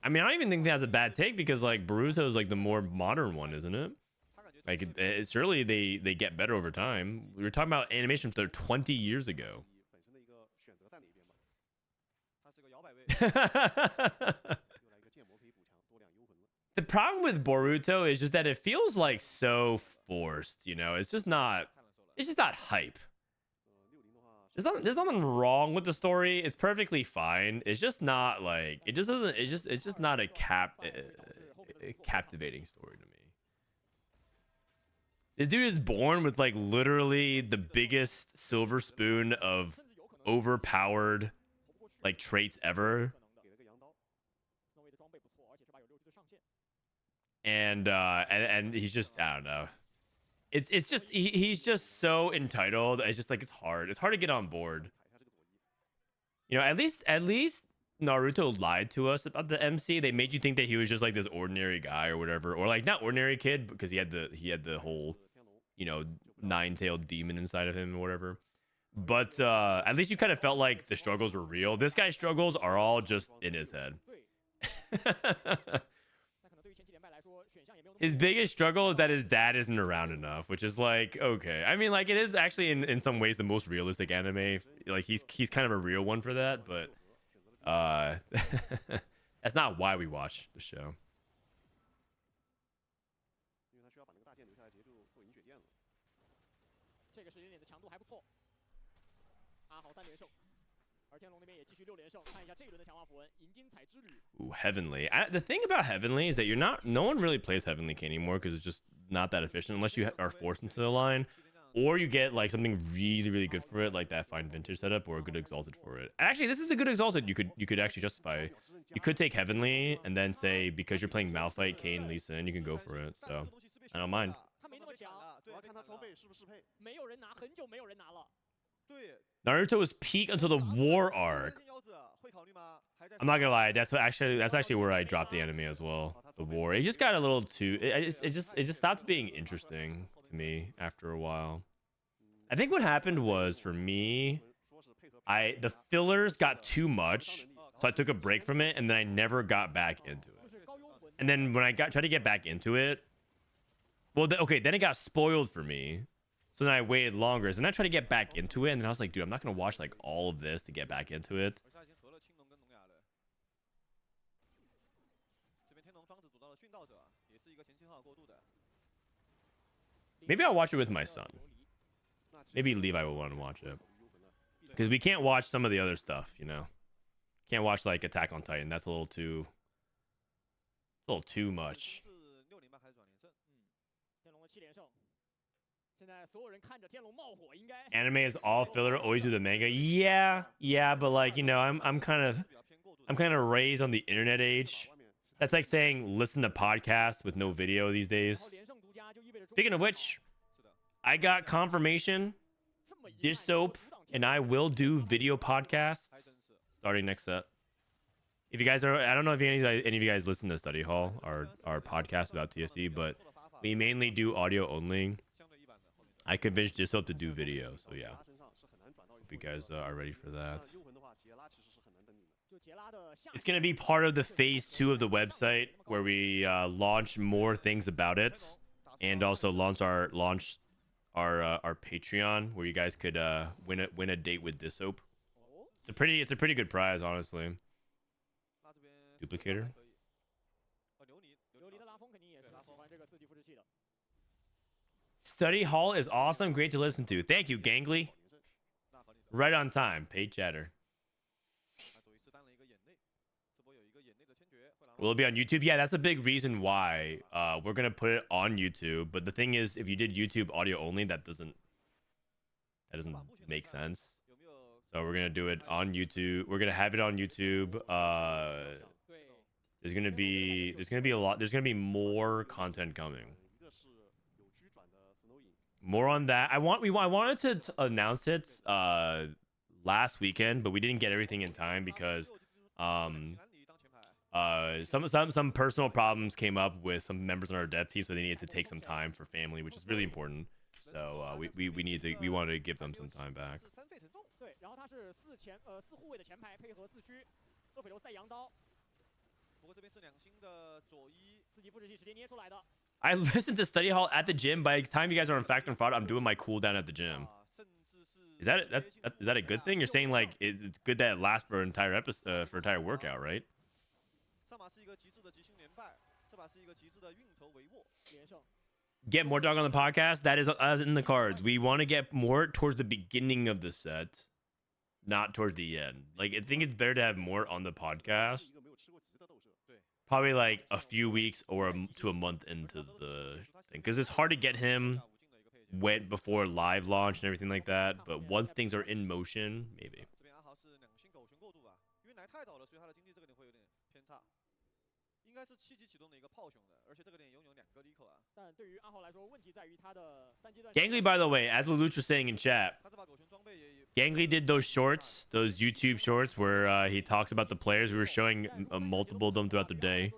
I mean, I don't even think that's a bad take because like Boruto is like the more modern one, isn't it? 他感觉 Like surely they get better over time. We were talking about animation from 20 years ago. 以本身的一个选择在哪边吧。 他是个摇摆位， The problem with Boruto is just that it feels like so forced, you know. It's just not hype. There's nothing wrong with the story. It's perfectly fine. It's just not like it just doesn't it's just not a captivating story to me. This dude is born with like literally the biggest silver spoon of overpowered like traits ever. And he's just, I don't know. It's just he's just so entitled. It's just like it's hard to get on board. You know, at least Naruto lied to us about the MC. They made you think that he was just like this ordinary guy or whatever, or like not ordinary kid because he had the whole, you know, nine-tailed demon inside of him or whatever. But at least you kind of felt like the struggles were real. This guy's struggles are all just in his head. His biggest struggle is that his dad isn't around enough, which is like, okay. I mean, like, it is actually in some ways the most realistic anime. Like, he's kind of a real one for that, but that's not why we watch the show. Ooh, Heavenly. The thing about Heavenly is that no one really plays Heavenly K anymore because it's just not that efficient unless you are forced into the line, or you get like something really, really good for it, like that fine vintage setup, or a good exalted for it. Actually, this is a good exalted. You could actually justify. You could take Heavenly and then say because you're playing Malphite, Kayn, Lee Sin, you can go for it. So I don't mind. Naruto was peak until the war arc. I'm not gonna lie, that's actually where I dropped the anime as well. The war, it just got a little too. It just stopped being interesting to me after a while. I think what happened was for me, the fillers got too much, so I took a break from it, and then I never got back into it. And then when I tried to get back into it, well, then it got spoiled for me. So then I waited longer. So then I tried to get back into it, and then I was like, dude, I'm not gonna watch like all of this to get back into it. Maybe I'll watch it with my son. Maybe Levi will want to watch it. Because we can't watch some of the other stuff, you know? Can't watch like Attack on Titan. That's a little too much. Anime is all filler, always do the manga. Yeah, but like, you know, I'm kind of raised on the internet age. That's like saying listen to podcasts with no video these days. Speaking of which, I got confirmation this soap, and I will do video podcasts starting next set. If you guys are, I don't know if any of you guys listen to Study Hall, our podcast about TSD, but we mainly do audio only. I convinced Jisop to do video, so yeah. Hope you guys are ready for that. It's gonna be part of the phase 2 of the website where we launch more things about it, and also launch our Patreon where you guys could win a date with Jisop. It's a pretty good prize, honestly. Duplicator. Study Hall is awesome. Great to listen to. Thank you, Gangly. Right on time. Paid chatter. Will it be on YouTube? Yeah, that's a big reason why we're going to put it on YouTube. But the thing is, if you did YouTube audio only, that doesn't make sense. So we're going to do it on YouTube. We're going to have it on YouTube. There's going to be more content coming. More on that. I wanted to announce it last weekend, but we didn't get everything in time because some personal problems came up with some members on our dev team, so they needed to take some time for family, which is really important. So we wanted to give them some time back. I listened to Study Hall at the gym. By the time you guys are on Fact and Fraud, I'm doing my cooldown at the gym. is that a good thing? You're saying like it's good that it lasts for an entire episode for an entire workout, right? 上马是一个极致的吉星连败，这把是一个极致的运筹帷幄。连胜。 Get more dog on the podcast. That is as in the cards. We want to get more towards the beginning of the set, not towards the end. Like I think it's better to have more on the podcast. 一个没有吃过急的斗士，对， Probably like a few weeks or to a month into the thing, because it's hard to get him went before live launch and everything like that. But once things are in motion, maybe. 这边阿豪是2星狗熊过渡吧，因为来太早了，所以他的经济这个点会有点偏差。应该是7级启动的一个炮熊的，而且这个点拥有2个利口啊。但对于阿豪来说，问题在于他的3阶段。 Gangly, by the way, as Lelouch was saying in chat, 他这把狗熊装备也 Gangly did those shorts, those YouTube shorts where he talks about the players. We were showing multiple of them throughout the day.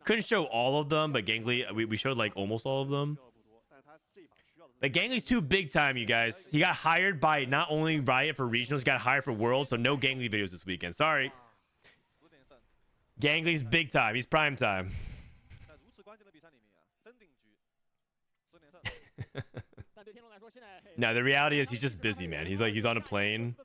Couldn't show all of them, but Gangly, we showed like almost all of them. 不多，但是他这一把需要的是 But Gangly's too big time, you guys. He got hired by not only Riot for regionals, he got hired for Worlds, so no Gangly videos this weekend. Sorry. 10点胜， Gangly's big time. He's prime time. 在如此关键的比赛里面啊，登顶局10点胜。 但对天龙来说，现在 No, the reality is he's just busy, man. He's on a plane,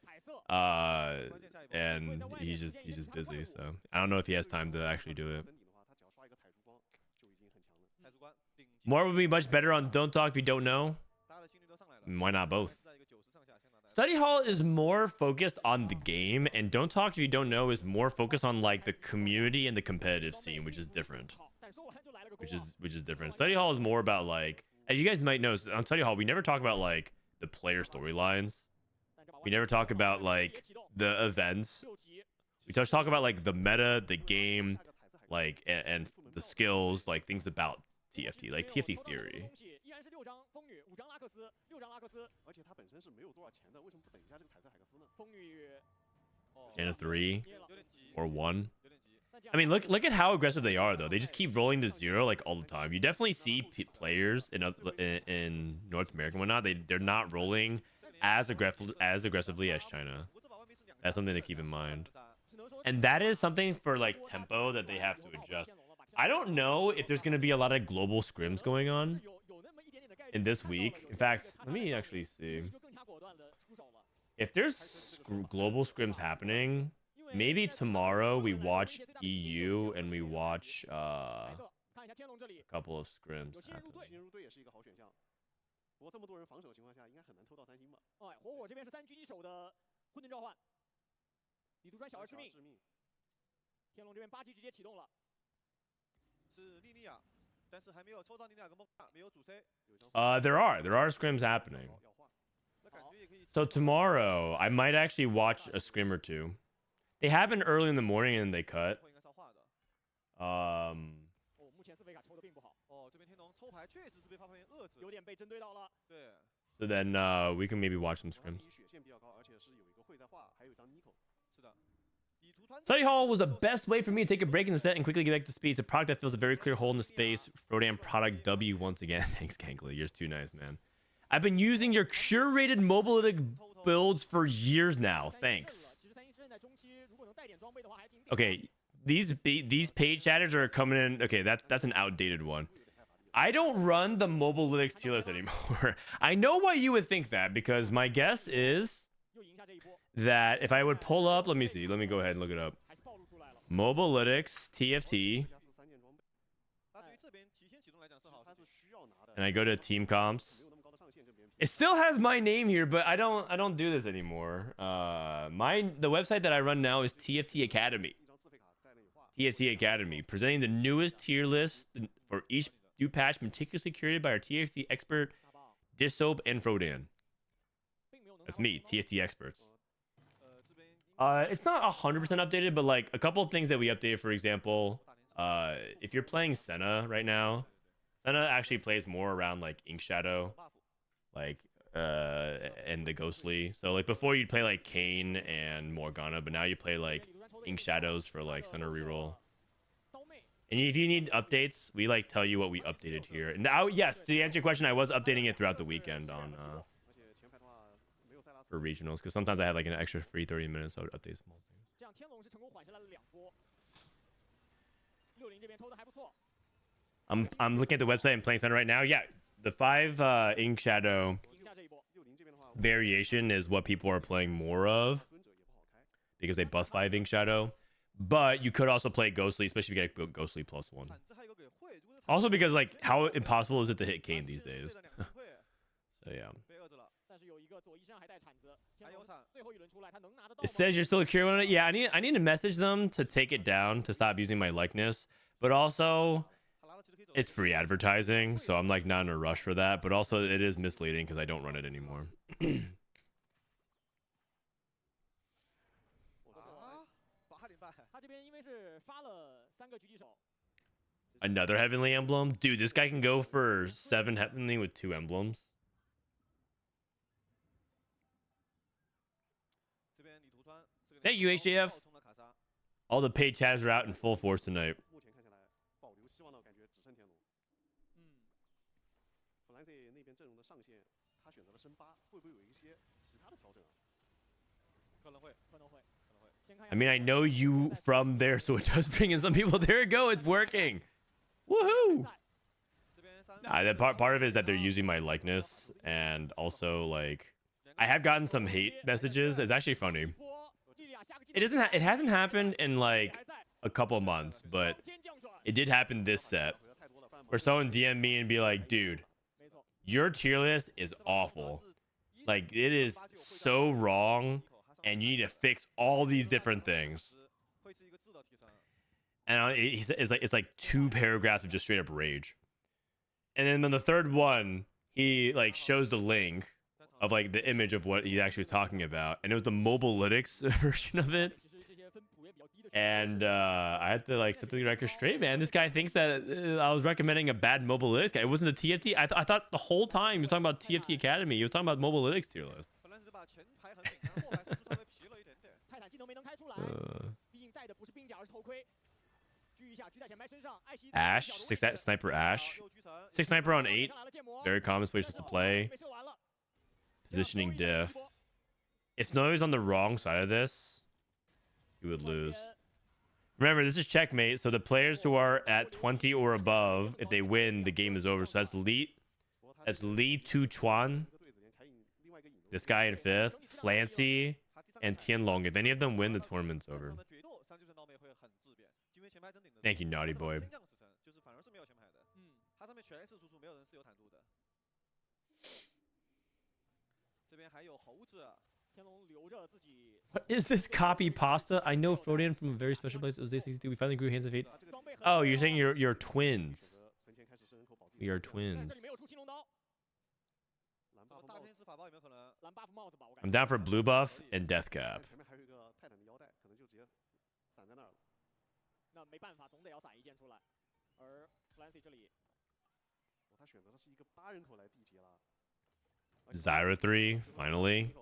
and he's just busy. So I don't know if he has time to actually do it. 登顶的话，他只要刷一个彩烛光就已经很强了。彩烛关顶级， More would be much better on Don't Talk if you don't know. 大家的心率都上来了。 Why not both? 是在一个90上下，先拿大家。 Study Hall is more focused on the game, and Don't Talk if you don't know is more focused on like the community and the competitive scene, which is different. 但说完就来了个 Which is different. Study Hall is more about like, as you guys might know, on Study Hall we never talk about like the player storylines. We never talk about like the events. We just talk about like the meta, the game, like and the skills, like things about TFT, like TFT theory. 依然是6张风雨，5张拉克斯，6张拉克斯。而且他本身是没有多少钱的，为什么不等一下这个彩色海克斯呢？风雨 And a 3有点急， or 1. 有点急。 I mean, look at how aggressive they are though. They just keep rolling to 0 like all the time. You definitely see players in North America and whatnot. They're not rolling as aggressively as China. 不过这把外面是2 That's something to keep in mind. 只能说 And that is something for like tempo that they have to adjust. I don't know if there's going to be a lot of global scrims going on 有那么一点点的概率 in this week. In fact, let me actually see. 就更加果断的出手了。 If there's global scrims happening, maybe tomorrow we watch EU and we watch 彩色，看一下天龙这里 a couple of scrims 有新人入 happen. 队。新人入队也是一个好选项。不过这么多人防守的情况下，应该很难抽到3星吧？哎，火火这边是3狙击手的混沌召唤，李杜川小儿致命，致命，天龙这边8级直接启动了。是莉莉娅，但是还没有抽到莉莉娅跟梦娜，没有主 C。 有一张 There are scrims happening. 要换。那感觉也可以。 So tomorrow I might actually watch a scrim or two. They happen early in the morning and they cut. 应该是要画的。 哦，目前斯菲卡抽的并不好，哦，这边天龙抽牌确实是被发牌员遏制。有点被针对到了。对， So then we can maybe watch some 然后 scrims. 第一血线比较高，而且是有一个会在画，还有一张 Nico。是的。以图团 Study Hall was the best way for me to take a break in the set and quickly get back to speed. It's a product that fills a very clear hole in the space. Frodan product W once again. Thanks, Gangly. You're too nice, man. I've been using your curated mobilytic builds for years now. Thanks. 其实3星现在中期如果能带点装备的话，还挺。 Okay, these page chatters are coming in. Okay, that's an outdated one. I don't run the mobilytics tier list anymore. I know why you would think that, because my guess is 又赢下这一波， that if I would pull up, let me see. Let me go ahead and look it up. 还是暴露出来了。 Mobilytics TFT, 加4、3件装备，那对于这边提前启动来讲是好他事情。是需要拿的。 and I go to team comps. 没有那么高的上限跟别人 It still has my name here, but I don't do this anymore. The website that I run now is TFT Academy. 一张自费卡在那里画。 TFT Academy, presenting the newest tier list for each new patch, meticulously curated by our TFT expert, 大棒， Dissoap and Frodan. 并没有能。 That's me, TFT experts. 这边 It's not 100% updated, but like a couple of things that we updated. For example, if you're playing Senna right now, Senna actually plays more around like Ink Shadow, buff。 like and the Ghostly. So like before you'd play like Kane and Morgana, but now you play like Ink Shadows for like Senna reroll. 刀妹， And if you need updates, we like tell you what we updated here. And now, yes, to answer your question, I was updating it throughout the weekend on 而且前排的话没有塞拉斯。 for regionals, because sometimes I had like an extra free 30 minutes, so I would update small things. 这样天龙是成功缓下来了2波。60这边抽的还不错， I'm looking at the website and playing Senna right now. Yeah, the 5 Ink Shadow, 赢下这一波。 60这边的话， variation is what people are playing more of because they buff 5 Ink Shadow. But you could also play Ghostly, especially if you get Ghostly +1. Also because like how impossible is it to hit Kane these days? So yeah. It says you're still curious on it. Yeah, I need to message them to take it down to stop using my likeness. But also it's free advertising, so I'm like not in a rush for that. But also it is misleading because I don't run it anymore. Another heavenly emblem? Dude, this guy can go for 7 heavenly with 2 emblems. Thank you, HJF. All the paid chatters are out in full force tonight. I mean, I know you from there, so it does bring in some people. There you go. It's working. Woohoo! That part of it is that they're using my likeness, and also like I have gotten some hate messages. It's actually funny. It hasn't happened in like a couple of months, but it did happen this set where someone DM me and be like, "Dude, your tier list is awful. Like it is so wrong, and you need to fix all these different things." And it's like 2 paragraphs of just straight up rage. And then on the third one, he like shows the link of like the image of what he actually was talking about, and it was the Mobilytics version of it. And I had to like set the record straight, man. This guy thinks that I was recommending a bad Mobilytics guy. It wasn't the TFT. I thought the whole time he was talking about TFT Academy. He was talking about Mobilytics tier list. Ash, 6 sniper Ash, 6 sniper on 8. Very common places to play. Positioning diff. If Snowy was on the wrong side of this, you would lose. Remember, this is checkmate, so the players who are at 20 or above, if they win, the game is over. So that's Li Tu Chuan, this guy in 5th, Flancy, and Tianlong. If any of them win, the tournament's over. Thank you, naughty boy. What is this copy pasta? I know Frodan from a very special place. It was day 62. We finally grew hands of 8. Oh, you're saying you're twins. We are twins. I'm down for blue buff and death cap. Zyra 3, finally.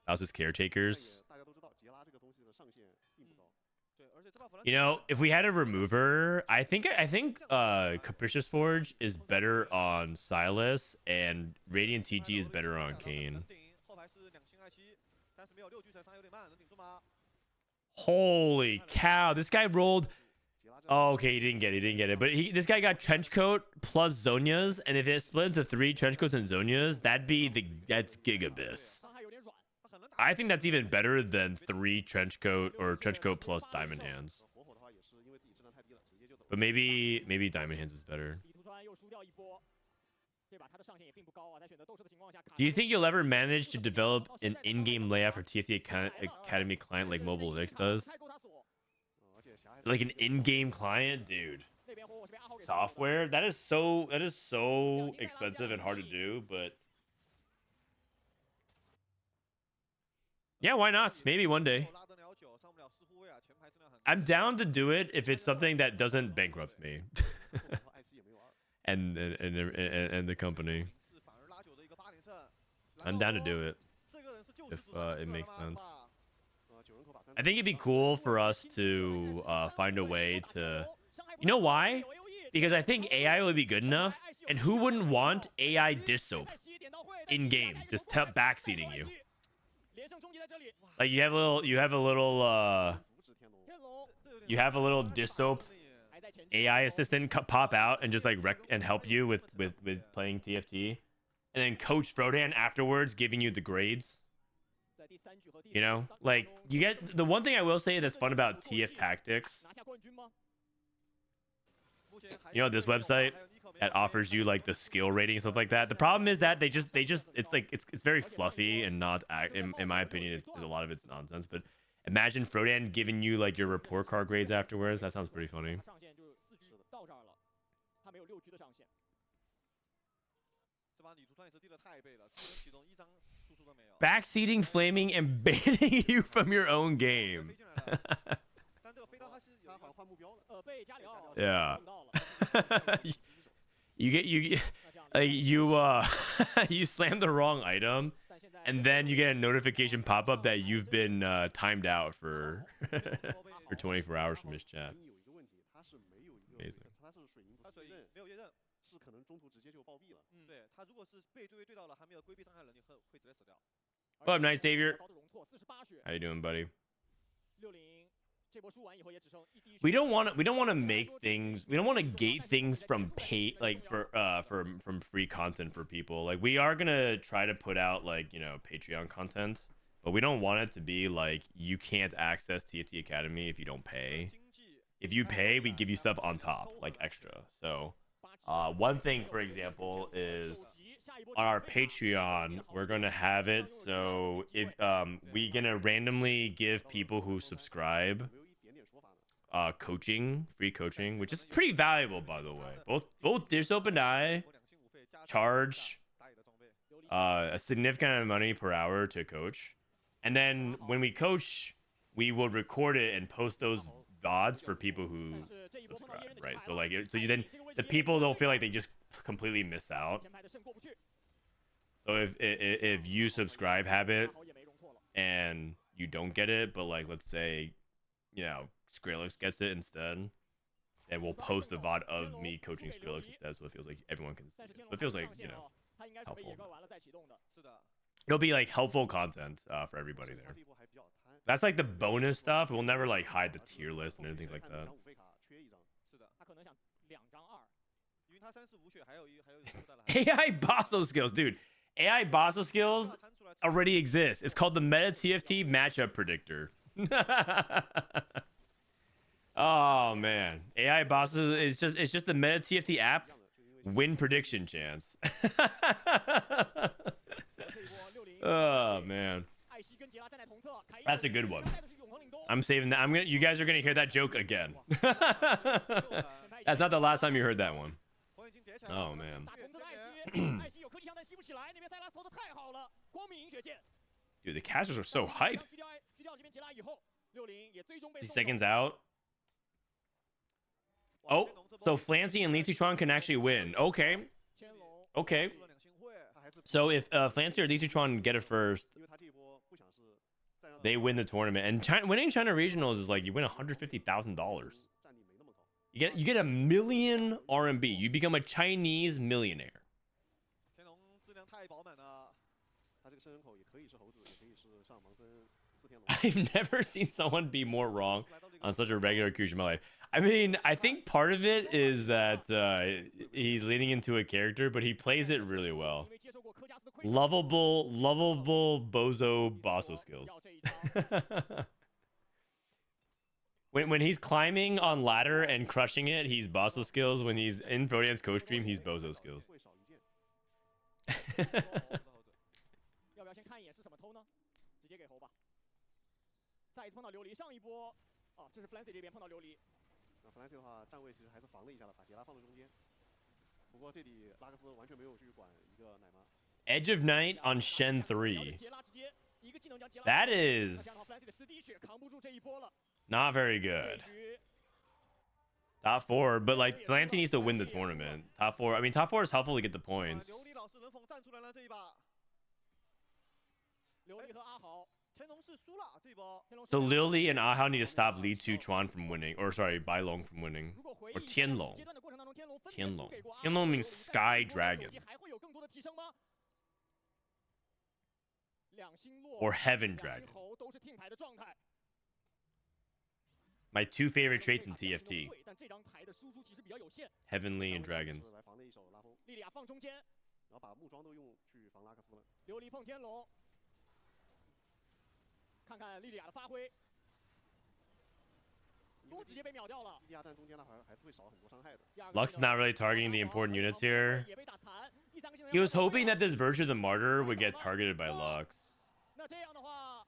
That was his caretakers. You know, if we had a remover, I think Capricious Forge is better on Silas, and Radiant TG is better on Kane. Holy cow! This guy rolled. Oh, okay, he didn't get it. But this guy got Trenchcoat plus Zonias, and if it split into 3 Trenchcoats and Zonias, that's Gigabyss. I think that's even better than 3 Trenchcoat or Trenchcoat plus Diamond Hands. But maybe Diamond Hands is better. Do you think you'll ever manage to develop an in-game layout for TFT Academy client like Mobilytics does? Like an in-game client, dude. Software? That is so expensive and hard to do, but yeah, why not? Maybe one day. I'm down to do it if it's something that doesn't bankrupt me. and the company. I'm down to do it if it makes sense. I think it'd be cool for us to find a way to... You know why? Because I think AI would be good enough, and who wouldn't want AI dish soap in-game, just backseating you? Like you have a little dish soap AI assistant pop out and just like and help you with playing TFT. and then Coach Frodan afterwards giving you the grades. You know, like you get the one thing I will say that's fun about TF Tactics. You know, this website that offers you like the skill rating and stuff like that. The problem is that they just it's like it's very fluffy and not in my opinion it's a lot of it's nonsense. But imagine Frodan giving you like your report card grades afterwards. That sounds pretty funny. Backseating, flaming, and banning you from your own game. Yeah. you you slam the wrong item, and then you get a notification pop up that you've been timed out for for 24 hours from his chat. Amazing. What up, Night Savior? How you doing, buddy? We don't want to make things. We don't want to gate things from pay like from free content for people. Like we are gonna try to put out like Patreon content, but we don't want it to be like you can't access TFT Academy if you don't pay. If you pay, we give you stuff on top, like extra. So one thing, for example, is on our Patreon, we're gonna have it so if we're gonna randomly give people who subscribe free coaching, which is pretty valuable, by the way. Both Dish Open Eye charge a significant amount of money per hour to coach, and then when we coach, we will record it and post those VODs for people who subscribe, right? So like, then the people don't feel like they just completely miss out. So if you subscribe habit and you don't get it, but like let's say, Skrillex gets it instead, then we'll post a VOD of me coaching Skrillex instead, so it feels like everyone can see it. So it feels like helpful. It'll be like helpful content for everybody there. That's like the bonus stuff. We'll never like hide the tier list and anything like that. AI Basso skills, dude. AI Basso skills already exist. It's called the Meta TFT Matchup Predictor. Oh man, AI Basso it's just the Meta TFT app win prediction chance. Oh man, that's a good one. I'm saving that. You guys are gonna hear that joke again. That's not the last time you heard that one. Oh man. Dude, the casters are so hype. 50 seconds out. Oh, so Flancy and Li Zichuan can actually win. Okay. So if Flancy or Li Zichuan get it first, they win the tournament. And winning China Regionals is like you win $150,000. You get 1 million RMB. You become a Chinese millionaire. I've never seen someone be more wrong on such a regular Kush in my life. I mean, I think part of it is that he's leaning into a character, but he plays it really well. Lovable bozo basso skills. When he's climbing on ladder and crushing it, he's basso skills. When he's in Frodan's coach stream, he's bozo skills. Edge of Night on Shen 3. That is not very good. Top 4, but like Flancy needs to win the tournament. Top 4. I mean, top 4 is helpful to get the points. So Lily and Ahao need to stop Li Zichuan from winning, or sorry, Bai Long from winning, or Tianlong. Tianlong means Sky Dragon, or Heaven Dragon. My 2 favorite traits in TFT: Heavenly and Dragons. 然后把木桩都用去防拉克斯了。琉璃碰天龙，看看莉莉娅的发挥，都直接被秒掉了。莉莉娅站中间的话还是会少很多伤害的。 Luck's not really targeting the important units here. He was hoping that this version of the Martyr would get targeted by Lux. 那这样的话，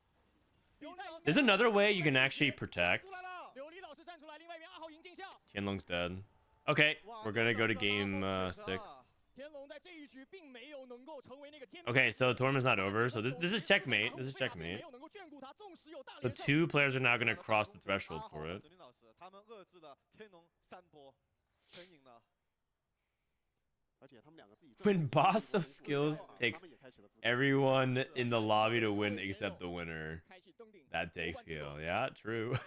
There's another way you can actually protect. 琉璃老师站出来，另外一边2号银镜像。 Tianlong's dead. Okay, we're gonna go to game 6. 天龙在这一局并没有能够成为那个天。 Okay, so the tournament's not over. So this is checkmate. This is checkmate. 没有能够眷顾他，纵使有大 So 2 players are now gonna cross the threshold for it. 德林老师他们遏制了天龙3波，全赢了。 而且他们两个自己 When boss of skills takes everyone in the lobby to win except the winner. 开启登顶。 That takes skill. Yeah, true.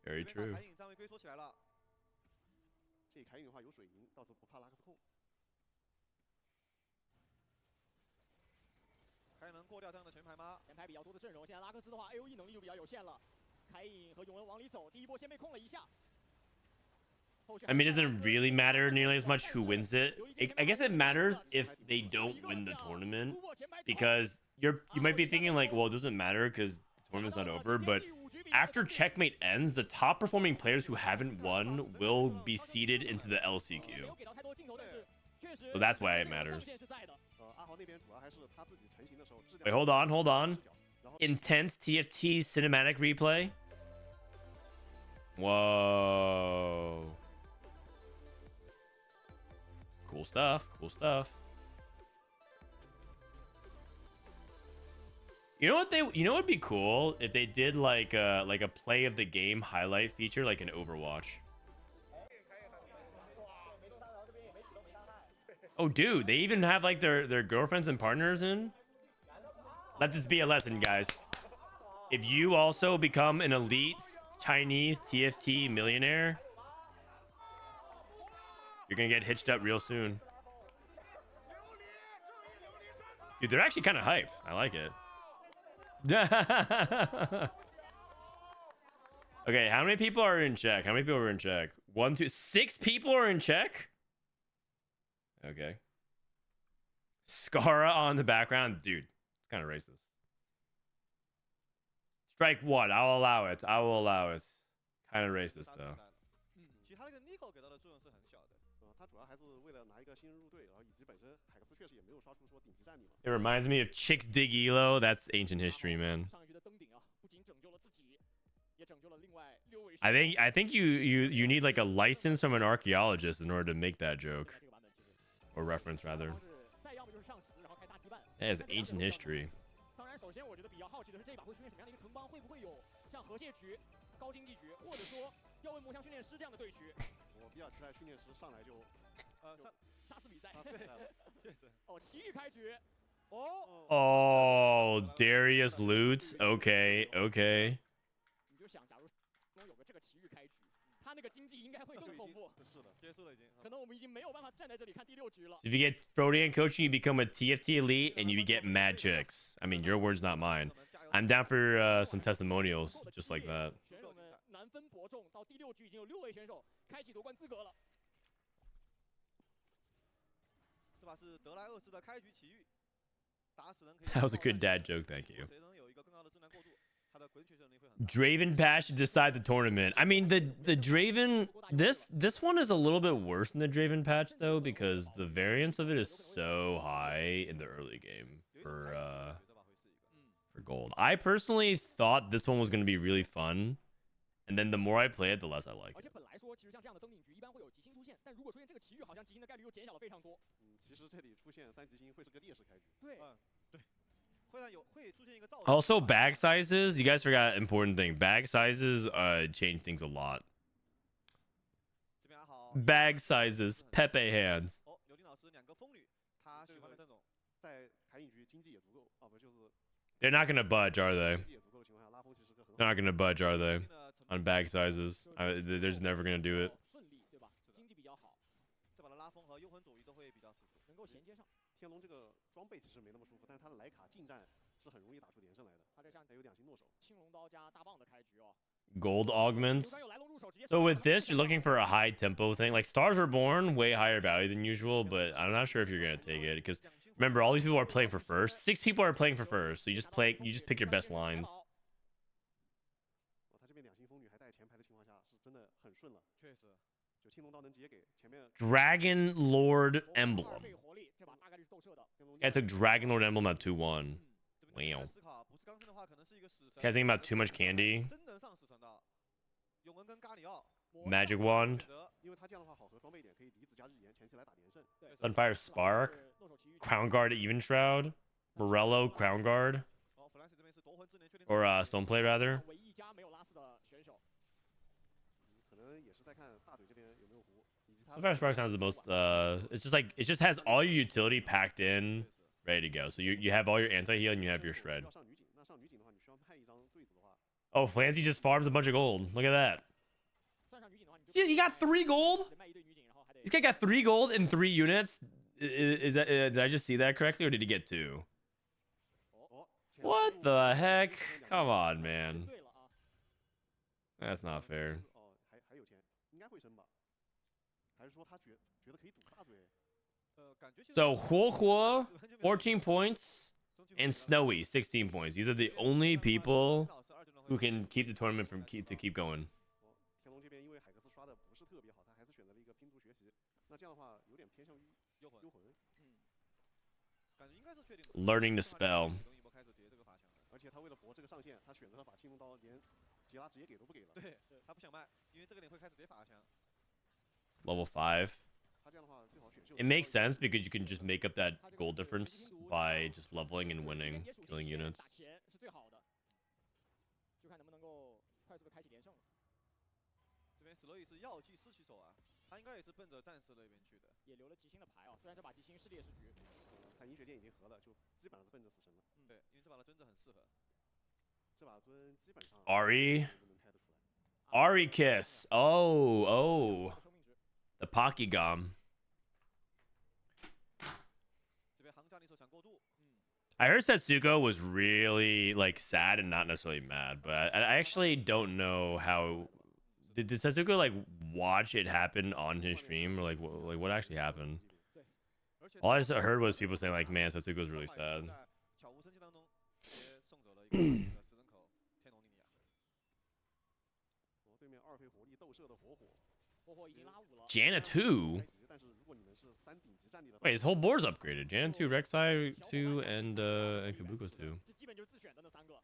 Very 这边 true. 把凯隐站位龟缩起来了。 这凯隐的话有水银，到时候不怕拉克斯控。凯隐能过掉这样的前排吗？前排比较多的阵容，现在拉克斯的话 AOE 能力就比较有限了。凯隐和永恩往里走，第一波先被控了一下。 I mean, it doesn't really matter nearly as much who wins it. I guess it matters if they don't win the tournament, because you might be thinking like, well, it doesn't matter because the tournament's not over. But after checkmate ends, the top performing players who haven't won will be seeded into the LCQ. So that's why it matters. 阿豪那边主要还是他自己成型的时候质量。 Wait, hold on. Intense TFT cinematic replay. Whoa. Cool stuff. Cool stuff. You know what'd be cool if they did like a play of the game highlight feature like in Overwatch. Oh dude, they even have like their girlfriends and partners in. Let this be a lesson, guys. If you also become an elite Chinese TFT millionaire, you're gonna get hitched up real soon. Dude, they're actually kind of hype. I like it. Okay, how many people are in check? How many people are in check? 1, 2, 6 people are in check? Okay. Scara on the background. Dude, it's kind of racist. Strike 1. I'll allow it. I will allow it. Kind of racist, though. 其实他那个 Nico 给到的作用是很小的。他主要还是为了拿一个新人入队，然后以及本身海克斯确实也没有刷出说顶级战力嘛。 It reminds me of Chicks Dig Elo. That's ancient history, man. 上一局的登顶啊，不仅拯救了自己，也拯救了另外6位。 I think you need like a license from an archaeologist in order to make that joke or reference rather. 再要么就是上10，然后开大羁绊。 That is ancient history. 当然，首先我觉得比较好奇的是这一把会出现什么样的一个城邦，会不会有像河蟹局、高经济局，或者说要问魔枪训练师这样的对局？我比较期待训练师上来就杀死比赛。对，确实。哦，奇遇开局。哦。 Oh, Darius loots. Okay, okay. 你就想，假如中有个这个奇遇开局，他那个经济应该会更恐怖。是的，结束了已经。可能我们已经没有办法站在这里看第6局了。 If you get Frodan coaching, you become a TFT elite and you get mad chicks. I mean, your words, not mine. I'm down for some testimonials, just like that. 选手们难分伯仲，到第6局已经有6位选手开启夺冠资格了。这把是德莱厄斯的开局奇遇，打死人可以。 That was a good dad joke, thank you. 谁能有一个更高的智能过渡，他的滚雪球能力会很大。 Draven patch to decide the tournament. I mean, the Draven this one is a little bit worse than the Draven patch though, because the variance of it is so high in the early game for gold. I personally thought this one was gonna be really fun, and then the more I play it, the less I like 而且 it. 本来说，其实像这样的登顶局一般会有吉星出现，但如果出现这个奇遇，好像吉星的概率又减小了非常多。其实这里出现3级星会是个劣势开局。对，对，会出现一个造型。 Also, bag sizes. You guys forgot an important thing. Bag sizes change things a lot. 这边还好。 Bag sizes. Pepe hands. 哦，刘林老师2个风女，他喜欢的阵容。在凯隐局经济也足够啊，不就是。 They're not gonna budge, are they? They're not gonna budge, are they? On bag sizes, they're just never gonna do it. 顺利，对吧？经济比较好。这把的拉风和幽魂左移都会比较舒服，能够衔接上。天龙这个装备其实没那么舒服，但是他的莱卡近战是很容易打出连胜来的。他这像还有两星剁手，青龙刀加大棒的开局哦。 Gold augments. 有来龙入手，直接 So with this, you're looking for a high tempo thing. Like Stars Are Born, way higher value than usual, but I'm not sure if you're gonna take it because remember, all these people are playing for first. 6 people are playing for first, so you just pick your best lines. 他这边两星风女还带前排的情况下，是真的很顺了。确实，就青龙刀能直接给前面。 Dragon Lord Emblem. 费活力，这把大概率是斗射的。 I took Dragon Lord Emblem at 2-1. 这边 Wow. 思考，不是刚升的话，可能是一个死神。 Guys thinking about too much candy. 真能上死神的，永恩跟咖里奥。 Magic Wand. 因为他这样的话好合装备一点，可以离子加日炎，前期来打连胜。 Sunfire Spark. Crown Guard Even Shroud. Morello Crown Guard. 哦，弗兰西这边是夺魂之年确定。 Or Stoneplay rather. 唯一一家没有拉丝的选手。可能也是在看大嘴这边有没有胡，以及他。 Sunfire Spark sounds the most. It's just like it just has all your utility packed in, ready to go. So you have all your anti heal and you have your shred. 要上女警，那上女警的话，你需要派一张对子的话。 Oh, Flancy just farms a bunch of gold. Look at that. He got 3 gold. This guy got 3 gold in 3 units. Is that did I just see that correctly, or did he get 2? What the heck? Come on, man. That's not fair. 哦，还有钱，应该会升吧？还是说他觉得可以赌大嘴？感觉现在 So Huo 14 points and Snowy 16 points. These are the only people who can keep the tournament from keep going. 天龙这边因为海克斯刷的不是特别好，他还是选择了一个拼图学习。那这样的话有点偏向于幽魂。感觉应该是确定的。 Learning to spell. 开始叠这个法强了。而且他为了搏这个上限，他选择了把青龙刀连杰拉直接给都不给了。对，他不想卖，因为这个点会开始叠法强。 Level 5. 他这样的话最好选秀。 It makes sense because you can just make up that gold difference by just leveling and winning, killing units. 打钱是最好的，就看能不能够快速的开启连胜。这边史洛伊是药剂士气手啊，他应该也是奔着战士那边去的。也留了吉星的牌哦，虽然这把吉星是劣势局。他饮血剑已经合了，就基本上是奔着死神了。对，因为这把的尊者很适合。这把尊基本上。Ari. Ari Kiss. Oh. The Pokegum. I heard Setsuko was really like sad and not necessarily mad, but I actually don't know how. Did Setsuko like watch it happen on his stream, or like what actually happened? All I heard was people saying like, "Man, Setsuko's really sad." Janna 2? Wait, his whole board's upgraded. Janna 2, Rek'Sai 2, and Kabuko 2. 这基本就是自选的那3个。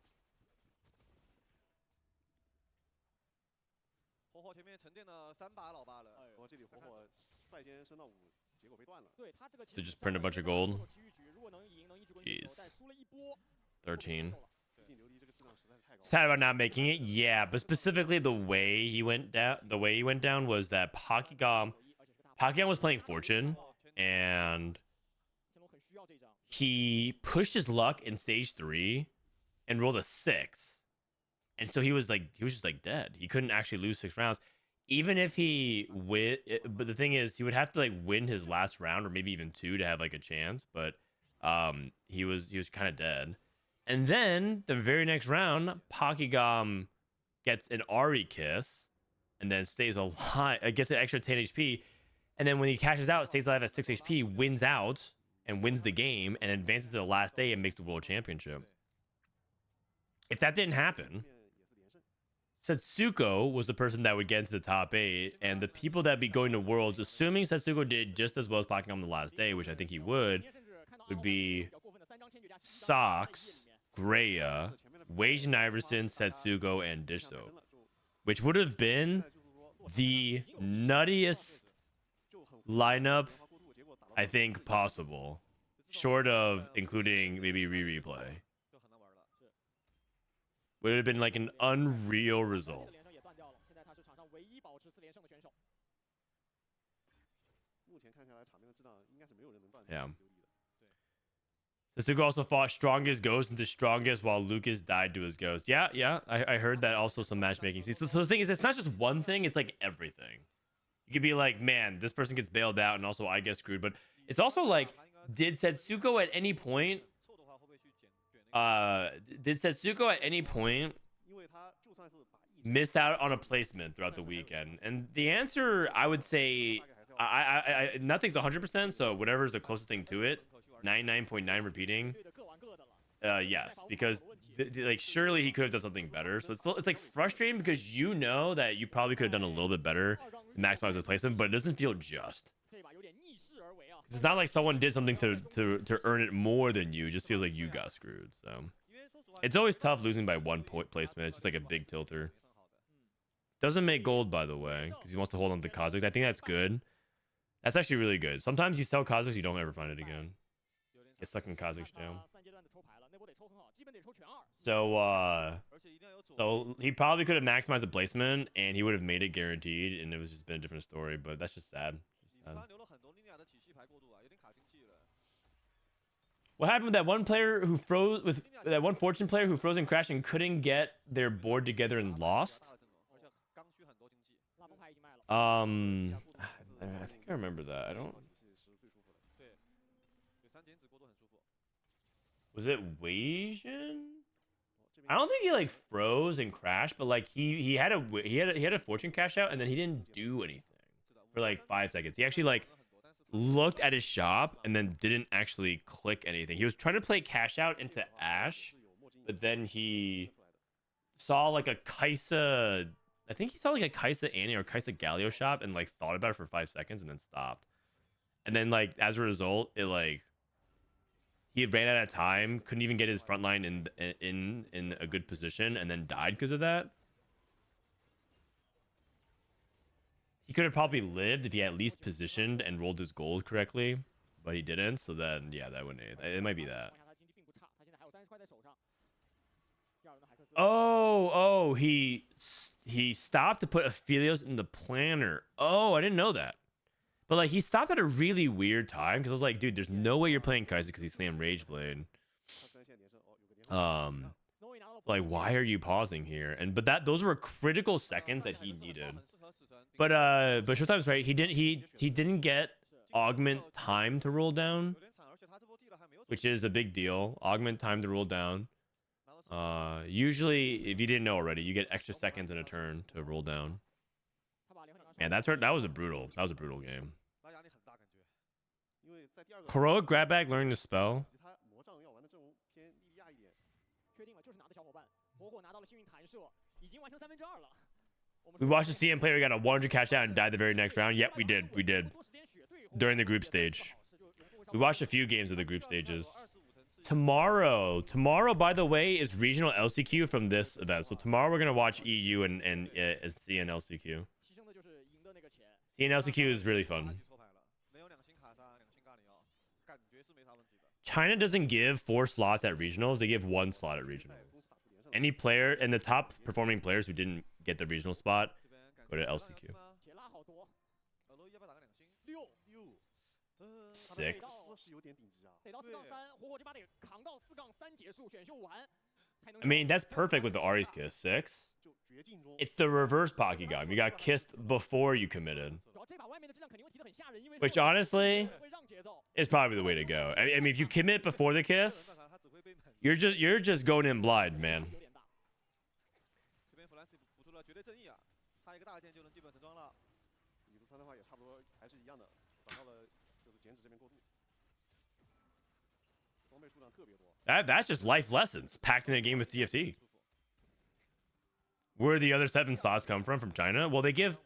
火火前面沉淀了3把老爸了，我这里火火率先升到5，结果被断了。对他这个 So just print a bunch of gold. 如果能赢，能一直滚 Jeez. 但输了一波。 13. Sad about not making it, yeah, but specifically the way he went down was that Pokemon was playing Fortune, and he pushed his luck in stage 3 and rolled a 6, and so he was just like dead. He couldn't actually lose 6 rounds, even if he win. But the thing is, he would have to like win his last round or maybe even 2 to have like a chance. But he was kind of dead. And then the very next round, Pokegum gets an Ari Kiss and then stays alive, gets an extra 10 HP. And then when he cashes out, stays alive at 6 HP, wins out and wins the game and advances to the last day and makes the world championship. If that didn't happen, Setsuko was the person that would get into the top 8. And the people that be going to worlds, assuming Setsuko did just as well as Pokegum the last day, which I think he would be Sox, Greya, Wage and Iverson, Setsuko, and Dish Soap, which would have been the nuttiest lineup I think possible, short of including maybe replay. Would have been like an unreal result. Yeah. Setsuko also fought strongest ghost into strongest while Lucas died to his ghost. Yeah. I heard that also some matchmaking. So the thing is, it's not just one thing, it's like everything. You could be like, man, this person gets bailed out and also I get screwed. But it's also like, did Setsuko at any point Did Setsuko at any point 因为他就算是把一 miss out on a placement throughout the weekend? And the answer, I would say, nothing's 100%. So whatever's the closest thing to it, 99.9 repeating. 队的各玩各的了。 Yes, because like surely he could have done something better. So it's like frustrating because you know that you probably could have done a little bit better to maximize the placement, but it doesn't feel just. 这把有点逆势而为啊。 It's not like someone did something to earn it more than you. It just feels like you got screwed. So 因为说实话， it's always tough losing by 1 point placement. It's just like a big tilter. Doesn't make gold, by the way, because he wants to hold on to Kazakhs. I think that's good. That's actually really good. Sometimes you sell Kazakhs, you don't ever find it again. Get stuck in Kazakhs jam. 3阶段的抽牌了，那波得抽很好，基本得抽全2。 So 而且一定要有左。 so he probably could have maximized the placement and he would have made it guaranteed, and it was just been a different story. But that's just sad. 你突然留了很多莉亚的体系牌过渡啊，有点卡经济了。 What happened with that one player who froze with that one fortune player who froze and crashed and couldn't get their board together and lost? 大的阵容，而且刚需很多经济。 拉风牌已经卖了。 I think I remember that. I don't. 对，有3减子过渡很舒服。 Was it Wasian? I don't think he like froze and crashed, but like he had a fortune cash out and then he didn't do anything 是的， for like 5 seconds. He actually like looked at his shop and then didn't actually click anything. He was trying to play cash out into Ash, but then he saw like a Kaisa. I think he saw like a Kaisa Annie or Kaisa Galio shop and like thought about it for 5 seconds and then stopped. And then like as a result, it like he ran out of time, couldn't even get his front line in a good position, and then died because of that. He could have probably lived if he at least positioned and rolled his gold correctly, but he didn't. So then, yeah, that wouldn't. It might be that. 他经济并不差，他现在还有30块在手上。第二轮的海克斯。 Oh, he stopped to put Aphelios in the planner. Oh, I didn't know that. But like he stopped at a really weird time because I was like, dude, there's no way you're playing Kaiser because he slammed Rage Blade. 他虽然现在连胜哦，有个连胜。 Snowy 拿到了 Like, why are you pausing here? And but those were critical seconds that he needed. 很适合死神。 But Showtime's right. He didn't get augment time to roll down, 有点惨，而且他这波地了还没有走。 which is a big deal. Augment time to roll down. 拿到4分 Usually, if you didn't know already, you get extra seconds in a turn to roll down. 他把联合奖 Man, that was a brutal game. 那压力很大感觉。因为在第二个 Heroic grab bag learning to spell. 以及他魔杖要玩的阵容偏莉莉娅一点。确定了，就是拿的小伙伴，火火拿到了幸运弹射，已经完成2/3了。我们 We watched the CM player got a 100 cash out and died the very next round. Yep, we did. We did. During the group stage. We watched a few games of the group stages. Tomorrow, by the way, is regional LCQ from this event. So tomorrow we're gonna watch EU and CN LCQ. 牺牲的就是赢的那个钱。 CN LCQ is really fun. 抽牌了，能有2星卡莎，2星咖喱奥，感觉是没啥问题的。 China doesn't give 4 slots at regionals. They give 1 slot at regionals. 公司打出连胜。 Any player and the top performing players who didn't get the regional spot 这边感 go 觉 to LCQ. 铁拉好多，耳朵要不要打个2星？ 6 6. 这是有点顶级啊。得到4/3，火火这把得扛到4/3结束，选秀完才能。 I mean, that's perfect with the Ari's kiss. 6. 就绝境中。 It's the reverse Pokemon. You got kissed before you committed. 主要这把外面的质量肯定会提得很吓人，因为 Which honestly 会让节奏。 is probably the way to go. I mean, if you commit before the 个人 kiss, 办法，他只会被满。 you're just going in blind, man. 有点大。这边弗兰西补出了绝对正义啊，差一个大件就能基本神装了。李杜川的话也差不多还是一样的，转到了就是减脂这边过渡。装备数量特别多。 That's just life lessons packed in a game with TFT. Where the other 7 slots come from China? Well, they give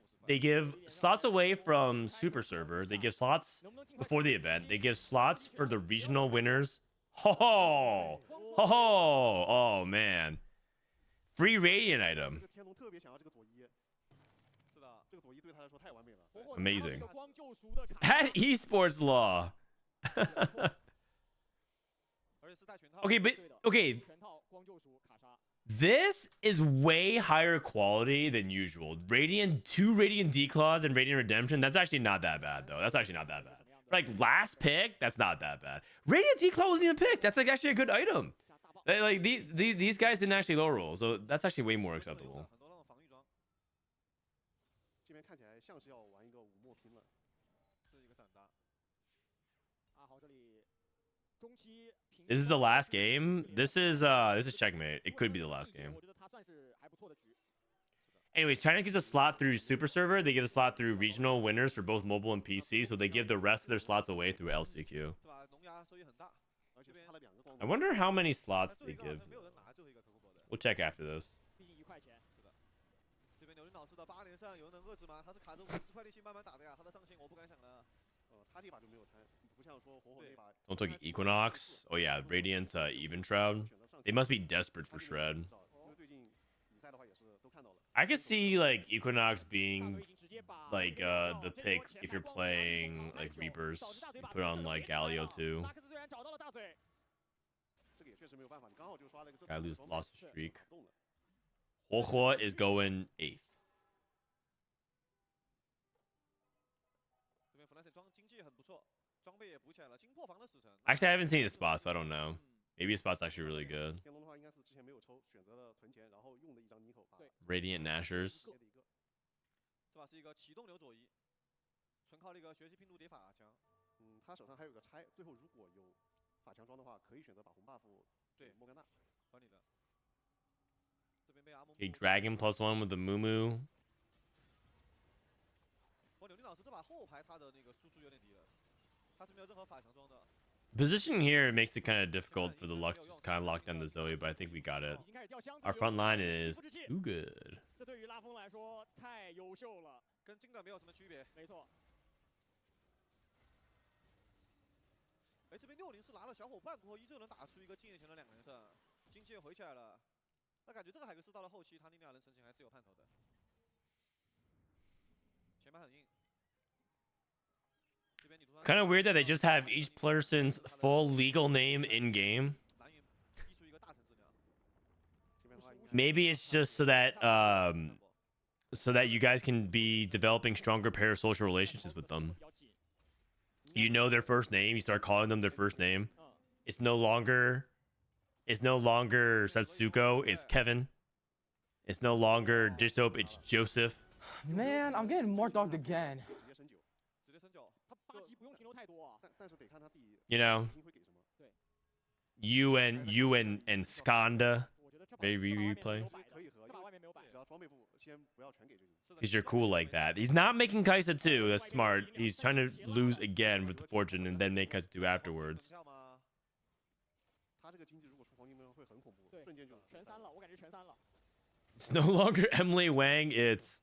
slots away from Super Server. They give slots before the event. They give slots for the regional winners. Oh man. Free Radiant 这 item. 个天龙特别想要这个佐伊，是的，这个佐伊对他来说太完美了。 火火 Amazing. 拿到这个光救赎的卡 At esports law. 而且是带全套。 Okay, but 对的 okay, 全套光救赎卡莎。 this is way higher quality than usual. 2 Radiant Declaws and Radiant Redemption. That's actually not that bad, though. That's actually not that bad. Like last pick, that's not that bad. Radiant Declaw wasn't even picked. That's like actually a good item. 加大爆。 Like these guys didn't actually low roll, so that's actually way more acceptable. 很多那种防御装，这边看起来像是要玩一个五墨拼了。是一个散搭。阿豪这里 This is the last game. This is checkmate. It could be the last game. Anyways, China gives a slot through Super Server. They give a slot through regional winners for both mobile and PC. So they give the rest of their slots away through LCQ. I wonder how many slots they give. We'll check after those. 这边刘林老师的8连胜，有人能遏制吗？他是卡着50块利息慢慢打的呀，他的上限我不敢想的。他这把就没有贪，不像说火火那把。Don't take Equinox. Oh yeah, Radiant Even Shroud. They must be desperate for Shred. 因为最近比赛的话也是都看到了。I could see like Equinox being like the pick if you're playing like Reapers. You put on like Galio too. 这个也确实没有办法，你刚好就刷了一个。Guy lost a streak. Huohuo is going 8th. 这边弗兰塞装经济很不错，装备也补起来了，金破防的死神。Actually, I haven't seen his spot, so I don't know. Maybe his spot's actually really good. 天龙的话应该是之前没有抽，选择了存钱，然后用的一张Nico。Radiant Nashers. 这把是一个启动流左移，纯靠那个学习拼图叠法强。他手上还有个拆，最后如果有法强装的话，可以选择把红 buff 对莫甘娜。管理的。 Okay, Dragon +1 with the Mumu. 刘林老师这把后排他的那个输出有点低了，他是没有任何法强装的。 Positioning here makes it kind of difficult for the Lux to kind of lock down the Zoe, but I think we got it. Our front line is too good. 这对于拉风来说太优秀了，跟金短没有什么区别。没错。哎，这边60是拿了小伙伴过后，依旧能打出一个近夜前的2连胜，经济也回起来了。 那感觉这个海格斯到了后期，他那2人成型还是有盼头的。前排很硬。Kind of weird that they just have each person's full legal name in game. Maybe it's just so that you guys can be developing stronger parasocial relationships with them. You know their first name, you start calling them their first name. It's no longer Satsuko, it's Kevin. It's no longer Disope, it's Joseph. Man, I'm getting more dogged again. You know, you and Skanda, maybe replay. Because you're cool like that. He's not making Kaisa too. That's smart. He's trying to lose again with the fortune and then make Kaisa 2 afterwards. It's no longer Emily Wang. It's.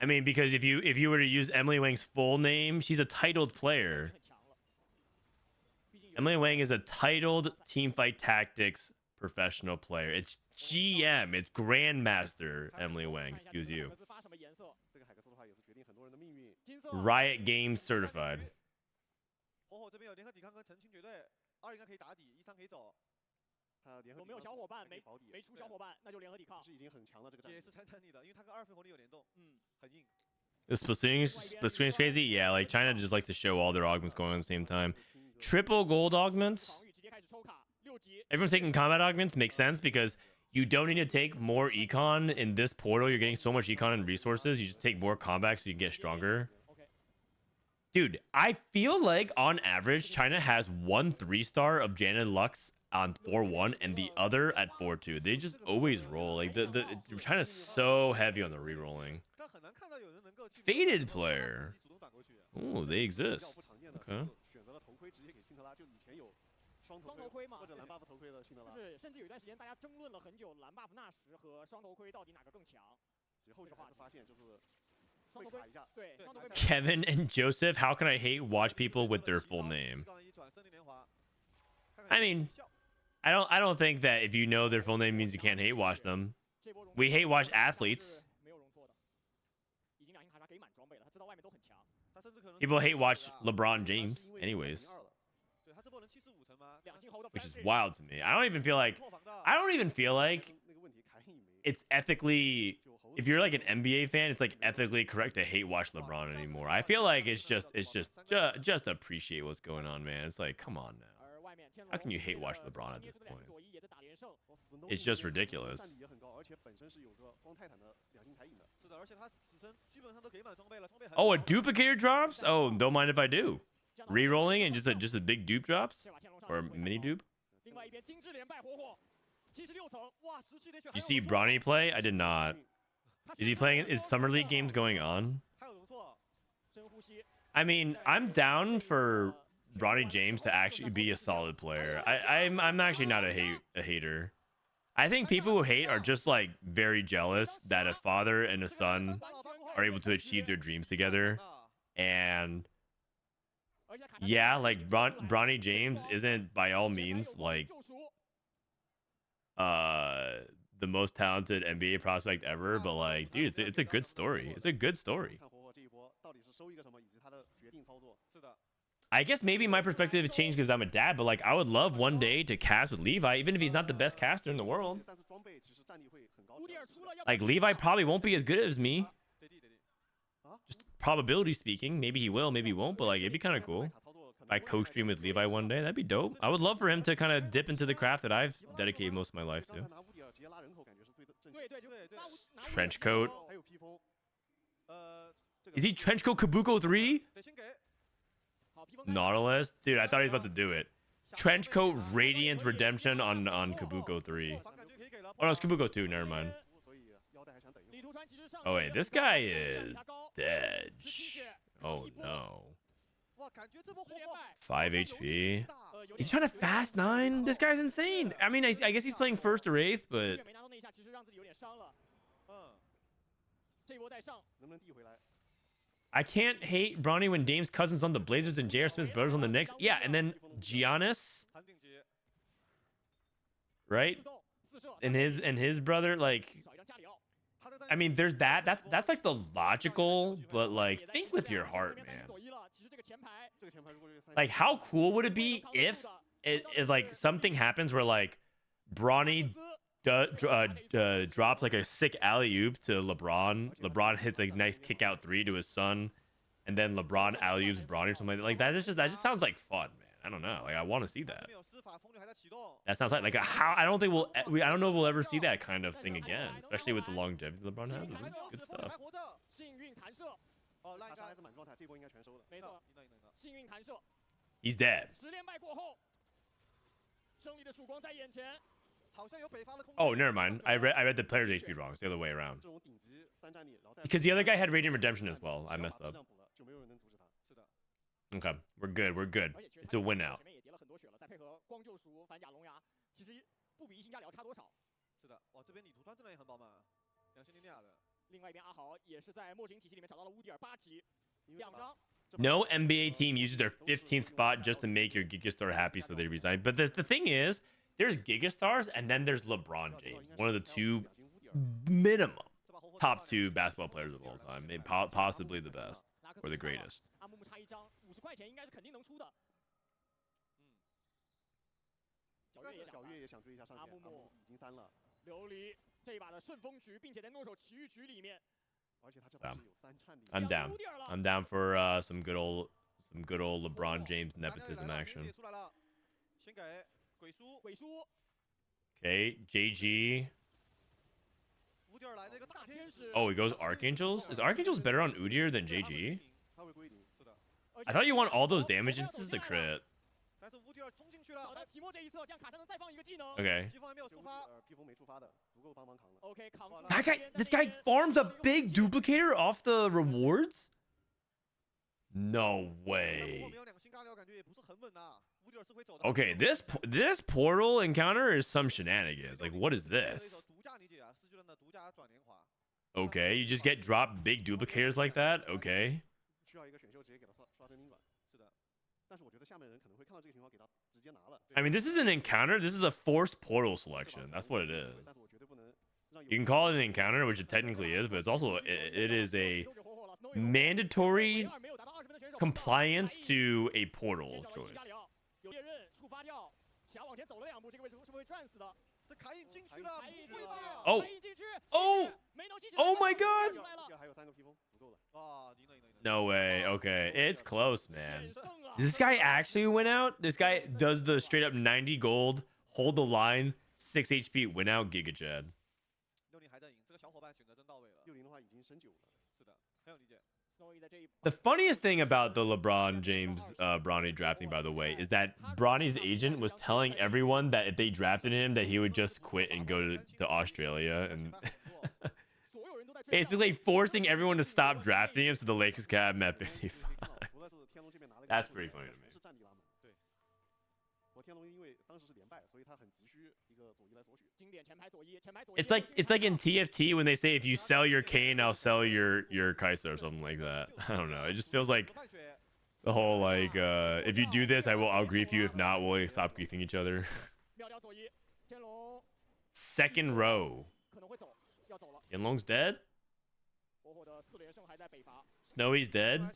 I mean, because if you were to use Emily Wang's full name, she's a titled player. Emily Wang is a titled Teamfight Tactics professional player. It's GM. It's Grandmaster Emily Wang. Excuse you. Riot Games certified. 火火这边有联合抵抗跟澄清绝对，2应该可以打底，1、3可以走。有没有小伙伴？没出小伙伴，那就联合抵抗。是已经很强的这个战。也是残残你的，因为他跟2费火力有联动，很硬。The Splatoon is crazy. Yeah, like China just likes to show all their augments going on at the same time. Triple gold augments. Everyone's taking combat augments makes sense because you don't need to take more econ in this portal. You're getting so much econ and resources. You just take more combat so you can get stronger. Dude, I feel like on average, China has 1 3-star of Janet Lux on 4-1 and the other at 4-2. They just always roll. Like China's so heavy on the re-rolling. Faded player. Oh, they exist. Okay. 双头盔嘛，或者蓝 buff 头盔的辛德拉，就是甚至有一段时间大家争论了很久，蓝 buff 纳什和双头盔到底哪个更强。其实后续还是发现就是会卡一下。对，双头盔。Kevin and Joseph, how can I hate watch people with their full name? I mean, I don't think that if you know their full name means you can't hate watch them. We hate watch athletes. People hate watch LeBron James, anyways. Which is wild to me. I don't even feel like it's ethically, if you're like an NBA fan, it's like ethically correct to hate watch LeBron anymore. I feel like it's just appreciate what's going on, man. It's like, come on now. How can you hate watch LeBron at this point? it's just ridiculous. 战力也很高，而且本身是有个光泰坦的两星抬引的。是的，而且他死神基本上都给满装备了，装备很 Oh, a 少 duplicator drops? Oh, don't mind if I do. Rerolling and just a big dupe drops 这把天龙上 or mini dupe. 另外一边精致连败活活，76层，哇，17连血还 You 有 see 容错 Bronny play? I did not. 他 Is he playing? Is summer league games going on? 还有容错， 深呼吸， I mean, I'm down for Bronny James to actually be a solid player. I'm actually not a hater. I think people who hate are just like very jealous that a father and a son are able to achieve their dreams together. And 而且卡塔 yeah, like Bronny James isn't by all means like 救赎， the most talented NBA prospect ever, but like, dude, it's a good story. It's a good story. 看活活这一波到底是收一个什么，以及他的决定操作。是的， I guess maybe my perspective changed because I'm a dad, but like I would love one day to cast with Levi, even if he's not the best caster in the world. 但是装备其实战力会很高。乌迪尔出了要 Like Levi probably won't be as good as me. 对地对地， Just probability speaking, maybe he will, maybe he won't, but like it'd be kind of cool. 卡操作可 If 能 I co-stream with Levi one day, that'd be dope. I would love for him to kind of dip into the craft that I've dedicated most of my life 刚 to. 才拿乌迪尔直接拉人口，感觉是最正确对对对对拿乌拿乌 Trench 迪尔 coat 之后还有披风，这个 Is he Trenchcoat Kabuko 3? 得先给，好披风开 Nautilus? Dude, I thought he was about to do it. Trenchcoat Radiant Redemption on Kabuko 3. 反感觉可以给了。 Oh no, it's Kabuko 2, never mind. 所以腰带还想等一会儿。李图川其实上 Oh 面 wait, 的 this guy 比较 is 加高 dead. 17血 Oh no. 哇，感觉这波活10连活败， 5 HP. 有 He's 点 trying to fast 9? This guy's insane. I mean, I guess he's playing first or 8th, 乌迪 but 尔没拿到那一下，其实让自己有点伤了。嗯，这一波再上，能不能递回来？ I can't hate Bronny when Dame's cousins on the Blazers and J.R. Smith's brothers on the Knicks. Yeah, and then Giannis, 韩定级， right? 自动自射， And his brother, like, 少一张加里奥， 他的战 I mean, there's that. That's like the logical, but like, 也在 think 禁 with 区 your 啊 heart, 这边 man. 3左1了，其实这个前排 这个前排如果这个三 Like, how cool would it be if it like something happens where like Bronny drops like a sick alley oop to LeBron. LeBron hits a nice kick out 3 to his son, and then LeBron alley oops Bronny or something like that. That just sounds like fun, man. I don't know. Like I want to see that. 没有施法，风流还在启动。 That sounds like how I don't think I don't know if we'll ever see that kind of thing again, especially with the longevity LeBron has. This is good 风流 stuff. 还活着， 幸运弹射，哦，那应该他杀孩子满状态，这波应该全收的。没错，赢了赢了赢了。幸运弹射， He's dead. 10连败过后，胜利的曙光在眼前。好像有北方的空 Oh, never mind. I read the player's HP wrong. It's the other way around. 这种顶级三战力，然后带 Because the other guy had Radiant Redemption as well. I 只要把 messed 质 up. 量补了，就没有人能阻止他。是的， Okay, we're good. We're good. 而且其实 It's a win 他 now. 前面也叠了很多血了，再配合光救赎、反甲龙牙，其实不比一星加里奥差多少。是的，哇，这边李图川质量也很饱满，两星零俩的，另外一边阿豪也是在墨镜体系里面找到了乌迪尔8级，因为2张。 No NBA team uses their 15th spot just to make your Gigastar happy so they resign. But the thing is, there's Gigastars and then there's LeBron James, one of the two minimum 这把活活 top 2 basketball players of all time, maybe possibly the best 拿克 or the 斯上了 greatest. 阿木木差一张，50块钱应该是肯定能出的。皎月也想小月也想追一下上线，阿木木已经3了，琉璃这一把的顺风局，并且在诺手奇遇局里面，而且他这把是有3战力。 I'm 2次 down. 乌迪尔了。 I'm down for some good old LeBron James 拿掉也 nepotism 来了名字 action. 也出来了，先给鬼叔，鬼叔 Okay, JG. 乌迪尔来的一个大大天使天使。 Oh, he goes Archangels? Is Archangels better on Udyr than 对他会 JG? 归零他会归零。是的， I thought you want all those damage instances to crit. 但是乌迪尔冲进去了找到，奇莫这一侧，这样卡山能再放一个技能。 Okay. 疾风还没有出发，披风没触发的，足够帮忙扛了。 OK，扛住了 That guy, 这边 this guy farms a big duplicator off the rewards? No 不过 way. 没有两星尬聊，感觉也不是很稳呐。乌迪尔是会走的。 Okay, this portal encounter is some shenanigans. Like, what is 对手 this? 独家理解啊，四巨人的独家转连滑。 Okay, you just get dropped big duplicators like that? Okay. 需要一个选秀直接给他刷真灵管。是的，但是我觉得下面的人可能会看到这个情况，给他直接拿了。 I mean, this is an encounter. This is a forced portal selection. That's what it is. 但是我绝对不能让 You can call it an encounter, which it technically is, but it's also it is a 丢给火火了 Snow 有 mandatory 2没有达到20分的选手 compliance to a portal 先找到 choice. 吉加里奥，有猎刃触发掉，想往前走了2步，这个位置是不是会转死的？这卡隐进去了，卡隐不会吧？哦卡隐进去，哦没能吸起来 Oh my god 出来了 还有3个披风，足够了。啊，赢了赢了赢了。 No way. Okay, it's close, man. 险胜啊 This guy actually went out. This guy does the straight up 90 gold, hold the line, 6 HP win out Giga Chad. 60还在赢，这个小伙伴选择真到位了。 60的话已经升9了。是的，很有理解。 The funniest thing about the LeBron James Bronny drafting, by the way, is that Bronny's agent was telling everyone that if they drafted him, that he would just quit and go to Australia, and basically forcing everyone to stop drafting him so the Lakers could have him at 55. That's pretty funny to me. 我天龙因为当时是连败，所以他很急需一个左一来索取。 It's like in TFT when they say if you sell your Kane, I'll sell your Kai'Sa or something like that. I don't know. It just feels like the whole like if you do this, I'll grief you. If not, we'll stop griefing each other. Second row. Yanlong's dead. Snowy's dead.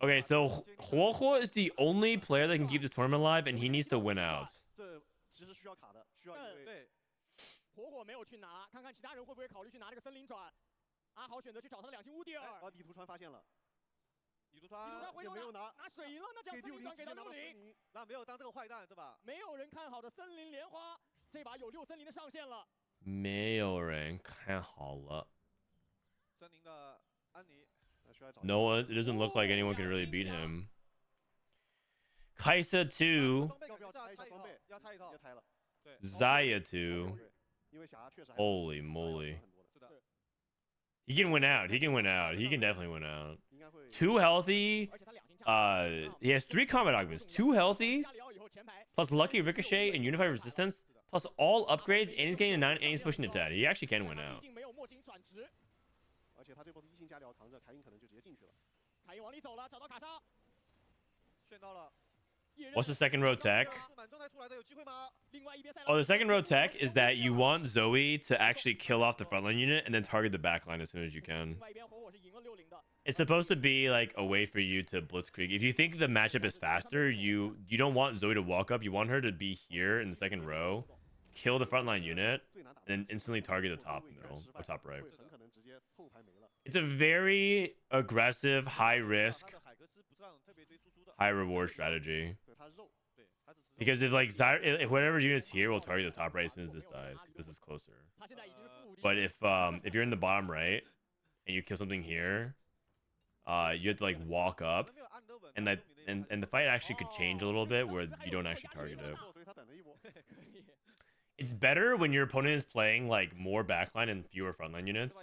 Okay, so Huohuo is the only player that can keep this tournament alive, and he needs to win out. 这其实需要卡的，需要一位。对，火火没有去拿，看看其他人会不会考虑去拿这个森林转。阿豪选择去找他的两星乌迪尔。地图川发现了，地图川也没有拿，拿水银了，那这样森林转给到60，那没有当这个坏蛋这把。没有人看好的森林莲花，这把有6森林的上线了。没有人看好了。森林的安妮。 No one. It doesn't look like anyone can really beat him. Kai'Sa 2. Xayah 2. Holy moly. He can win out. He can win out. He can definitely win out. 2 healthy. He has 3 combat augments. 2 healthy. Plus lucky ricochet and unified resistance. Plus all upgrades. And he's getting a 9 and he's pushing it 10. He actually can win out. 而且他这波是一星加疗扛着，凯因可能就直接进去了。凯因往里走了，找到卡莎，炫到了。 What's the second row tech? 满状态出来的有机会吗？ Oh, the second row tech is that you want Zoe to actually kill off the frontline unit and then target the backline as soon as you can. It's supposed to be like a way for you to blitzkrieg. If you think the matchup is faster, you don't want Zoe to walk up. You want her to be here in the second row, kill the frontline unit, and then instantly target the top middle or top right. It's a very aggressive, high risk, high reward strategy. Because if like if whatever unit's here will target the top right as soon as this dies, because this is closer. But if you're in the bottom right and you kill something here, you have to like walk up, and the fight actually could change a little bit where you don't actually target it. It's better when your opponent is playing like more backline and fewer frontline units,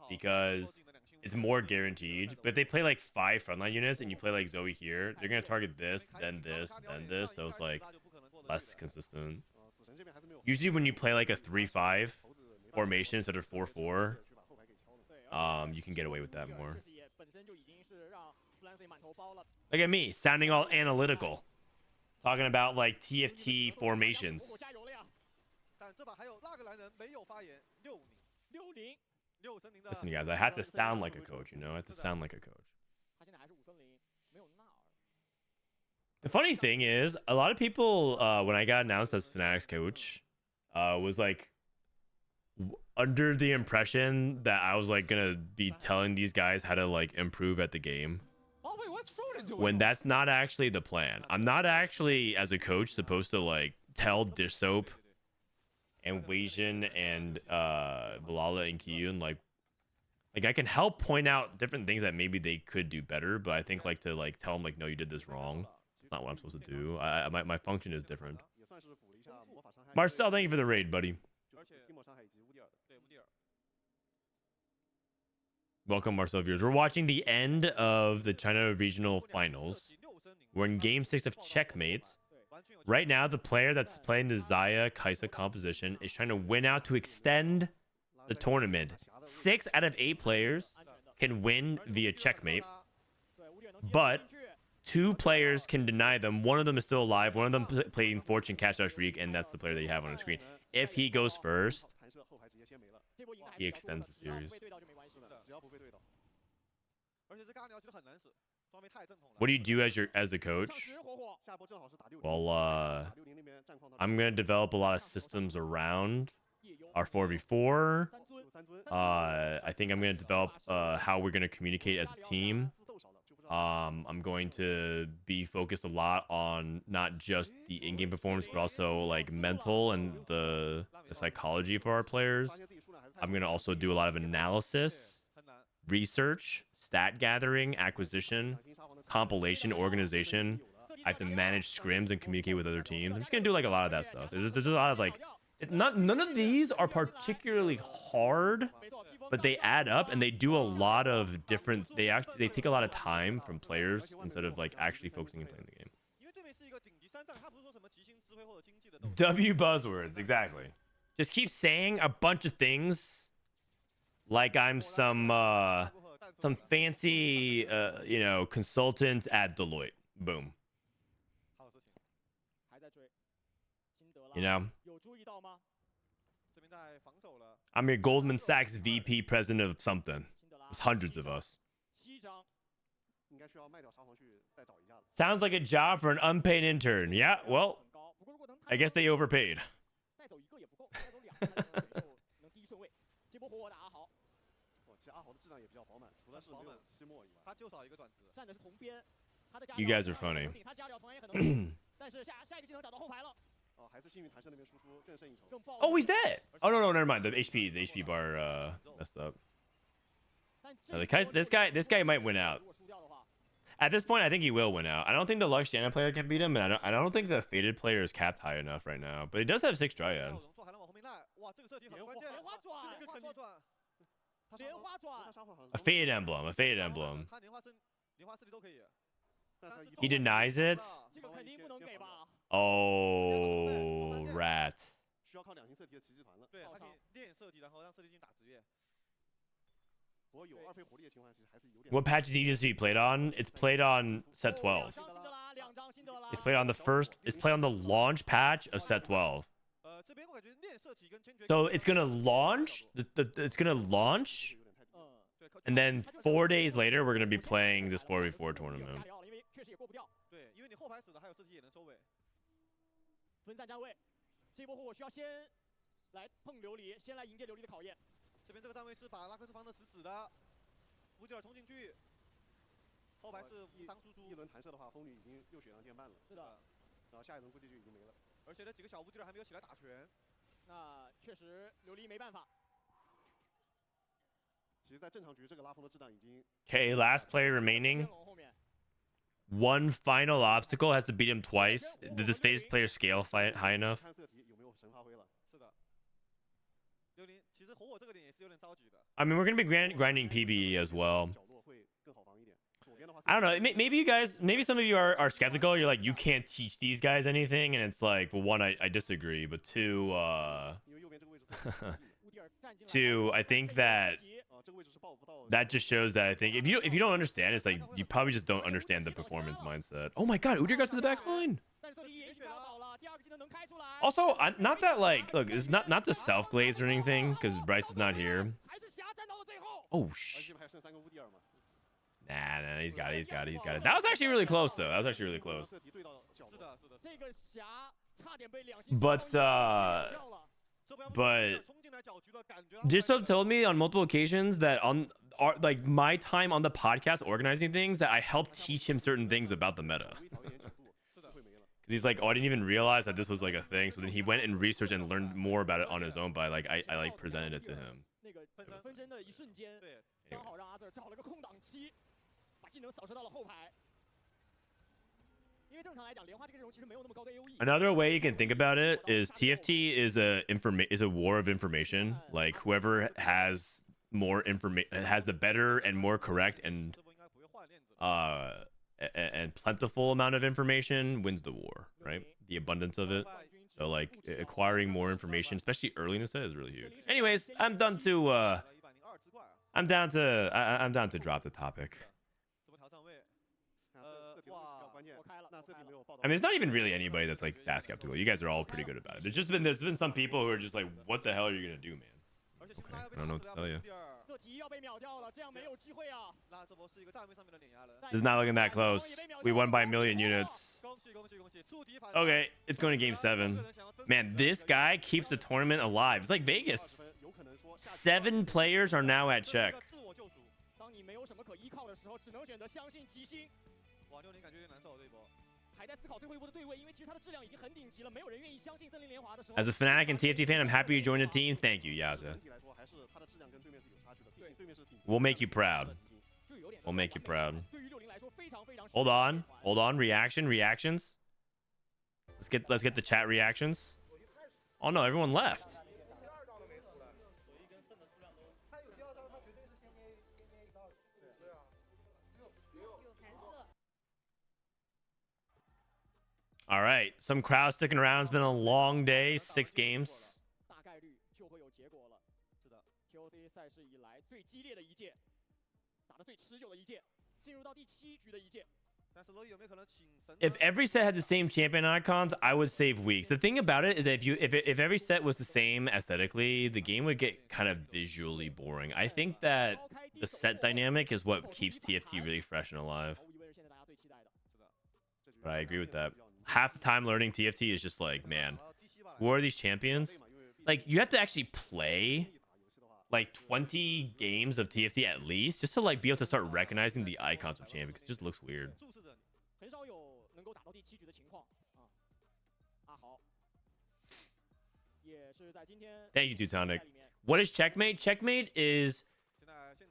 because it's more guaranteed. But if they play like 5 frontline units and you play like Zoe here, they're gonna target this, then this, then this. So it's like less consistent. Usually when you play like a 3-5 formation instead of 4-4, you can get away with that more. Look at me sounding all analytical, talking about like TFT formations. Listen, guys, I have to sound like a coach, you know? I have to sound like a coach. The funny thing is, a lot of people, when I got announced as Fnatic's coach, was like under the impression that I was like gonna be telling these guys how to like improve at the game. Oh, wait, what's Frodan doing? When that's not actually the plan. I'm not actually, as a coach, supposed to like tell Dish Soap and Weijin and Malala and Kiyun like I can help point out different things that maybe they could do better, but I think like to like tell them like, no, you did this wrong. It's not what I'm supposed to do. My function is different. Marcel, thank you for the raid, buddy. Welcome, Marcel viewers. We're watching the end of the China Regional Finals. We're in Game 6 of Checkmate. Right now, the player that's playing the Xayah Kai'Sa composition is trying to win out to extend the tournament. 6 out of 8 players can win via checkmate, but 2 players can deny them. One of them is still alive. One of them playing Fortune Catch Dash Reek, and that's the player that you have on the screen. If he goes first, he extends the series. What do you do as a coach? Well, I'm gonna develop a lot of systems around our 4v4. I think I'm gonna develop how we're gonna communicate as a team. I'm going to be focused a lot on not just the in-game performance, but also like mental and the psychology for our players. I'm going to also do a lot of analysis, research, stat gathering, acquisition, compilation, organization. I have to manage scrims and communicate with other teams. I'm just going to do like a lot of that stuff. There's a lot of like, none of these are particularly hard, but they add up and they do a lot of different. They take a lot of time from players instead of like actually focusing and playing the game. W buzzwords, exactly. Just keep saying a bunch of things like I'm some fancy consultant at Deloitte. Boom. You know, I'm your Goldman Sachs VP president of something. There's hundreds of us. Sounds like a job for an unpaid intern. Yeah, well, I guess they overpaid. You guys are funny. Oh, he's dead. Oh no, never mind. The HP bar messed up. No, this guy might win out. At this point, I think he will win out. I don't think the Lux Janna player can beat him, and I don't think the Faded player is capped high enough right now. But he does have 6 Dryad. A Faded Emblem. He denies it. Oh, rat. What patch is easiest to be played on? It's played on set 12. It's played on the first. It's played on the launch patch of set 12. So it's gonna launch. It's gonna launch, and then 4 days later, we're gonna be playing this 4v4 tournament. Okay, last player remaining. One final obstacle has to beat him twice. Did this phase player scale fight high enough? I mean, we're gonna be grinding PBE as well. I don't know. Maybe you guys, maybe some of you are skeptical. You're like, you can't teach these guys anything, and it's like, well, one, I disagree, but two, I think that just shows that I think if you don't understand, it's like you probably just don't understand the performance mindset. Oh my God, Udyr got to the back line. Also, not that like, look, it's not to self glaze or anything because Bryce is not here. Oh sh. Nah, he's got it. That was actually really close though. That was actually really close. But Disrupt told me on multiple occasions that on like my time on the podcast organizing things that I helped teach him certain things about the meta. Because he's like, oh, I didn't even realize that this was like a thing. So then he went and researched and learned more about it on his own by like I like presented it to him. Another way you can think about it is TFT is a war of information. Like whoever has more information, has the better and more correct and plentiful amount of information wins the war, right? The abundance of it. So like acquiring more information, especially early in the set, is really huge. Anyways, I'm down to drop the topic. I mean, it's not even really anybody that's like that skeptical. You guys are all pretty good about it. There's been some people who are just like, what the hell are you gonna do, man? Okay, I don't know what to tell you. This is not looking that close. We won by 1 million units. Okay, it's going to game 7. Man, this guy keeps the tournament alive. It's like Vegas. 7 players are now at check. 当你没有什么可依靠的时候，只能选择相信齐心。哇，60感觉有点难受这一波。还在思考最后一波的对位，因为其实它的质量已经很顶级了，没有人愿意相信森林莲华的时候。 As a Fnatic and TFT fan, I'm happy you joined the team. Thank you, Yaza. 整体来说还是它的质量跟对面是有差距的，毕竟对面是顶级。 We'll make you proud. 就有点 We'll make you proud. 对于60来说非常非常。Hold on. Hold on. Reactions. Let's get the chat reactions. Oh no, everyone left. All right, some crowd sticking around. It's been a long day, 6 games. 大概率就会有结果了。是的 ，TOC 赛事以来最激烈的一届，打得最持久的一届，进入到第7局的一届。 If every set had the same champion icons, I would save weeks. The thing about it is that if every set was the same aesthetically, the game would get kind of visually boring. I think that the set dynamic is what keeps TFT really fresh and alive. But I agree with that. Half the time learning TFT is just like, man, who are these champions? Like, you have to actually play like 20 games of TFT at least just to like be able to start recognizing the icons of champions. It just looks weird. 很少有能够打到第7局的情况啊。阿豪也是在今天。 Thank you, Teutonic. What is checkmate? Checkmate is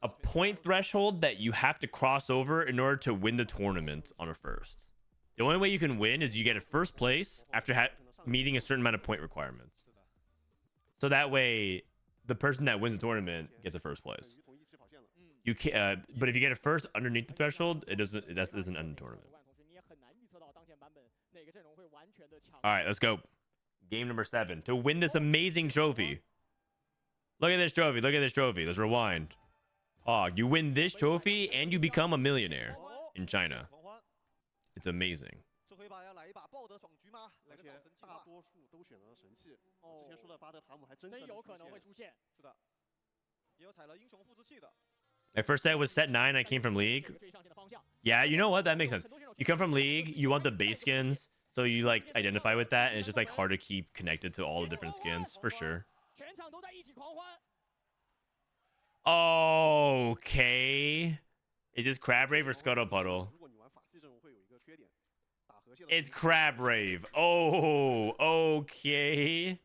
a point threshold that you have to cross over in order to win the tournament on a first. The only way you can win is you get a first place after meeting a certain amount of point requirements. So that way, the person that wins the tournament gets a first place. You can't, but if you get a first underneath the threshold, it doesn't. That doesn't end the tournament. All right, let's go. Game number 7 to win this amazing trophy. Look at this trophy. Look at this trophy. Let's rewind. Oh, you win this trophy and you become a millionaire in China. It's amazing. 这回把要来一把抱得爽局吗？来个早晨计划。大多数都选了神器。之前说的巴德塔姆还真有可能会出现。是的，也有踩了英雄复制器的。 My first set was set 9. I came from League. Yeah, you know what? That makes sense. You come from League, you want the base skins, so you like identify with that, and it's just like hard to keep connected to all the different skins for sure. Okay. Is this Crab Rave or Scuttle Puddle? It's Crab Rave. Oh, okay.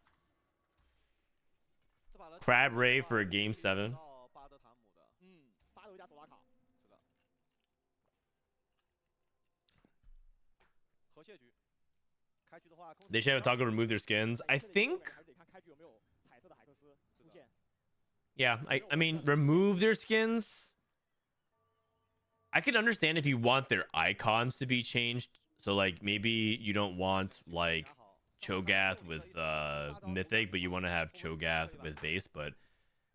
Crab Rave for game 7. They should have Toggle remove their skins. I think. Yeah, I mean, remove their skins. I can understand if you want their icons to be changed. So, like, maybe you don't want, like, Cho'Gath with Mythic, but you want to have Cho'Gath with base. But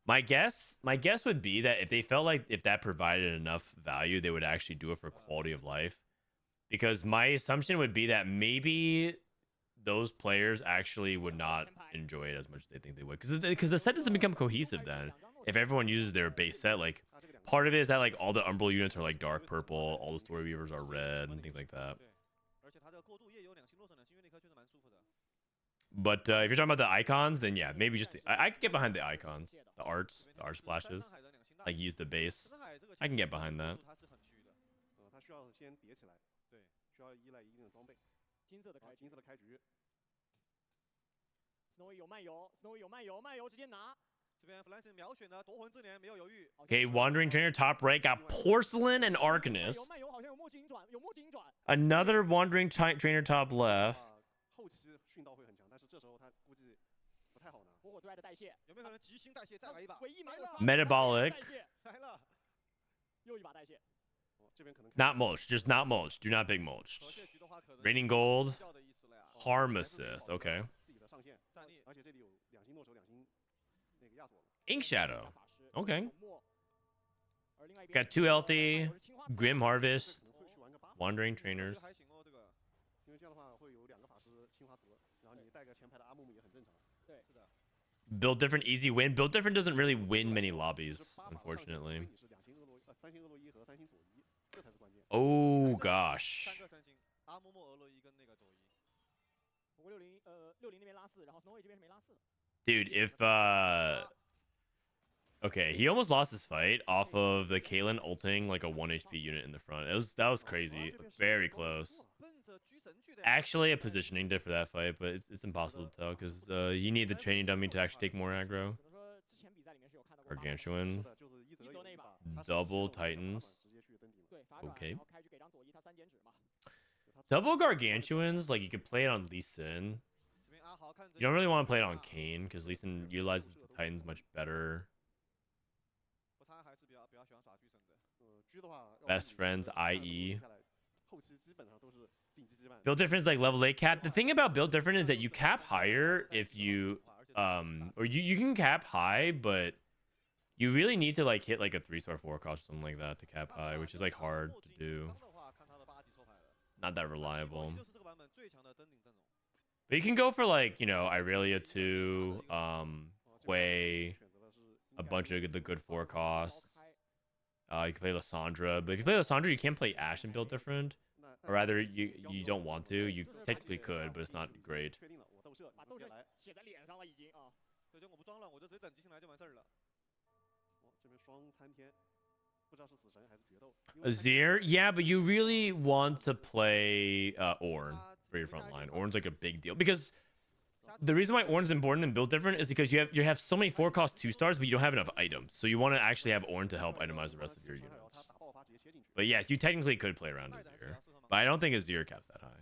my guess would be that if they felt like if that provided enough value, they would actually do it for quality of life. Because my assumption would be that maybe those players actually would not enjoy it as much as they think they would. Because the set doesn't become cohesive then. If everyone uses their base set, like, part of it is that, like, all the Umbral units are, like, dark purple, all the Story Weavers are red, and things like that. But if you're talking about the icons, then yeah, maybe just I can get behind the icons, the art splashes, like use the base. I can get behind that. Okay, Wandering Trainer top right got Porcelain and Arcanist. Another Wandering Trainer top left. Metabolic. Not mulch, just not mulch. Do not big mulch. Raining Gold. Harm assist. Okay. Ink Shadow. Okay. Got 2 healthy. Grim Harvest. Wandering Trainers. Build Different, easy win. Build Different doesn't really win many lobbies, unfortunately. Oh, gosh. Dude, if Okay, he almost lost his fight off of the Kaelin ulting like a 1 HP unit in the front. That was crazy. Very close. Actually, a positioning diff for that fight, but it's impossible to tell because you need the training dummy to actually take more aggro. Gargantuan. Double Titans. Okay. Double Gargantuans, like you could play it on Lee Sin. You don't really want to play it on Kayn because Lee Sin utilizes the Titans much better. Best friends, i.e. Build difference like level 8 cap. The thing about build different is that you cap higher if you or you can cap high, but you really need to like hit like a 3-star 4 cost or something like that to cap high, which is like hard to do. Not that reliable. But you can go for like, you know, Irelia 2, Hui, a bunch of the good 4 costs. You can play Lissandra, but if you play Lissandra, you can't play Ashe and build different. Or rather, you don't want to. You technically could, but it's not great. Azir, yeah, but you really want to play Ornn for your front line. Ornn's like a big deal because the reason why Ornn's important and build different is because you have so many 4-cost 2-stars, but you don't have enough items. So you want to actually have Ornn to help itemize the rest of your units. But yeah, you technically could play around Azir, but I don't think Azir caps that high.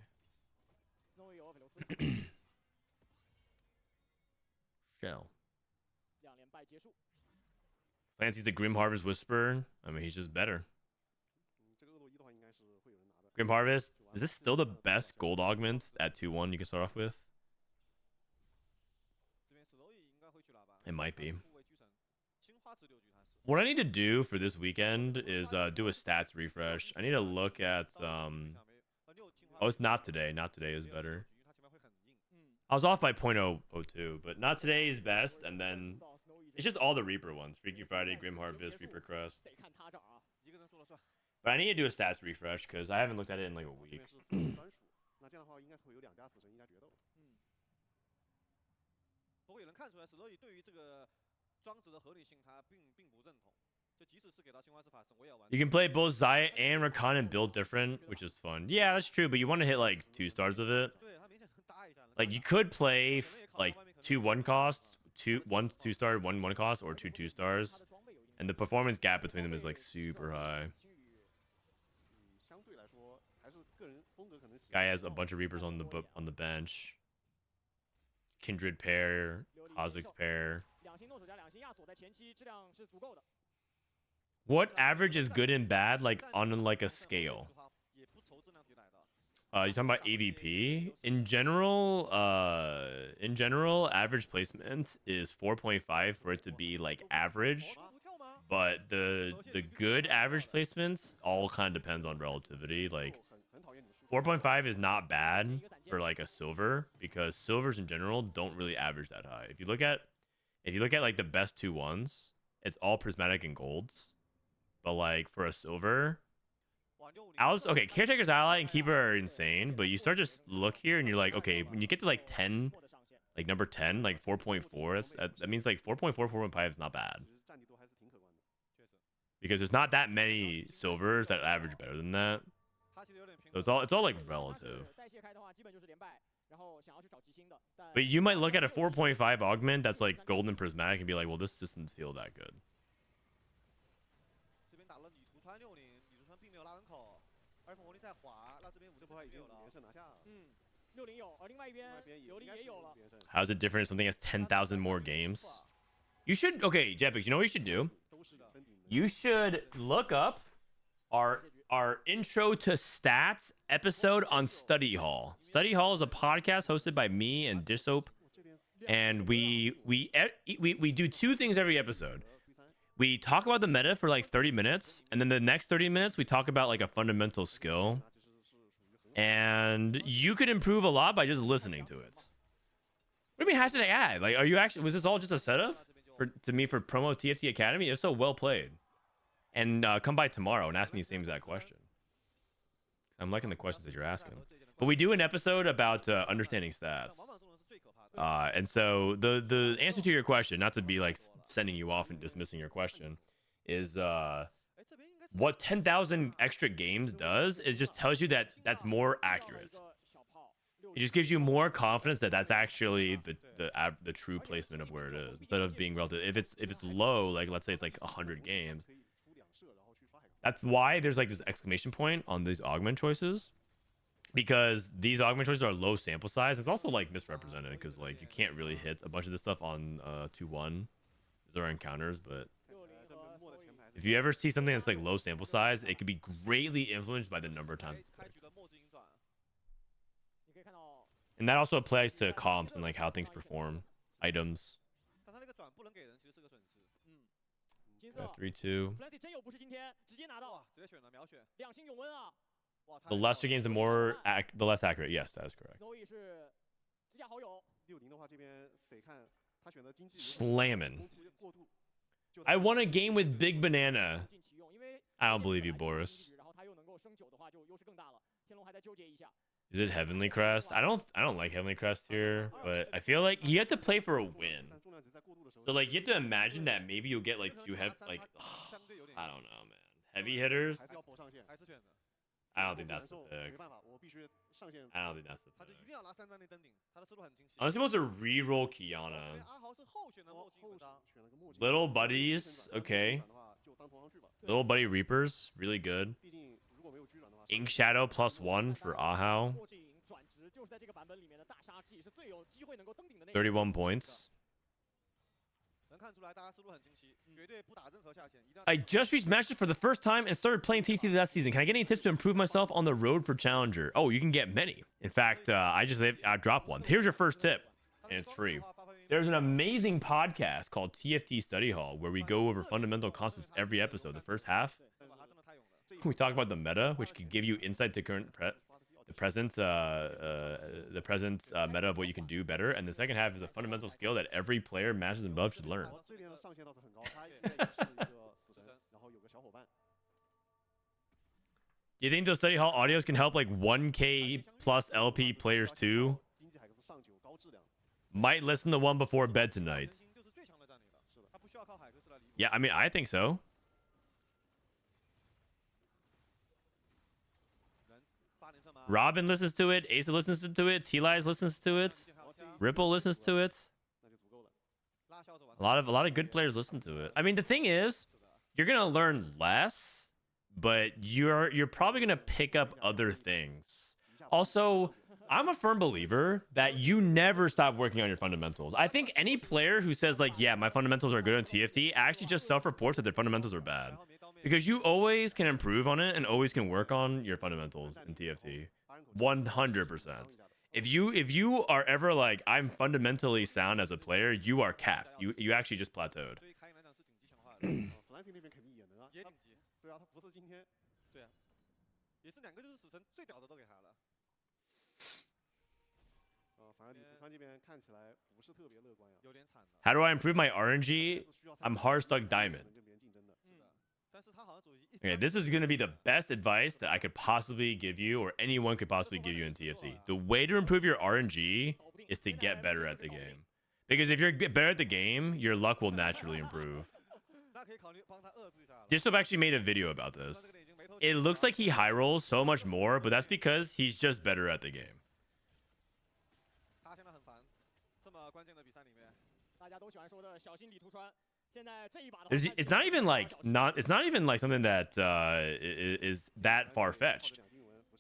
Shell. Fancy's the Grim Harvest Whisperer. I mean, he's just better. Grim Harvest, is this still the best gold augment at 2-1 you can start off with? It might be. What I need to do for this weekend is do a stats refresh. I need to look at oh, it's not today. Not today is better. I was off by 0.002, but not today is best, and then it's just all the Reaper ones. Freaky Friday, Grim Harvest, Reaper Crest. But I need to do a stats refresh because I haven't looked at it in like a week. You can play both Xayah and Rakan and build different, which is fun. Yeah, that's true, but you want to hit like 2 stars of it. Like you could play like 2 1 costs, 1 2-star, 1 1 cost, or 2 2-stars, and the performance gap between them is like super high. Guy has a bunch of Reapers on the bench. Kindred pair, Kha'Zix pair. What average is good and bad, like on like a scale? You're talking about AVP? In general, average placement is 4.5 for it to be like average. But the good average placements all kind of depends on relativity. Like 4.5 is not bad for like a silver because silvers in general don't really average that high. If you look at like the best 2-1s, it's all prismatic and golds. But like for a silver, okay, Caretaker's Ally and Keeper are insane, but you start to look here and you're like, okay, when you get to like 10, like number 10, like 4.4, that means like 4.4, 4.5 is not bad. Because there's not that many silvers that average better than that. So it's all like relative. But you might look at a 4.5 augment that's like golden prismatic and be like, well, this doesn't feel that good. How's it different if something has 10,000 more games? You should, okay, Jetpix, you know what you should do? You should look up our intro to stats episode on Study Hall. Study Hall is a podcast hosted by me and Dissoap, and we do 2 things every episode. We talk about the meta for like 30 minutes, and then the next 30 minutes we talk about like a fundamental skill. And you could improve a lot by just listening to it. What do you mean hashtag ad? Like, are you actually, was this all just a setup for promo TFT Academy? If so, well played. And come by tomorrow and ask me the same exact question. I'm liking the questions that you're asking. But we do an episode about understanding stats. And so the answer to your question, not to be like sending you off and dismissing your question, is what 10,000 extra games does is just tells you that that's more accurate. It just gives you more confidence that that's actually the true placement of where it is, instead of being relative. If it's low, like let's say it's like 100 games, that's why there's like this exclamation point on these augment choices, because these augment choices are low sample size. It's also like misrepresented because like you can't really hit a bunch of this stuff on 2-1. There are encounters, but if you ever see something that's like low sample size, it could be greatly influenced by the number of times it's picked. And that also applies to comps and like how things perform, items. 5-3-2. The lesser games, the less accurate. Yes, that is correct. Slamming. I won a game with Big Banana. I don't believe you, Boris. Is it Heavenly Crest? I don't like Heavenly Crest here, but I feel like you have to play for a win. So like you have to imagine that maybe you'll get like I don't know, man. Heavy hitters? I don't think that's the pick. I don't think that's the pick. I'm supposed to re-roll Kiana. Little Buddies, okay. Little Buddy Reapers, really good. Ink Shadow +1 for Ahau. 31 points. I just reached Masters for the first time and started playing TC last season. Can I get any tips to improve myself on the road for Challenger? Oh, you can get many. In fact, I dropped one. Here's your first tip, and it's free. There's an amazing podcast called TFT Study Hall where we go over fundamental concepts every episode. The first half, we talk about the meta, which can give you insight to the present meta of what you can do better. And the second half is a fundamental skill that every player, Masters and above, should learn. You think those study hall audios can help like 1K plus LP players too? Might listen to one before bed tonight. Yeah, I mean, I think so. Robin listens to it. Asa listens to it. T-Lies listens to it. Ripple listens to it. A lot of good players listen to it. I mean, the thing is, you're gonna learn less, but you're probably gonna pick up other things. Also, I'm a firm believer that you never stop working on your fundamentals. I think any player who says like, yeah, my fundamentals are good on TFT actually just self-reports that their fundamentals are bad. Because you always can improve on it and always can work on your fundamentals in TFT. 100%. If you are ever like, I'm fundamentally sound as a player, you are capped. You actually just plateaued. How do I improve my RNG? I'm hard stuck diamond. Okay, this is going to be the best advice that I could possibly give you, or anyone could possibly give you in TFT. The way to improve your RNG is to get better at the game. Because if you're better at the game, your luck will naturally improve. Disop actually made a video about this. It looks like he high rolls so much more, but that's because he's just better at the game. It's not even like something that is that far-fetched.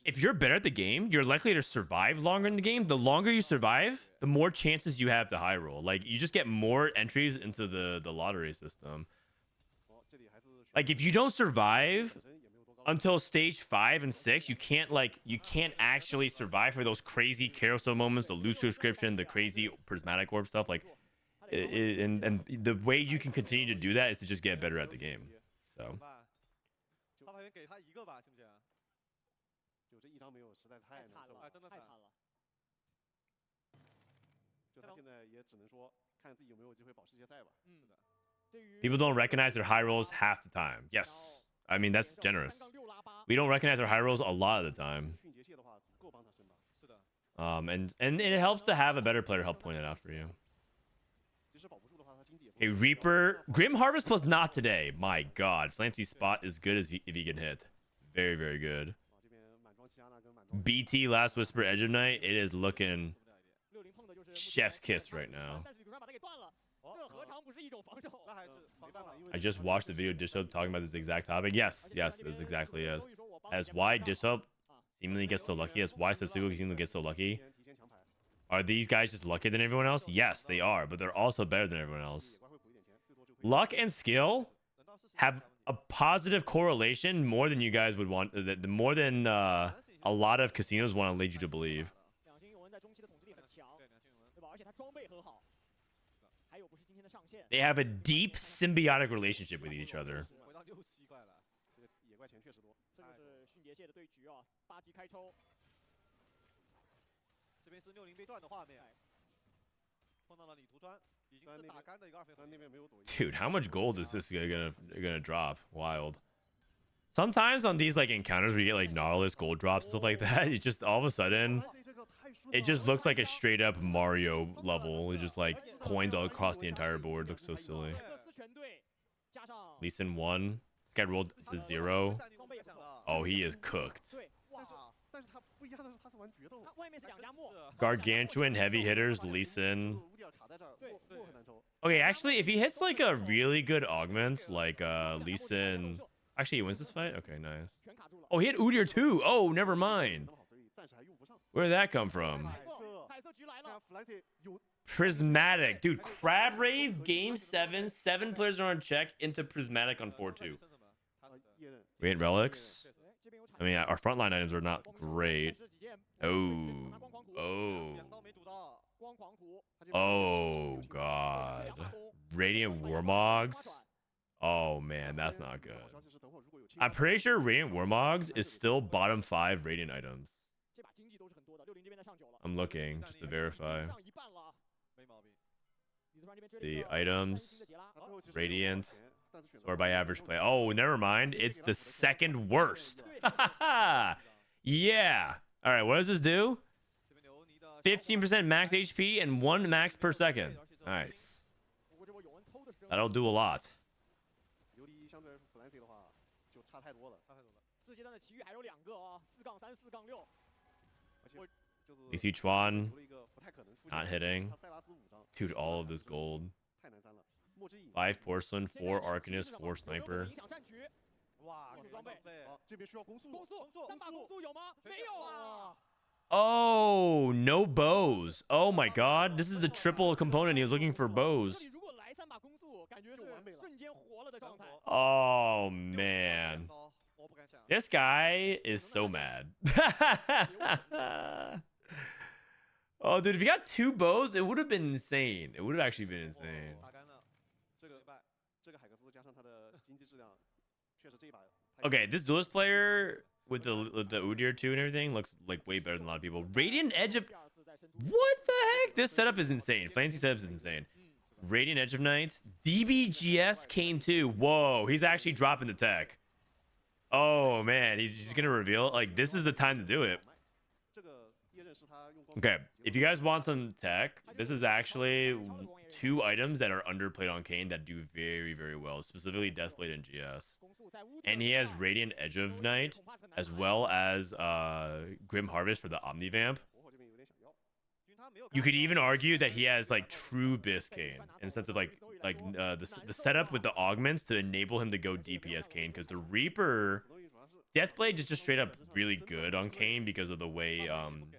If you're better at the game, you're likely to survive longer in the game. The longer you survive, the more chances you have to high roll. Like, you just get more entries into the lottery system. Like, if you don't survive until stage 5 and 6, you can't actually survive for those crazy carousel moments, the loot subscription, the crazy prismatic orb stuff. Like, and the way you can continue to do that is to just get better at the game. So people don't recognize their high rolls half the time. Yes, I mean, that's generous. We don't recognize our high rolls a lot of the time. And it helps to have a better player help point it out for you. 即使保不住的话，他经济也不 Okay, Reaper, Grim Harvest plus not today. My God, Flancy's spot is good as if he can hit. Very, very good. 啊这边满装齐亚娜跟满装 BT Last Whisper Edge of Night. It is looking chef's kiss right now. 但是李图川把他给断了，这何尝不是一种防守？那还是没办法，因为 I just watched the video Dishop talking about this exact topic. Yes, yes, this is exactly it. As why Dishop seemingly gets so lucky, as why Setsuko seemingly gets so lucky. 提前抢牌， Are these guys just luckier than everyone else? Yes, they are, but they're also better than everyone else. 野怪会补一点钱，最多就会 Luck and skill 等到事情 have a positive correlation more than you guys would want, more than a lot of casinos want to lead you to believe. 两星永恩在中期的统治力很强，对两星人对吧？而且他装备很好，还有不是今天的上限。 They have a deep symbiotic relationship with each other. 回到6、7块了。这个野怪钱确实多。这就是迅捷蟹的对局啊，8级开抽，这边是60被断的画面，碰到了李图川，已经是打干的一个2飞但那边没有抖音。 Dude, how much gold is this guy gonna drop? Wild. Sometimes on these like encounters where you get like Nautilus gold drops and stuff like that, it just all of a sudden 这个太顺 it just looks like a straight up Mario level. It just like coins all across the entire board. Looks so silly. 克斯全队加上 Lee Sin 1. This guy rolled to 0. 装备也不错， Oh, he is cooked. 对，哇！但是他不一样的是，他是玩决斗他，外面是两家墨， Gargantuan heavy hitters, Lee Sin. 乌迪尔卡在这儿，墨很难抽。 Okay, actually, if he hits like a really good augment, like Lee Sin. Actually, he wins this fight? Okay, nice. 全卡住了。 Oh, he had Udyr too. Oh, never mind. 那么好，所以暂时还用不上。 Where did that come from? 彩色局来了，看弗兰特有 Prismatic. Dude, Crab Rave, game 7. 7 players are on check into Prismatic on 4-2. 夜刃， Radiant Relics. 这边有彩 I mean, our frontline items are not great. 是几件 Oh. 光狂虎 Oh. 2刀没堵到，光狂虎， Oh, God. Radiant Warmogs. Oh, man, that's not good. 好消息是等会儿如果有清 I'm pretty sure Radiant Warmogs is still bottom 5 Radiant items. 这把经济都是很多的，60这边在上9了， I'm looking just to verify. 上一半了。没毛病。李图川这边追 The 了一个 items 三星的杰拉， 他最后其实 Radiant 钱但是选择 or by average play. Oh, never mind. It's the second worst. Yeah. All right, what does this do? 这边刘尼的 15% max HP and 1 max per second. Nice. 不过这波永恩偷的时候， That'll do a lot. 琉璃相对来说弗兰特的话就差太多了，差太多了。4阶段的奇遇还有2个啊，4-3、4-6。而且就是 You see Chuan 读了一个不太可能出现 not 的 hitting. 他塞拉斯5张， Dude, all of this gold. 太难删了。墨之影 5 porcelain, 现在 4 这样 arcanist, 是什么 4 有没有可能 sniper. 影响战局。哇，这是装备好，这边需要攻速，攻速，3把攻速有吗？没有啊。 Oh, no bows. Oh my god. This is the triple component. He was looking for 这 bows. 里如果来3把攻速，感觉是瞬间活了的状态。 Oh, man. 刀，我不敢想。 This guy is so mad. Oh, dude, if you got 2 bows, it would have been insane. It would have actually been insane. 打干了，这个这个海克斯加上他的经济质量，确实这一把。 Okay, this duelist player with the Udyr 2 and everything looks like way better than a lot of people. Radiant Edge of... 第二次在深处 What the heck? This setup is insane. Fancy setup is insane. Radiant Edge of Night. DBGS Kane 2. Whoa, he's actually dropping the tech. Oh, man. He's going to reveal. Like, this is the time to do it. 这个夜刃是他用光 Okay, if you guys want some tech, this is actually 2 items that are underplayed on Kane that do very, very well. Specifically Deathblade and GS. 攻速在乌 And he has Radiant Edge of Night, as well as Grim Harvest for the Omnivamp. 火火这边有点想要， 因为他没有。 You could even argue that he has like true Bisc Kane in the sense of like the setup with the augments to enable him to go DPS Kane, because the Reaper 很多主要是 Deathblade is just straight up really good on Kane because of the way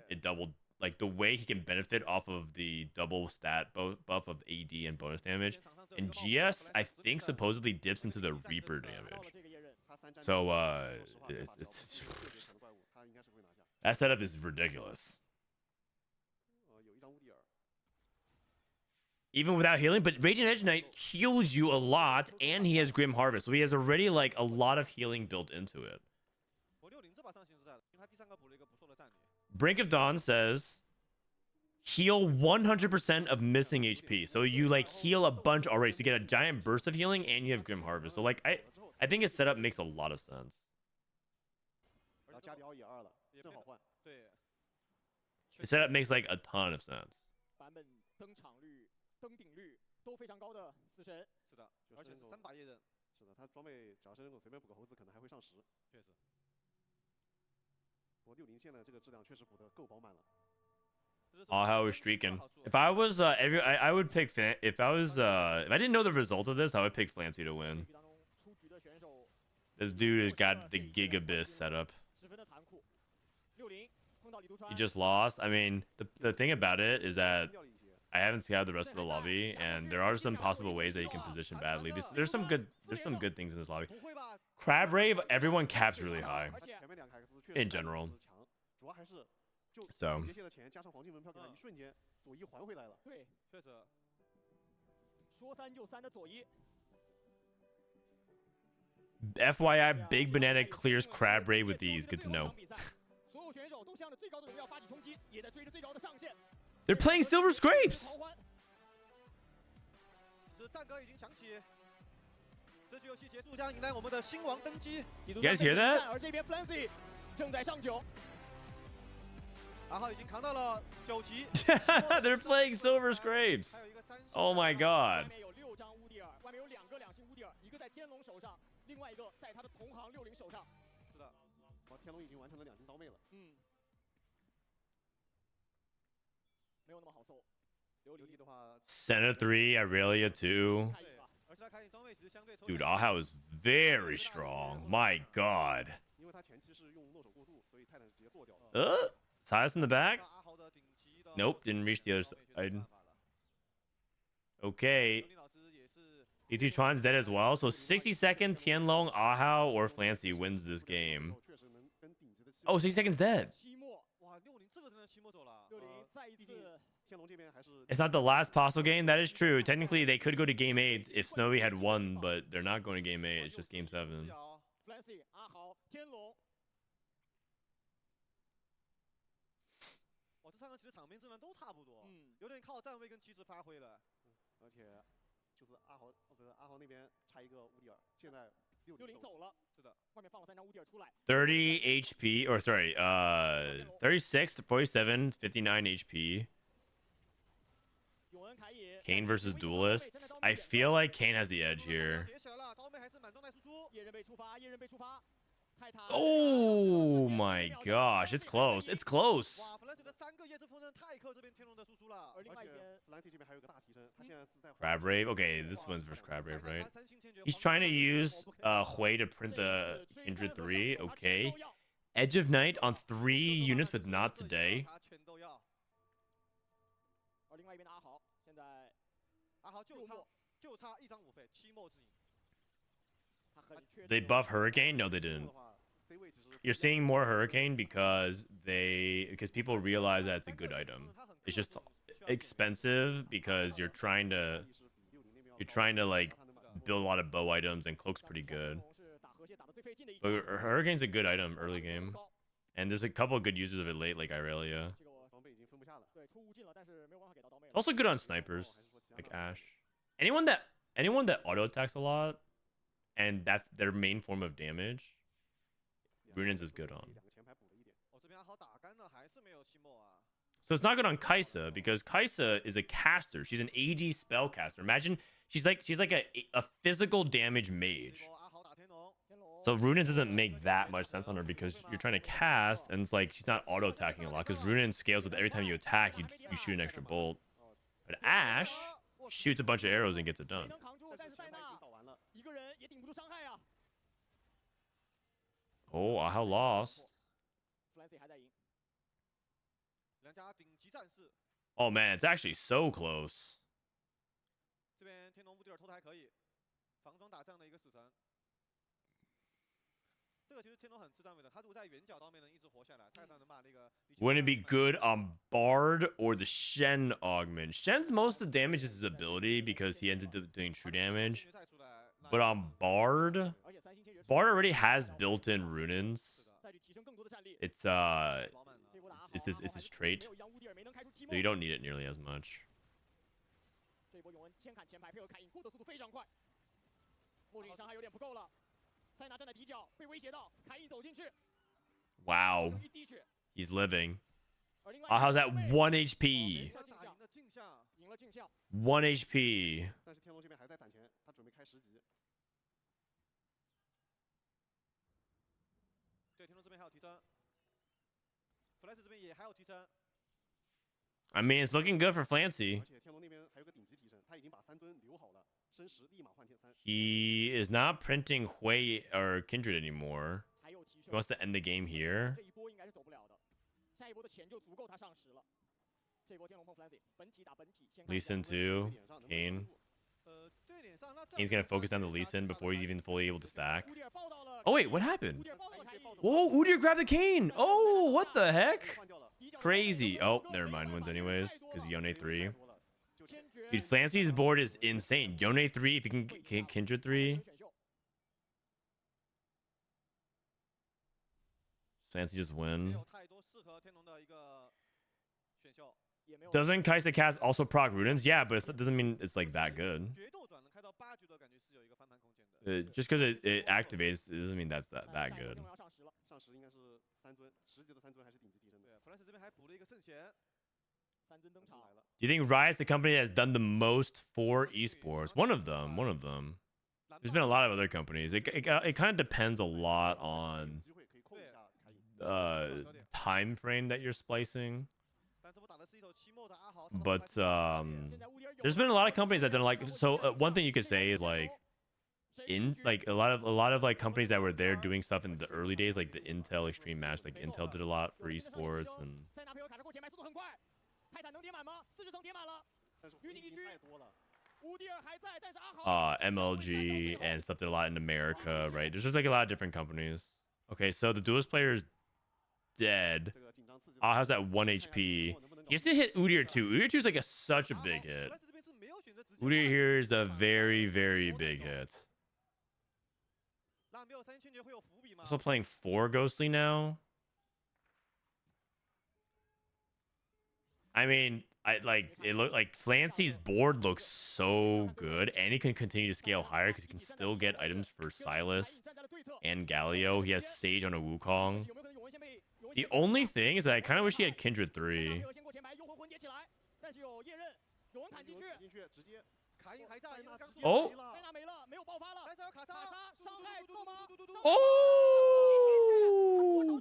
it doubled, like the way he can benefit off of the double stat buff of AD and bonus damage. And GS I think supposedly dips into the Reaper 到 damage. 了这个夜刃， 他3战 So 说实话 it's 这把最强的怪物，他应该是会拿下。 that setup is ridiculous. 有一张乌迪尔， Even without healing, but Radiant Edge Knight heals you a lot, and he has Grim Harvest, so he has already like a lot of healing built into it. 我60这把上新时代的，因为他第3个补了一个不错的战略。 Brink of Dawn says heal 100% of missing HP, so you like heal a bunch already, so you get a giant burst of healing, and you have Grim Harvest. So like I think his setup makes a lot of sense. 然后加迪奥也2了，正好换。对， The setup makes like a ton of sense. 版本登场率、登顶率都非常高的死神。是的，而且是3把叶刃。是的，他装备只要是人狗随便补个猴子，可能还会上10。确实。不过60线的这个质量确实补得够饱满了。 Oh, how we're streaking. If I was I would pick if I didn't know the result of this, I would pick Flancy to win. This dude has got the Gigabyte setup. He just lost. I mean, the thing about it is that I haven't scouted the rest of the lobby, and there are some possible ways that you can position badly. There's some good things in this lobby. Crab Rave, everyone caps really high in general. So. FYI, Big Banana clears Crab Rave with ease. Good to know. They're playing Silver Scrapes! You guys hear that? They're playing Silver Scrapes! Oh my god. 另外一个在他的同行60手上。是的，天龙已经完成了2星刀妹了。没有那么好受。琉璃的话 Senna 3, Aurelia 2. Dude, Aha is very strong. My god. 因为他前期是用落手过度，所以泰坦直接剁掉了。Silas in the back? Nope, didn't reach the other side. Okay. E2 dead as well, so 60-second Tianlong, Ahao, or Flancy wins this game. Oh, 60 seconds dead. It's not the last possible game. That is true. Technically, they could go to game 8 if Snowy had won, but they're not going to game 8. It's just game 7. HP, or sorry, 36 to 47, 59 HP. Kane versus Duelists. I feel like Kane has the edge here. Oh my gosh, it's close. It's close. Crab Rave. Okay, this one's versus Crab Rave, right? He's trying to use Hui to print the Kindred 3. Okay. Edge of Night on 3 units with not today. They buff Hurricane? No, they didn't. You're seeing more Hurricane because people realize that it's a good item. It's just expensive because you're trying to like build a lot of bow items, and Cloak's pretty good. But Hurricane's a good item early game, and there's a couple of good users of it late, like Irelia. Also good on snipers, like Ash. Anyone that auto attacks a lot, and that's their main form of damage, Runins is good on. So it's not good on Kaisa because Kaisa is a caster. She's an AD spellcaster. Imagine she's like a physical damage mage. So Runin doesn't make that much sense on her because you're trying to cast, and it's like she's not auto attacking a lot because Runin scales with every time you attack, you shoot an extra bolt. But Ash shoots a bunch of arrows and gets it done. Oh, Ahao lost. Oh man, it's actually so close. Wouldn't it be good on Bard or the Shen augment? Shen's most of the damage is his ability because he ended up doing true damage. But on Bard already has built-in runins. It's his trait, so you don't need it nearly as much. Wow, he's living. How's that 1 HP? 打赢的镜像，赢了镜像。 1 HP. 但是天龙这边还在攒钱，他准备开10级。对，天龙这边还有提升 ，Flash 这边也还有提升。 I mean, it's looking good for Flancy. 而且天龙那边还有个顶级提升，他已经把3吨留好了，升10立马换天3。He is not printing Hui or Kindred anymore. 还有提 He 升。 wants to end the game here. 这一波应该是走不了的，下一波的钱就足够他上10了。这波天龙碰 Flancy， 本体打本体，先看 Lee Sin 2, Kane. 对脸上那这 Kane's gonna focus on the Lee Sin before he's even fully able to stack. 乌迪尔抱到了。 Oh wait, what happened? 乌迪尔抱到了开翼。 Whoa, Udyr grabbed the cane! Oh, what the heck? 换掉了， Crazy. Oh, never mind, wins anyways, because Yone 3. 多了，就 千珏 Dude, Flancy's board is insane. Yone 3, if you can get Kindred 3. 选秀 Flancy just 没 win. 有太多适合天龙的一个选秀。 也没有。 Doesn't Kaisa cast also proc Rudens? Yeah, but it doesn't mean it's like that good. 决斗转能开到8局的感觉是有一个翻盘空间的。 Just because it activates, it doesn't mean that's that 下一波 good. 天龙要上10了，上10应该是3吨，10级的3吨还是顶级提升的。对，Flash 这边还补了一个圣贤， 3尊登场。来了， Do you think Riot's the company that's done the most for esports? One of them. One of them. There's been a lot of other companies. It kind of depends a lot 有 on 机会可以控一下开赢。 time frame that you're splicing. 但这波打的是一手期末的阿豪。 But 现在乌迪尔有 there's been a lot of companies that done like so. One thing you could say is like in like a lot of like companies that were there doing stuff in the early days, like the Intel Extreme Match. Like Intel did a lot for esports and 塞纳佩尔卡着过前排，速度很快。泰坦能叠满吗？40层叠满了。但是回击太多了，乌迪尔还在，但是阿豪。 MLG and stuff did a lot in America, right? There's just like a lot of different companies. Okay, so the duelist player is dead. 这个紧张刺激。 Has that 1 HP. He has to hit Udyr too. Udyr 2 is like such a big hit. Flash 这边是没有选择直接 Udyr here is a very, very big hit. 那没有3千珏会有伏笔吗？ Also playing 4 Ghostly now. I mean, it looked like Flancy's board looks so good, and he can continue to scale higher because he can still get items for Silas and Galio. He has Sage on a Wukong. 有没有可能永文先被永文 The only thing is that I kind of wish he had Kindred 3. 先过前排，幽魂魂叠起来，但是有叶刃，永文砍进去，进去直接卡因还在，因为刚哦塞纳没了，没有爆发了，还是要卡卡莎，莎伤害够吗？多少 Oh!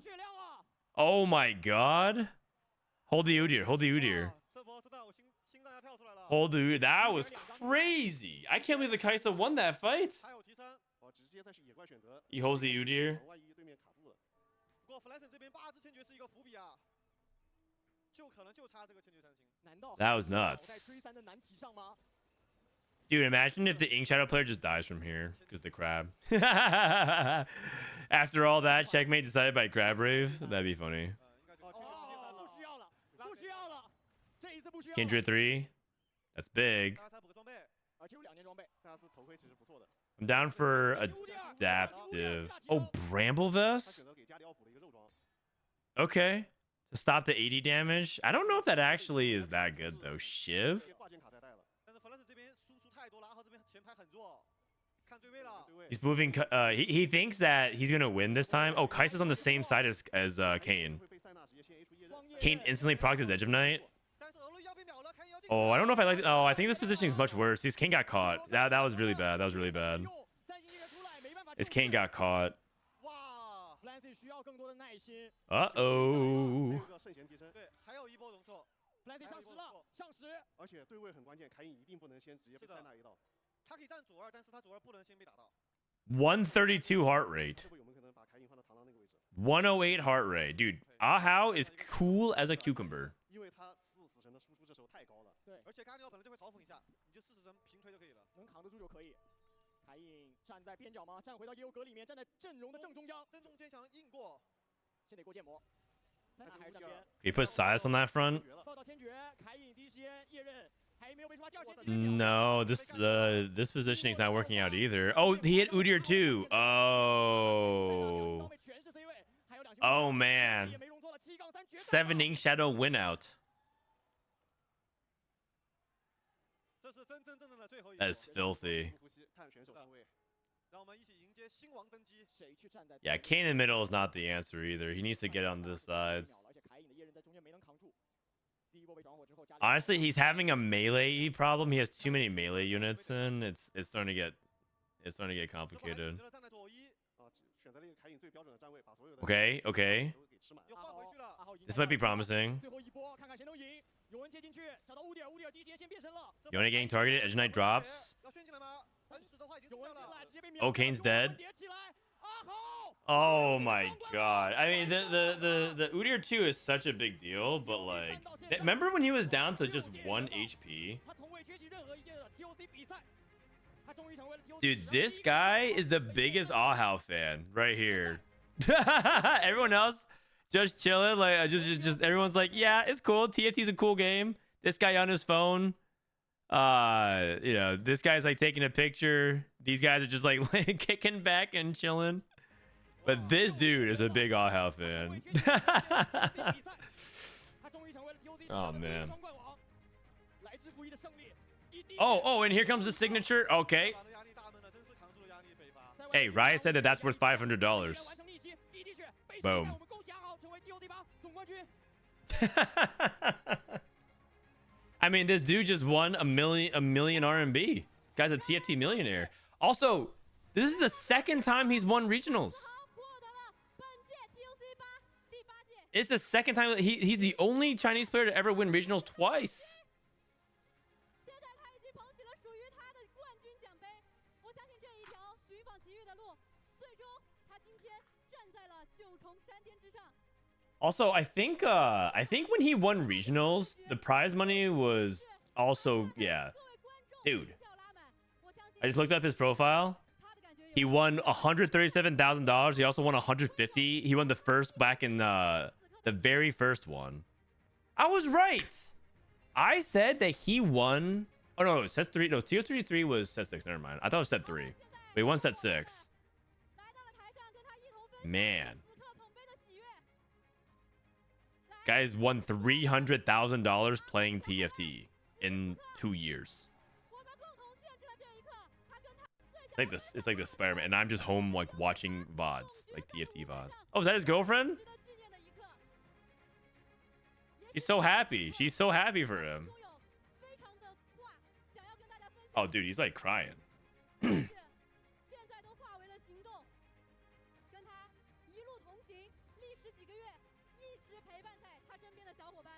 血量啊！ Oh my god. Hold the Udyr. Hold the Udyr. 哇这波真的我心脏要跳出来了。 Hold the Udyr. That was crazy. I can't believe the Kaisa won that fight. 还有提升，哦，直接再去野怪选择。 He holds the Udyr. 万一对面卡住了，不过 Flash 这边8只千珏是一个伏笔啊，就可能就差这个千珏三星。难道 That was 在 nuts. 追三的难题上吗？ Dude, imagine if the Ink Shadow player just dies from here because the crab. After all that, checkmate decided by Crab Rave. That'd be funny. 应该就哦，不需要了，不需要了，这一次不需要了。 Kindred 3. That's big. 大家才补个装备，而且有2件装备。下次头盔其实不错的。 I'm down for adaptive. Oh, Bramble 他 Vest? 选择给加里奥补了一个肉装。 Okay. To stop the 80 damage. I don't know if that actually is that good though. Shiv? 这个挂件卡带带了。但是 Flash 这边输出太多了，阿豪这边前排很弱，看对位了。对位 He's moving. He thinks that he's gonna win this time. Oh, Kaisa's on the same side as Kane. 会被塞纳直接先 A 出夜刃。 Kane instantly procs his Edge of Night. 但是俄罗要被秒了，看要进。 Oh, I don't know if I like. Oh, I think this positioning is much worse. His Kane got caught. That was really bad. That was really bad. 三星叶刃出来，没办法。 His Kane got caught. 哇， Flancy 需要更多的耐心。 Uh 还有 oh. 一个圣贤提升，对，还有一波容错， Flancy 上10了，上10。而且对位很关键，凯隐一定不能先直接被塞纳一刀。他可以站左二，但是他左二不能先被打到。 132 heart rate. 这波有没有可能把凯隐放到螳螂那个位置？ 108 heart rate. Dude, Ahau is cool as a cucumber. 因为他4死神的输出这时候太高了。对，而且咖喱奥本来就会嘲讽一下，你就40神平推就可以了。能扛得住就可以。凯隐站在边角吗？站回到业务格里面，站在阵容的正中央。正中坚强硬过，先得过建模。塞纳还是站边。 He put Silas on that front. 绝了，报到千珏，凯隐第一时间叶刃还没有被抓，第二时间 No, this positioning's not working out either. Oh, he hit Udyr too. Oh. 全是 C 位，还有2 Oh man. 也没容错了，7杠3决战。 7 Ink Shadow win out. 这是真的最后一 That 波。 is filthy. 呼吸，看选手上位。让我们一起迎接新王登基。谁去站在 Yeah, Kane in the middle is not the answer either. He needs to get on this side. 而且凯隐的叶刃在中间没能扛住。Honestly, he's having a melee problem. He has too many melee units in. It's starting to get complicated. 这不还是选择了站在左一啊，选择了一个凯隐最标准的站位，把所有的 Okay, okay. 都给吃满。又换回去了。 This might be promising. 最后一波，看看谁能赢。有人接进去，找到乌迪尔，乌迪尔第一时间先变身了。 Yone getting targeted. Edge Knight drops. 要炫进来吗？但是的话已经出来了。有人进来，直接被秒。 Okane's dead. 叠起来，啊好。 Oh my god. I mean, the Udyr 2 is such a big deal, but like, remember when he was down to just 1 HP? 他从未缺席任何一届的 TOC 比赛。他终于成为了 TOC Dude, this guy is the biggest Ahau fan right here. Everyone else just chilling, like just everyone's like, yeah, it's cool. TFT's a cool game. This guy on his phone, you know, this guy's like taking a picture. These guys are just like kicking back and chilling. But this dude is a big Ahau fan. Oh man. Oh, and here comes the signature. Okay. Hey, Riot said that that's worth $500. Boom. I mean, this dude just won a million RMB. This guy's a TFT millionaire. Also, this is the second time he's won regionals. It's the second time he's the only Chinese player to ever win regionals twice. Also, I think when he won regionals, the prize money was also, yeah. Dude, I just looked up his profile. He won $137,000. He also won 150. He won the first back in the very first one. I was right. I said that he won. Oh no, set 3. No, tier 33 was set 6. Never mind. I thought it was set 3. But he won set 6. Man. Guys won $300,000 playing TFT in 2 years. It's like the Spider-Man, and I'm just home like watching VODs, like TFT VODs. Oh, is that his girlfriend? He's so happy. She's so happy for him. Oh, dude, he's like crying.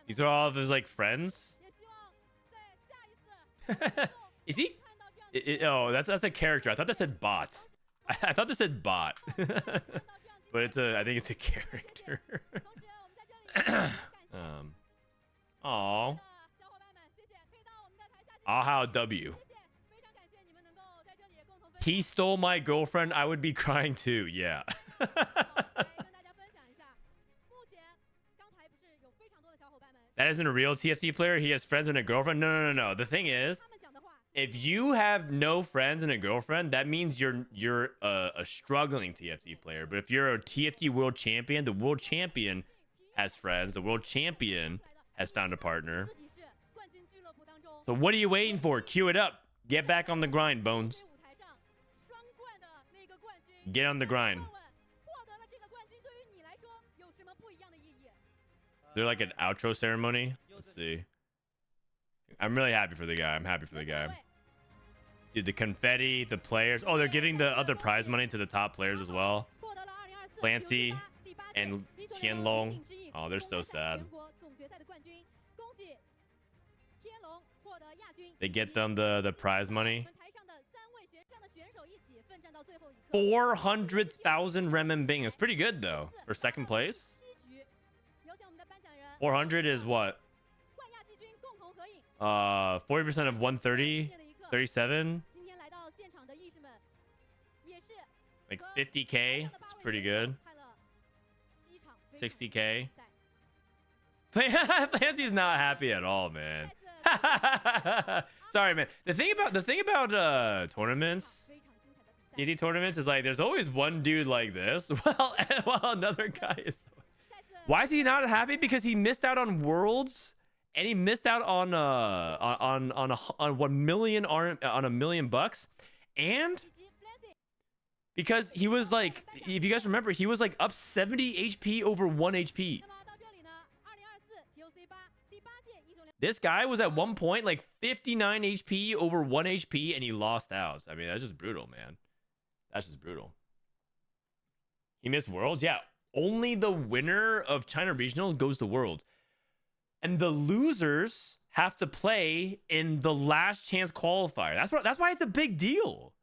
These are all of his like friends. Is he? Oh, that's a character. I thought that said bot. I thought this said bot. But it's a. I think it's a character. Oh. Ahau W. He stole my girlfriend. I would be crying too. Yeah. That isn't a real TFT player. He has friends and a girlfriend. No. The thing is, if you have no friends and a girlfriend, that means you're a struggling TFT player. But if you're a TFT world champion, the world champion has friends. The world champion has found a partner. So what are you waiting for? Cue it up. Get back on the grind, Bones. Get on the grind. Is there like an outro ceremony? Let's see. I'm really happy for the guy. I'm happy for the guy. Dude, the confetti, the players. Oh, they're giving the other prize money to the top players as well. Clancy and Tianlong. Oh, they're so sad. They get them the prize money. 400,000 renminbi. It's pretty good though for second place. 400 is what? 40% of 130, 37. Like 50k. It's pretty good. 60k. Fancy's not happy at all, man. Sorry, man. The thing about tournaments, easy tournaments, is like there's always one dude like this, while another guy is. Why is he not happy? Because he missed out on Worlds, and he missed out on 1 million on $1 million, and because he was like, if you guys remember, he was like up 70 HP over 1 HP. This guy was at one point like 59 HP over 1 HP and he lost out. I mean, that's just brutal, man. That's just brutal. He missed Worlds? Yeah. Only the winner of China Regionals goes to Worlds. And the losers have to play in the last chance qualifier. That's why it's a big deal.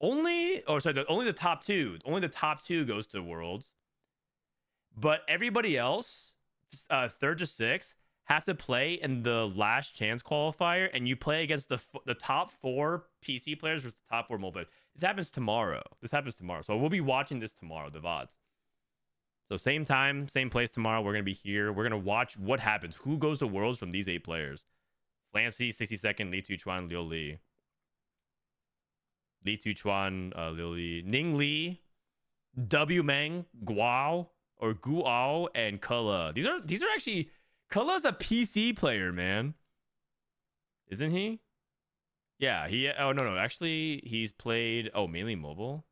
Only the top two. Only the top two goes to Worlds. But everybody else, third to sixth, have to play in the last chance qualifier, and you play against the top 4 PC players versus the top 4 mobile players. This happens tomorrow. So we'll be watching this tomorrow, the VODs. So same time, same place tomorrow. We're going to be here. We're going to watch what happens. Who goes to Worlds from these 8 players? Flancy, 62nd, Li Tuchuan, Liu Li. Li Tuchuan, Liu Li. Ning Li, W Meng, Guao, or Guao, and Kula. These are actually... Kula's a PC player, man. Isn't he? Yeah, oh, no. Actually, he's played... Oh, mainly mobile?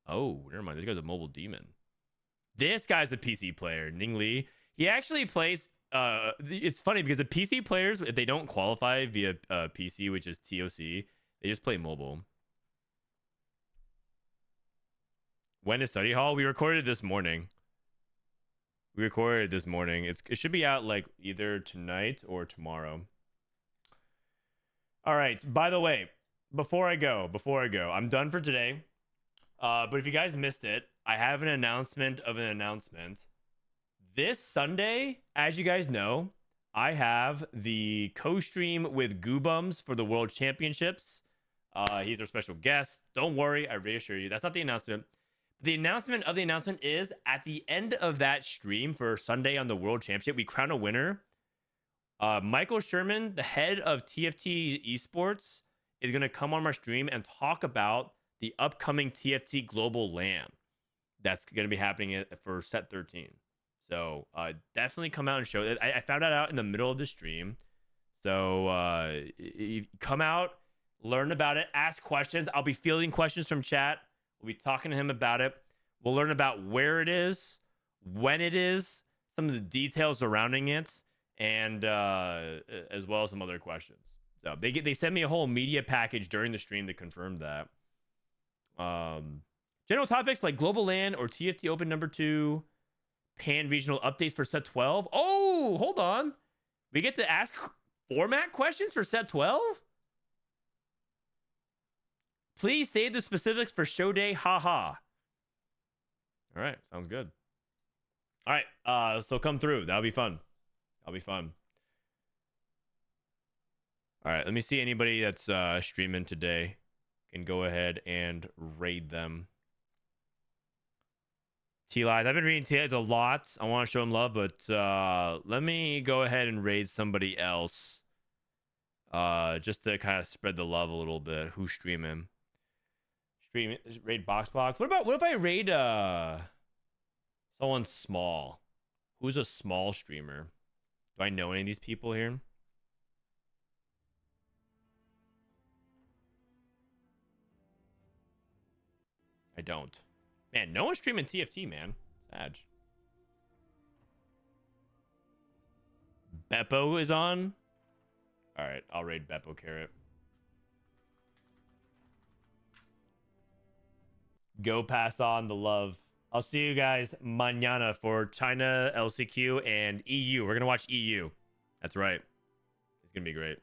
Oh, never mind. This guy's a mobile demon. This guy's a PC player, Ning Li. He actually plays... it's funny because the PC players, if they don't qualify via PC, which is TOC, they just play mobile. When is study hall? We recorded this morning. It should be out like either tonight or tomorrow. All right. By the way, before I go, I'm done for today. But if you guys missed it, I have an announcement of an announcement. This Sunday, as you guys know, I have the co-stream with Goobums for the World Championships. He's our special guest. Don't worry, I reassure you. That's not the announcement. The announcement of the announcement is at the end of that stream for Sunday on the World Championship, we crown a winner. Michael Sherman, the head of TFT Esports, is going to come on our stream and talk about the upcoming TFT Global LAN that's going to be happening for set 13. So definitely come out and show it. I found that out in the middle of the stream. So come out, learn about it, ask questions. I'll be fielding questions from chat. We'll be talking to him about it. We'll learn about where it is, when it is, some of the details surrounding it, and as well as some other questions. So they sent me a whole media package during the stream to confirm that. General topics like Global LAN or TFT Open number 2, pan regional updates for set 12. Oh, hold on. We get to ask format questions for set 12? Please save the specifics for show day. Haha. All right. Sounds good. All right. So come through. That'll be fun. All right. Let me see anybody that's streaming today. Can go ahead and raid them. T-Lies. I've been reading T-Lies a lot. I want to show him love, but let me go ahead and raid somebody else. Just to kind of spread the love a little bit. Who's streaming? Raid Boxbox. What if I raid someone small? Who's a small streamer? Do I know any of these people here? I don't. Man, no one's streaming TFT, man. Sad. Beppo is on. All right, I'll raid Beppo Carrot. Go pass on the love. I'll see you guys mañana for China, LCQ, and EU. We're going to watch EU. That's right. It's going to be great.